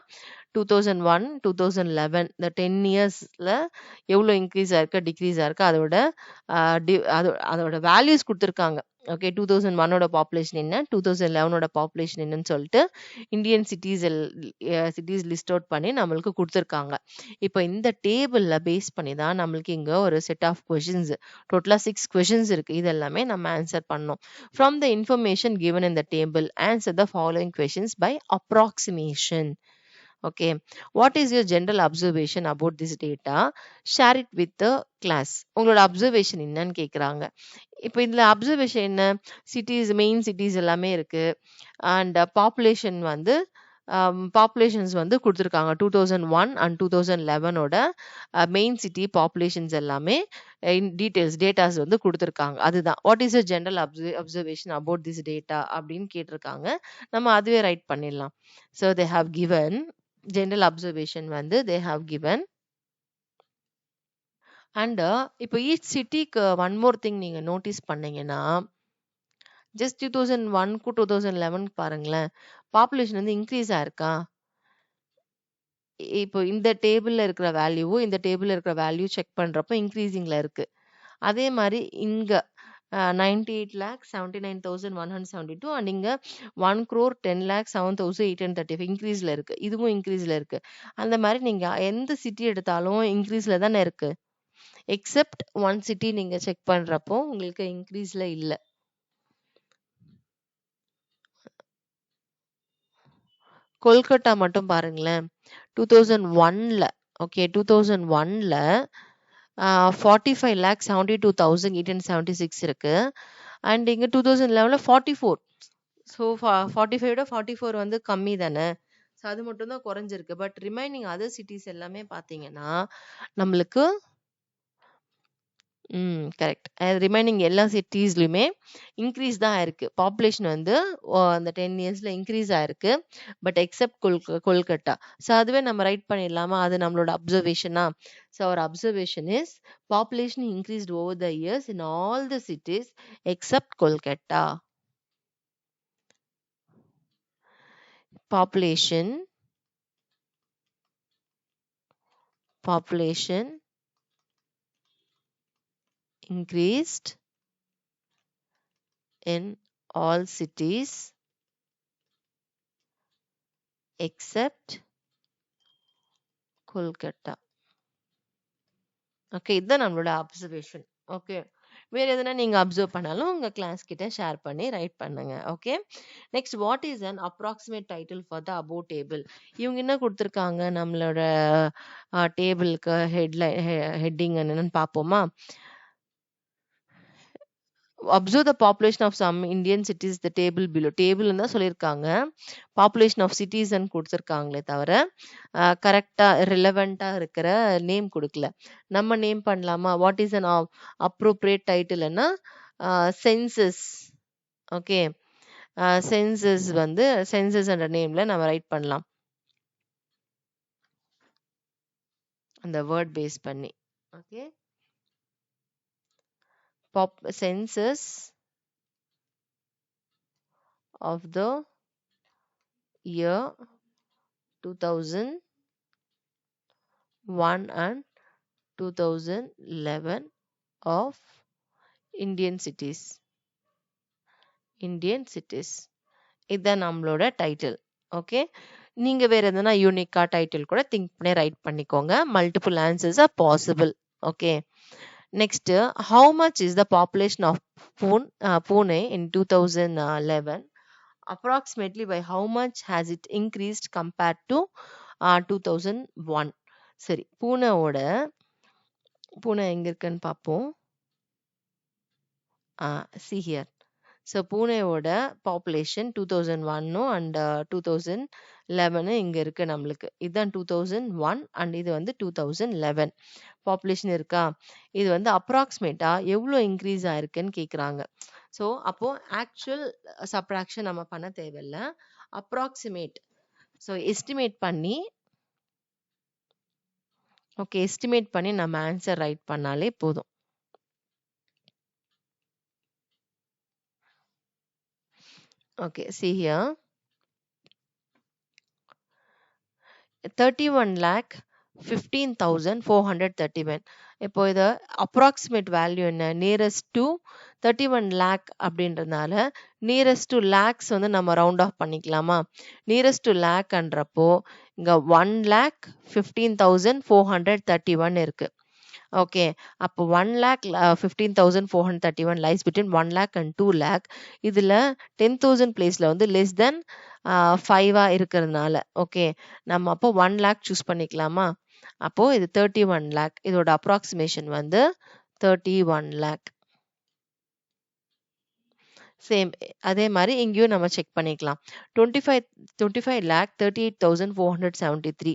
2001, 2011 இந்த 10 இயர்ஸில் எவ்வளோ இன்க்ரீஸ் ஆயிருக்கு டிக்ரீஸ் ஆயிருக்கு அதோட வேல்யூஸ் கொடுத்துருக்காங்க. ஓகே 2001ஓட பாப்புலேஷன் என்ன 2011ஓட பாப்புலேஷன் என்னன்னு சொல்லிட்டு இந்தியன் சிட்டிஸ் லிஸ்ட் அவுட் பண்ணி நம்மளுக்கு கொடுத்துருக்காங்க. இப்போ இந்த டேபிளில் பேஸ் பண்ணி தான் நம்மளுக்கு இங்கே ஒரு செட் ஆஃப் கொஷின்ஸ் டோட்டலாக 6 கொஷின்ஸ் இருக்குது. இதெல்லாமே நம்ம ஆன்சர் பண்ணோம். From the information given in the table answer the following questions by approximation. Okay, what is your general observation about this data? Share it with the class. உங்களோட observation என்னன்னு கேட்குறாங்க. இப்போ இதில் அப்சர்வேஷன் என்ன, சிட்டிஸ் மெயின் சிட்டிஸ் எல்லாமே இருக்கு. And population வந்து populations வந்து கொடுத்துருக்காங்க. 2001 அண்ட் 2011ஓட மெயின் சிட்டி பாப்புலேஷன்ஸ் எல்லாமே டேட்டாஸ் வந்து கொடுத்துருக்காங்க. அதுதான் what is the general observation about this data அப்படின்னு கேட்டிருக்காங்க. நம்ம அதுவே ரைட் பண்ணிடலாம். So they have given general observation வந்து they have given. and இப்போ each சிட்டிக்கு one more thing நீங்க நோட்டீஸ் பண்ணீங்கன்னா ஜஸ்ட் 2001க்கு 2011 பாருங்களேன், பாப்புலேஷன் வந்து இன்க்ரீஸ் ஆயிருக்கா? இப்போ இந்த டேபிள்ல இருக்கிற வேல்யூ இந்த டேபிள்ல இருக்கிற வேல்யூ செக் பண்றப்போ இன்க்ரீசிங்ல இருக்கு. அதே மாதிரி இங்க 98,79,172 அண்ட் இங்க 1,10,07,835 இன்க்ரீஸ்ல இருக்கு. இதுவும் இன்க்ரீஸ்ல இருக்கு. அந்த மாதிரி நீங்க எந்த சிட்டி எடுத்தாலும் இன்க்ரீஸ்ல தானே இருக்கு. எக்ஸெப்ட் ஒன் சிட்டி நீங்க செக் பண்றப்போ உங்களுக்கு இன்க்ரீஸ்ல இல்ல. கொல்கட்டா மட்டும் பாருங்களேன், 2001ல ஓகே 2001ல 45,72,876 இருக்கு. அண்ட் இங்க 2011ல 44. ஸோ 45 வந்து கம்மி தானே. ஸோ அது மட்டும் தான் குறைஞ்சிருக்கு. பட் ரிமைனிங் அதர் சிட்டிஸ் எல்லாமே பார்த்தீங்கன்னா நம்மளுக்கு கரெக்ட் ரிமைனிங் எல்லா சிட்டிஸ்லையுமே இன்க்ரீஸ் தான் ஆயிருக்கு. பாப்புலேஷன் வந்து அந்த 10 இயர்ஸ்ல இன்க்ரீஸ் ஆயிருக்கு. But accept Kolkata. ஸோ அதுவே நம்ம ரைட் பண்ணிடலாமா? அது நம்மளோட அப்சர்வேஷனா? So our observation is population increased over the years in all the cities except Kolkata. Population increased in all cities except Kolkata. Okay, இதுதான் நம்மளோட அப்சர்வேஷன். ஓகே, வேற எதுனா நீங்க அப்சர்வ் பண்ணாலும் உங்க கிளாஸ் கிட்ட ஷேர் பண்ணி ரைட் பண்ணுங்க. Okay, next what is an approximate title for the above table? இவங்க என்ன கொடுத்துருக்காங்க நம்மளோட டேபிளுக்கு ஹெட்டிங் என்னன்னு பார்ப்போமா? Observe the population of some Indian cities the table below. Table தான் சொல்லியிருக்காங்க, பாப்புலேஷன் ஆஃப் சிட்டிஸ்ன்னு கொடுத்துருக்காங்களே தவிர கரெக்டா ரிலவெண்டா இருக்கிற நேம் கொடுக்கல. நம்ம நேம் பண்ணலாமா? வாட் இஸ் அன் அப்ரோப்ரியேட் டைட்டில்னா சென்சஸ். ஓகே, சென்சஸ் வந்து சென்சஸ் என்ற நேம்ல நம்ம ரைட் பண்ணலாம், அந்த வேர்ட் பேஸ் பண்ணி. Okay, census of the year 2001 and 2011 of Indian cities. இதுதான் நம்மளோட டைட்டில். ஓகே, நீங்க வேற எதனா யூனிக்கா டைட்டில் கூட திங்க் பண்ணி ரைட் பண்ணிக்கோங்க. Multiple answers R possible. Okay, next how much is the population of Pune in 2011? approximately by how much has it increased compared to 2001? சரி, பூனே எங்க இருக்குன்னு பார்ப்போம். see here. ஸோ பூனேவோட பாப்புலேஷன் 2001 அண்ட் 2011 இங்க இருக்கு நம்மளுக்கு. இதுதான் 2001 அண்ட் இது வந்து 2011 பாப்புலேஷன் இருக்கா. இது வந்து அப்ராக்சிமேட்டா எவ்வளோ இன்க்ரீஸ் ஆயிருக்குன்னு கேட்குறாங்க. ஸோ அப்போ ஆக்சுவல் சப்ராக்ஷன் நம்ம பண்ண தேவையில்ல, அப்ராக்சிமேட். ஸோ எஸ்டிமேட் பண்ணி எஸ்டிமேட் பண்ணி நம்ம ஆன்சர் ரைட் பண்ணாலே போதும். Okay, see here 31,15,431. இப்போ இத அப்ராக்சிமேட் வேல்யூ என்ன, நியரஸ்ட் டு 31 lakh அப்படின்றதுனால நியரஸ்ட் டு லேக்ஸ் வந்து நம்ம ரவுண்ட் ஆஃப் பண்ணிக்கலாமா? நியரஸ்ட் டு லேக்ன்றப்போ இங்க 1,15,431 இருக்கு. ஓகே, அப்போ 1,15,431 lies between 1 lakh and 2 lakh. இதுல 10,000 பிளேஸ்ல வந்து less than 5 இருக்கிறதுனால ஓகே, நம்ம அப்போ 1 lakh சூஸ் பண்ணிக்கலாமா? அப்போ இது 31 lakh. இதோட அப்ராக்சிமேஷன் வந்து 31 lakh. சேம் அதே மாதிரி இங்கேயும் நம்ம செக் பண்ணிக்கலாம். 25 lakh 38,473.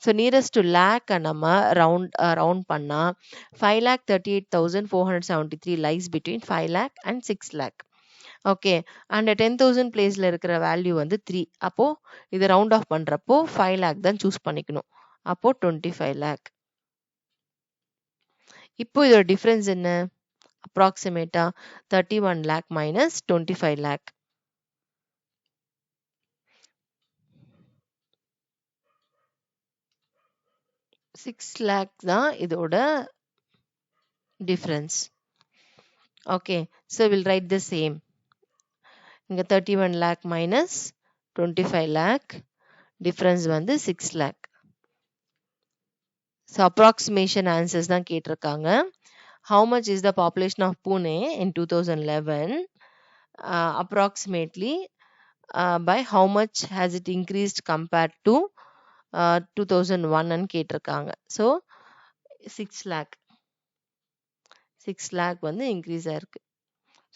So nearest to lakh நம்ம ரவுண்ட் பண்ணா 5 lakh 38,473 லைஸ் பிட்வீன் 5 lakh and 6 lakh. Okay, and 10,000 பிளேஸ்ல இருக்கிற வேல்யூ வந்து 3. அப்போ இது ரவுண்ட் ஆஃப் பண்றப்போ 5 lakh தான் சூஸ் பண்ணிக்கணும். அப்போ 25 lakh. இப்போ இதோட டிஃபரன்ஸ் என்ன? அப்ராக்சிமேட்டா 31 lakh minus 25 lakh. 6 lakh தான் இதோட difference. Okay, so we'll write the same. இங்க 31 lakh minus 25 lakh டிஃபரன்ஸ் வந்து 6 lakh. So approximation answers தான் கேட்டிருக்காங்க. How much is the population of Pune in 2011? Approximately by how much has it increased compared to 2001 ன்னு கேட்டிருக்காங்க. So 6 lakh வந்து increase ஆயிருக்கு.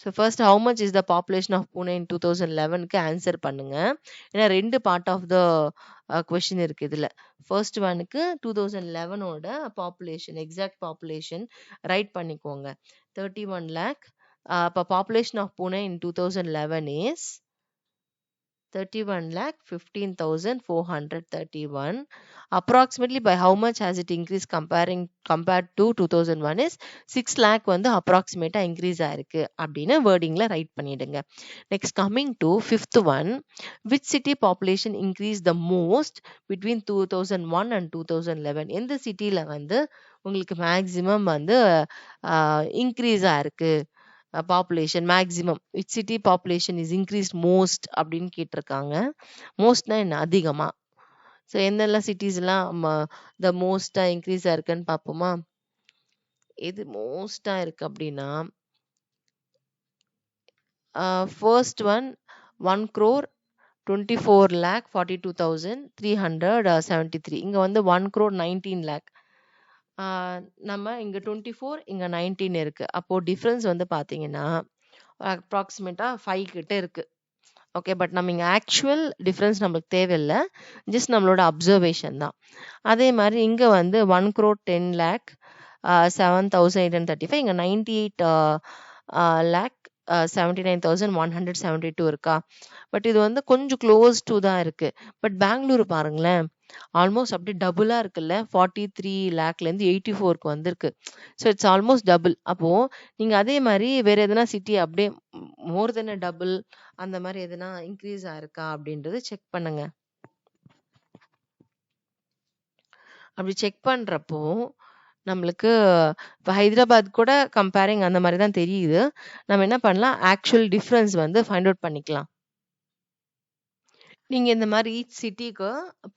So first how much is the population of Pune in 2011க்கு answer பண்ணுங்க. ஏன்னா 2 part of the question இருக்கு இதுல. First ஒனுக்கு 2011ஓட பாப்புலேஷன், எக்ஸாக்ட் பாப்புலேஷன் ரைட் பண்ணிக்கோங்க. 31 lakh. அப்போ population of Pune in 2011 is 31,15,431. Approximately by how much has it increased compared to 2001 is 6 lakh வந்து approximate increase ஆயிருக்கு அப்படின்னு wordingல ரைட் பண்ணிடுங்க. Next, coming to fifth one, which city population increased the most between 2001 and 2011? எந்த சிட்டில வந்து உங்களுக்கு maximum வந்து increase ஆயிருக்கு population maximum? which city population is increased most அப்படின்னு கேட்டிருக்காங்க. மோஸ்ட்னா என்ன? அதிகமா. ஸோ எந்தெல்லாம் சிட்டிஸ்லாம் த மோஸ்டா இன்க்ரீஸ் ஆயிருக்குன்னு பார்ப்போமா? எது மோஸ்டா இருக்கு அப்படின்னா ஃபர்ஸ்ட் ஒன் 1,24,42,373. இங்க வந்து 1,19 lakh. நம்ம இங்க 24, இங்க 19 இருக்கு. அப்போ டிஃபரன்ஸ் வந்து பாத்தீங்கன்னா அப்ராக்சிமேட்டா 5 கிட்ட இருக்கு. ஓகே, பட் நம்ம இங்க ஆக்சுவல் டிஃபரன்ஸ் நம்மளுக்கு தேவையில்லை, ஜஸ்ட் நம்மளோட அப்சர்வேஷன் தான். அதே மாதிரி இங்க வந்து 1,10,10,7,835, இங்க 98 lakh 79,172 இருக்கா. பட் இது வந்து கொஞ்சம் க்ளோஸ் டு தான் இருக்கு. பட் பெங்களூர் பாருங்களேன், ஆல்மோஸ்ட் அப்படி டபுளா இருக்குல்ல. 43 lakh இருந்து 84க்கு வந்திருக்கு. So it's almost double. அப்போ நீங்க அதே மாதிரி வேற எதனா சிட்டி அப்படியே மோர் தென் டபுள் அந்த மாதிரி எதனா இன்க்ரீஸ் ஆயிருக்கா அப்படின்றது செக் பண்ணுங்க. அப்படி செக் பண்றப்போ நம்மளுக்கு இப்போ ஹைதராபாத் கூட கம்பேரிங் அந்த மாதிரி தான் தெரியுது. நம்ம என்ன பண்ணலாம், ஆக்சுவல் டிஃப்ரென்ஸ் வந்து ஃபைண்ட் அவுட் பண்ணிக்கலாம். நீங்க இந்த மாதிரி ஈச் சிட்டிக்கு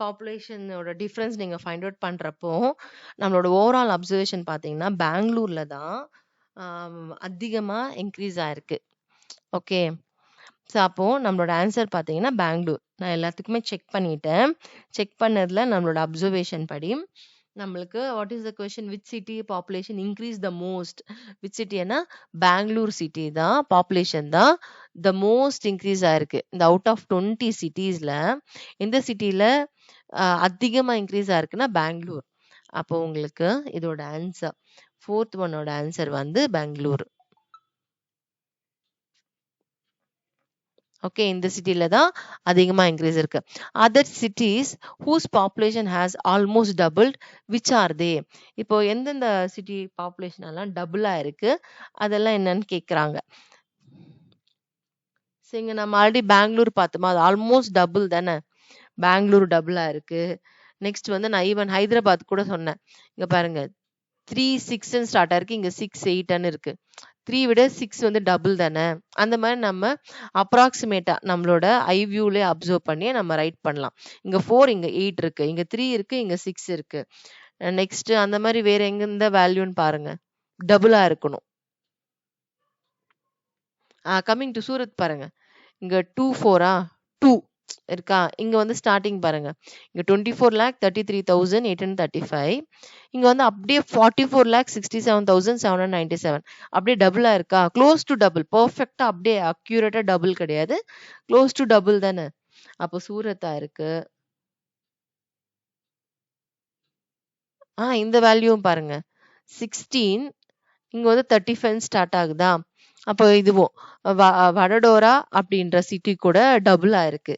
பாப்புலேஷனோட டிஃபரன்ஸ் நீங்க ஃபைண்ட் அவுட் பண்றப்போ நம்மளோட ஓவரால் அப்சர்வேஷன் பார்த்தீங்கன்னா பெங்களூர்ல தான் அதிகமா இன்க்ரீஸ் ஆயிருக்கு. ஓகே, ஸோ அப்போ நம்மளோட ஆன்சர் பார்த்தீங்கன்னா பெங்களூர். நான் எல்லாத்துக்குமே செக் பண்ணிட்டேன். செக் பண்ணதுல நம்மளோட அப்சர்வேஷன் படி நம்மளுக்கு what is the question, which city population increase the most? Which சிட்டினா பெங்களூர் சிட்டி தான் பாப்புலேஷன் தான் த மோஸ்ட் இன்க்ரீஸ் ஆயிருக்கு. இந்த அவுட் ஆஃப் 20 சிட்டிஸ்ல எந்த சிட்டில அதிகமா இன்க்ரீஸ் ஆயிருக்குன்னா பெங்களூர். அப்போ உங்களுக்கு இதோட ஆன்சர் ஃபோர்த் ஒன்னோட ஆன்சர் வந்து பெங்களூர். ஓகே, இந்த சிட்டில தான் அதிகமா இன்க்ரீஸ் இருக்கு. Other cities whose population has almost doubled which are they? இப்போ எந்தெந்த சிட்டி பாப்புலேஷன் எல்லாம் டபுளா இருக்கு, அதெல்லாம் என்னன்னு கேக்குறாங்க. சரிங்க, நம்ம ஆல்ரெடி பெங்களூர் பார்த்தோமா, அது ஆல்மோஸ்ட் டபுள் தானே. பெங்களூர் டபுளா இருக்கு. நெக்ஸ்ட் வந்து நான் ஈவன் ஹைதராபாத் கூட சொன்னேன். இங்க பாருங்க 3-6 ஸ்டார்ட் ஆயிருக்கு, இங்க 6-8 இருக்கு. 3 விட 6 வந்து டபுள் தானே. அந்த மாதிரி நம்ம அப்ராக்சிமேட்டா நம்மளோட ஐ வியூலே அப்சர்வ் பண்ணி நம்ம ரைட் பண்ணலாம். இங்க 4 இங்க 8 இருக்கு, இங்க 3 இருக்கு, இங்க 6 இருக்கு. நெக்ஸ்ட் அந்த மாதிரி வேற எங்க இந்த வேல்யூன்னு பாருங்க, டபுளா இருக்கணும். கம்மிங் டு சூரத் பாருங்க, இங்க 2-4 2 இருக்கா. இங்க வந்து ஸ்டார்டிங் பாருங்க, இங்க 24,33,835. இங்க வந்து அப்படியே 44,67,797. அப்படியே டபுளா இருக்கா, க்ளோஸ் டு டபுள், பெர்ஃபெக்ட்டா அப்படியே அக்யூரேட்டா டபுள் கிடையாது, க்ளோஸ் டு டபுள் தானே. அப்போ சூரத்தா இருக்கு. இந்த வேல்யூவும் பாருங்க 16, இங்க வந்து 35 ஸ்டார்ட் ஆகுதா. அப்போ இதுவும் வடடோரா அப்படின்ற சிட்டி கூட டபுளா இருக்கு.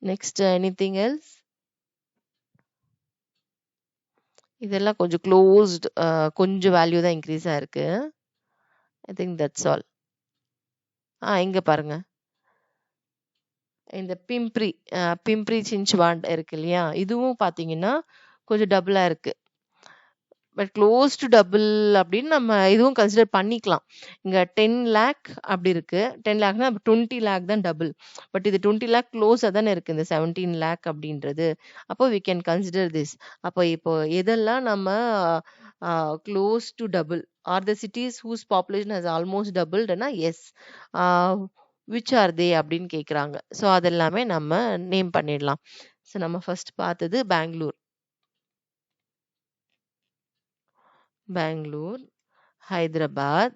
Next anything else? இதெல்லாம் கொஞ்சம் க்ளோஸ்ட், கொஞ்சம் வேல்யூ தான் இன்க்ரீஸ் ஆயிருக்கு. I think that's all. இங்க பாருங்க, இந்த பிம்ப்ரி சின்ச்வாண்ட் இருக்கு இல்லையா, இதுவும் பாத்தீங்கன்னா கொஞ்சம் டபுளா இருக்கு. பட் க்ளோஸ் டு டபுள் அப்படின்னு நம்ம இதுவும் கன்சிடர் பண்ணிக்கலாம். இங்க 10 lakh அப்படி இருக்கு. 10 lakhனா 20 lakh தான் டபுள். பட் இது 20 lakh க்ளோஸா தானே இருக்கு இந்த 17 lakh அப்படின்றது. அப்போ we can consider this. அப்போ இப்போ எதெல்லாம் நம்ம close to double are the cities whose population has almost டபுள்டுனா எஸ், விச் ஆர் தே அப்படின்னு கேக்குறாங்க. ஸோ அதெல்லாமே நம்ம நேம் பண்ணிடலாம். ஸோ நம்ம ஃபர்ஸ்ட் பார்த்தது பெங்களூர், ஹைதராபாத்,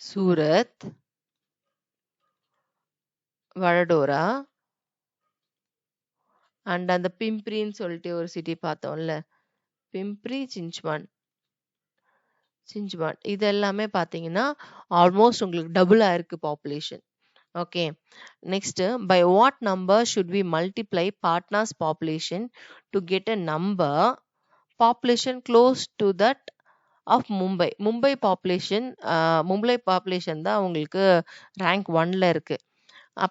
சூரத், வடடோரா அண்ட் அந்த பிம்ப்ரின்னு சொல்லிட்டு ஒரு சிட்டி பார்த்தோம்ல, பிம்ப்ரி சின்ச்வாண்ட். இது எல்லாமே பார்த்தீங்கன்னா ஆல்மோஸ்ட் உங்களுக்கு டபுளா இருக்கு population. Okay, next by what number should we multiply Patna's population to get a number population close to that of Mumbai. Mumbai population தான் உங்களுக்கு ரேங்க் 1ல இருக்கு.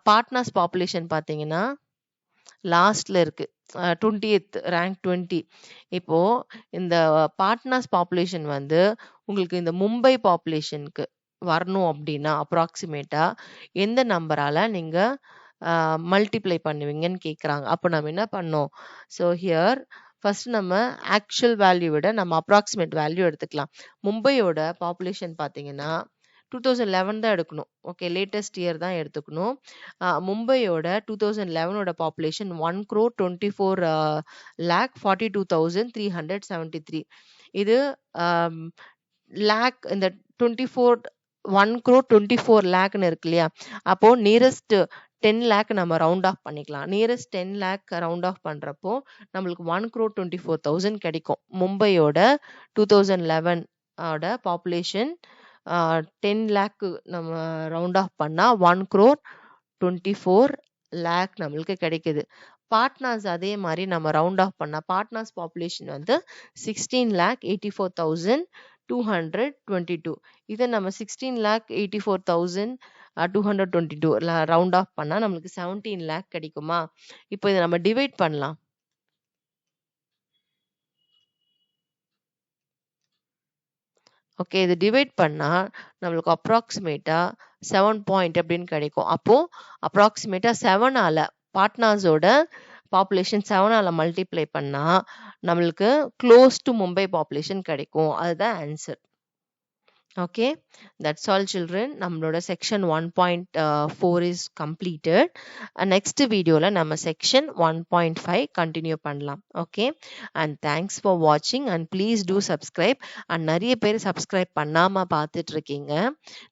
பாட்னாஸ் பாப்புலேஷன் பார்த்தீங்கன்னா லாஸ்ட்ல இருக்கு, 20th ரேங்க் 20. இப்போ இந்த பாட்னாஸ் பாப்புலேஷன் வந்து உங்களுக்கு இந்த மும்பை பாப்புலேஷனுக்கு வரணும் அப்படின்னா அப்ராக்சிமேட்டா எந்த நம்பரால நீங்க மல்டிப்ளை பண்ணுவீங்கன்னு கேக்குறாங்க. அப்போ நம்ம என்ன பண்ணோம், ஸோ ஹியர் ஃபர்ஸ்ட் நம்ம ஆக்சுவல் வேல்யூ விட நம்ம அப்ராக்சிமேட் வேல்யூ எடுத்துக்கலாம். மும்பையோட பாப்புலேஷன் பார்த்தீங்கன்னா 2011 தான் எடுக்கணும். ஓகே, லேட்டஸ்ட் இயர் தான் எடுத்துக்கணும். மும்பையோட 2011ஓட பாப்புலேஷன் 1,24,42,373. இது லேக், இந்த 1,24 lakh இருக்கு இல்லையா, அப்போ நியரஸ்ட் 10 lakh நம்ம ரவுண்ட் ஆஃப் பண்ணிக்கலாம். நியரஸ்ட் 10 lakh ரவுண்ட் ஆஃப் பண்றப்போ நம்மளுக்கு 1,24,000 கிடைக்கும். மும்பையோட 2011 ஓட பாப்புலேஷன் 10 lakh நம்ம ரவுண்ட் ஆஃப் பண்ணா 1,24 lakh நம்மளுக்கு கிடைக்குது. பாட்னாஸ் அதே மாதிரி நம்ம ரவுண்ட் ஆஃப் பண்ணா பாட்னாஸ் பாப்புலேஷன் வந்து 16,84,222. இதை நம்ம 16,84,222 ரவுண்ட் ஆஃப் பண்ணா நம்மளுக்கு 17 lakh கிடைக்குமா. இப்போ இதை நம்ம டிவைட் பண்ணலாம். ஓகே, இது டிவைட் பண்ணா நம்மளுக்கு அப்ராக்சிமேட்டா 7 point அப்படின்னு கிடைக்கும். அப்போ அப்ராக்சிமேட்டா 7ஆல பாட்னாஸோட பாப்புலேஷன் 7ஆல மல்டிப்ளை பண்ணா நம்மளுக்கு க்ளோஸ் டு மும்பை பாப்புலேஷன் கிடைக்கும். அதுதான் answer. Okay, that's all children. நம்மளோட section 1.4 is completed. Next videoல நம்ம section 1.5 continue பண்ணலாம். Okay, and thanks for watching and please do subscribe. and நிறைய பேர் subscribe பண்ணாம பார்த்துட்டு இருக்கீங்க.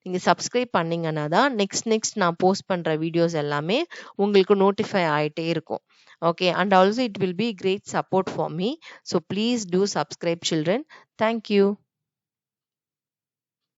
நீங்க subscribe பண்ணீங்கன்னா தான் next நான் post பண்ற videos எல்லாமே உங்களுக்கு notify ஆயிட்டே இருக்கும். Okay, and also it will be great support for me. So please do subscribe children. Thank you.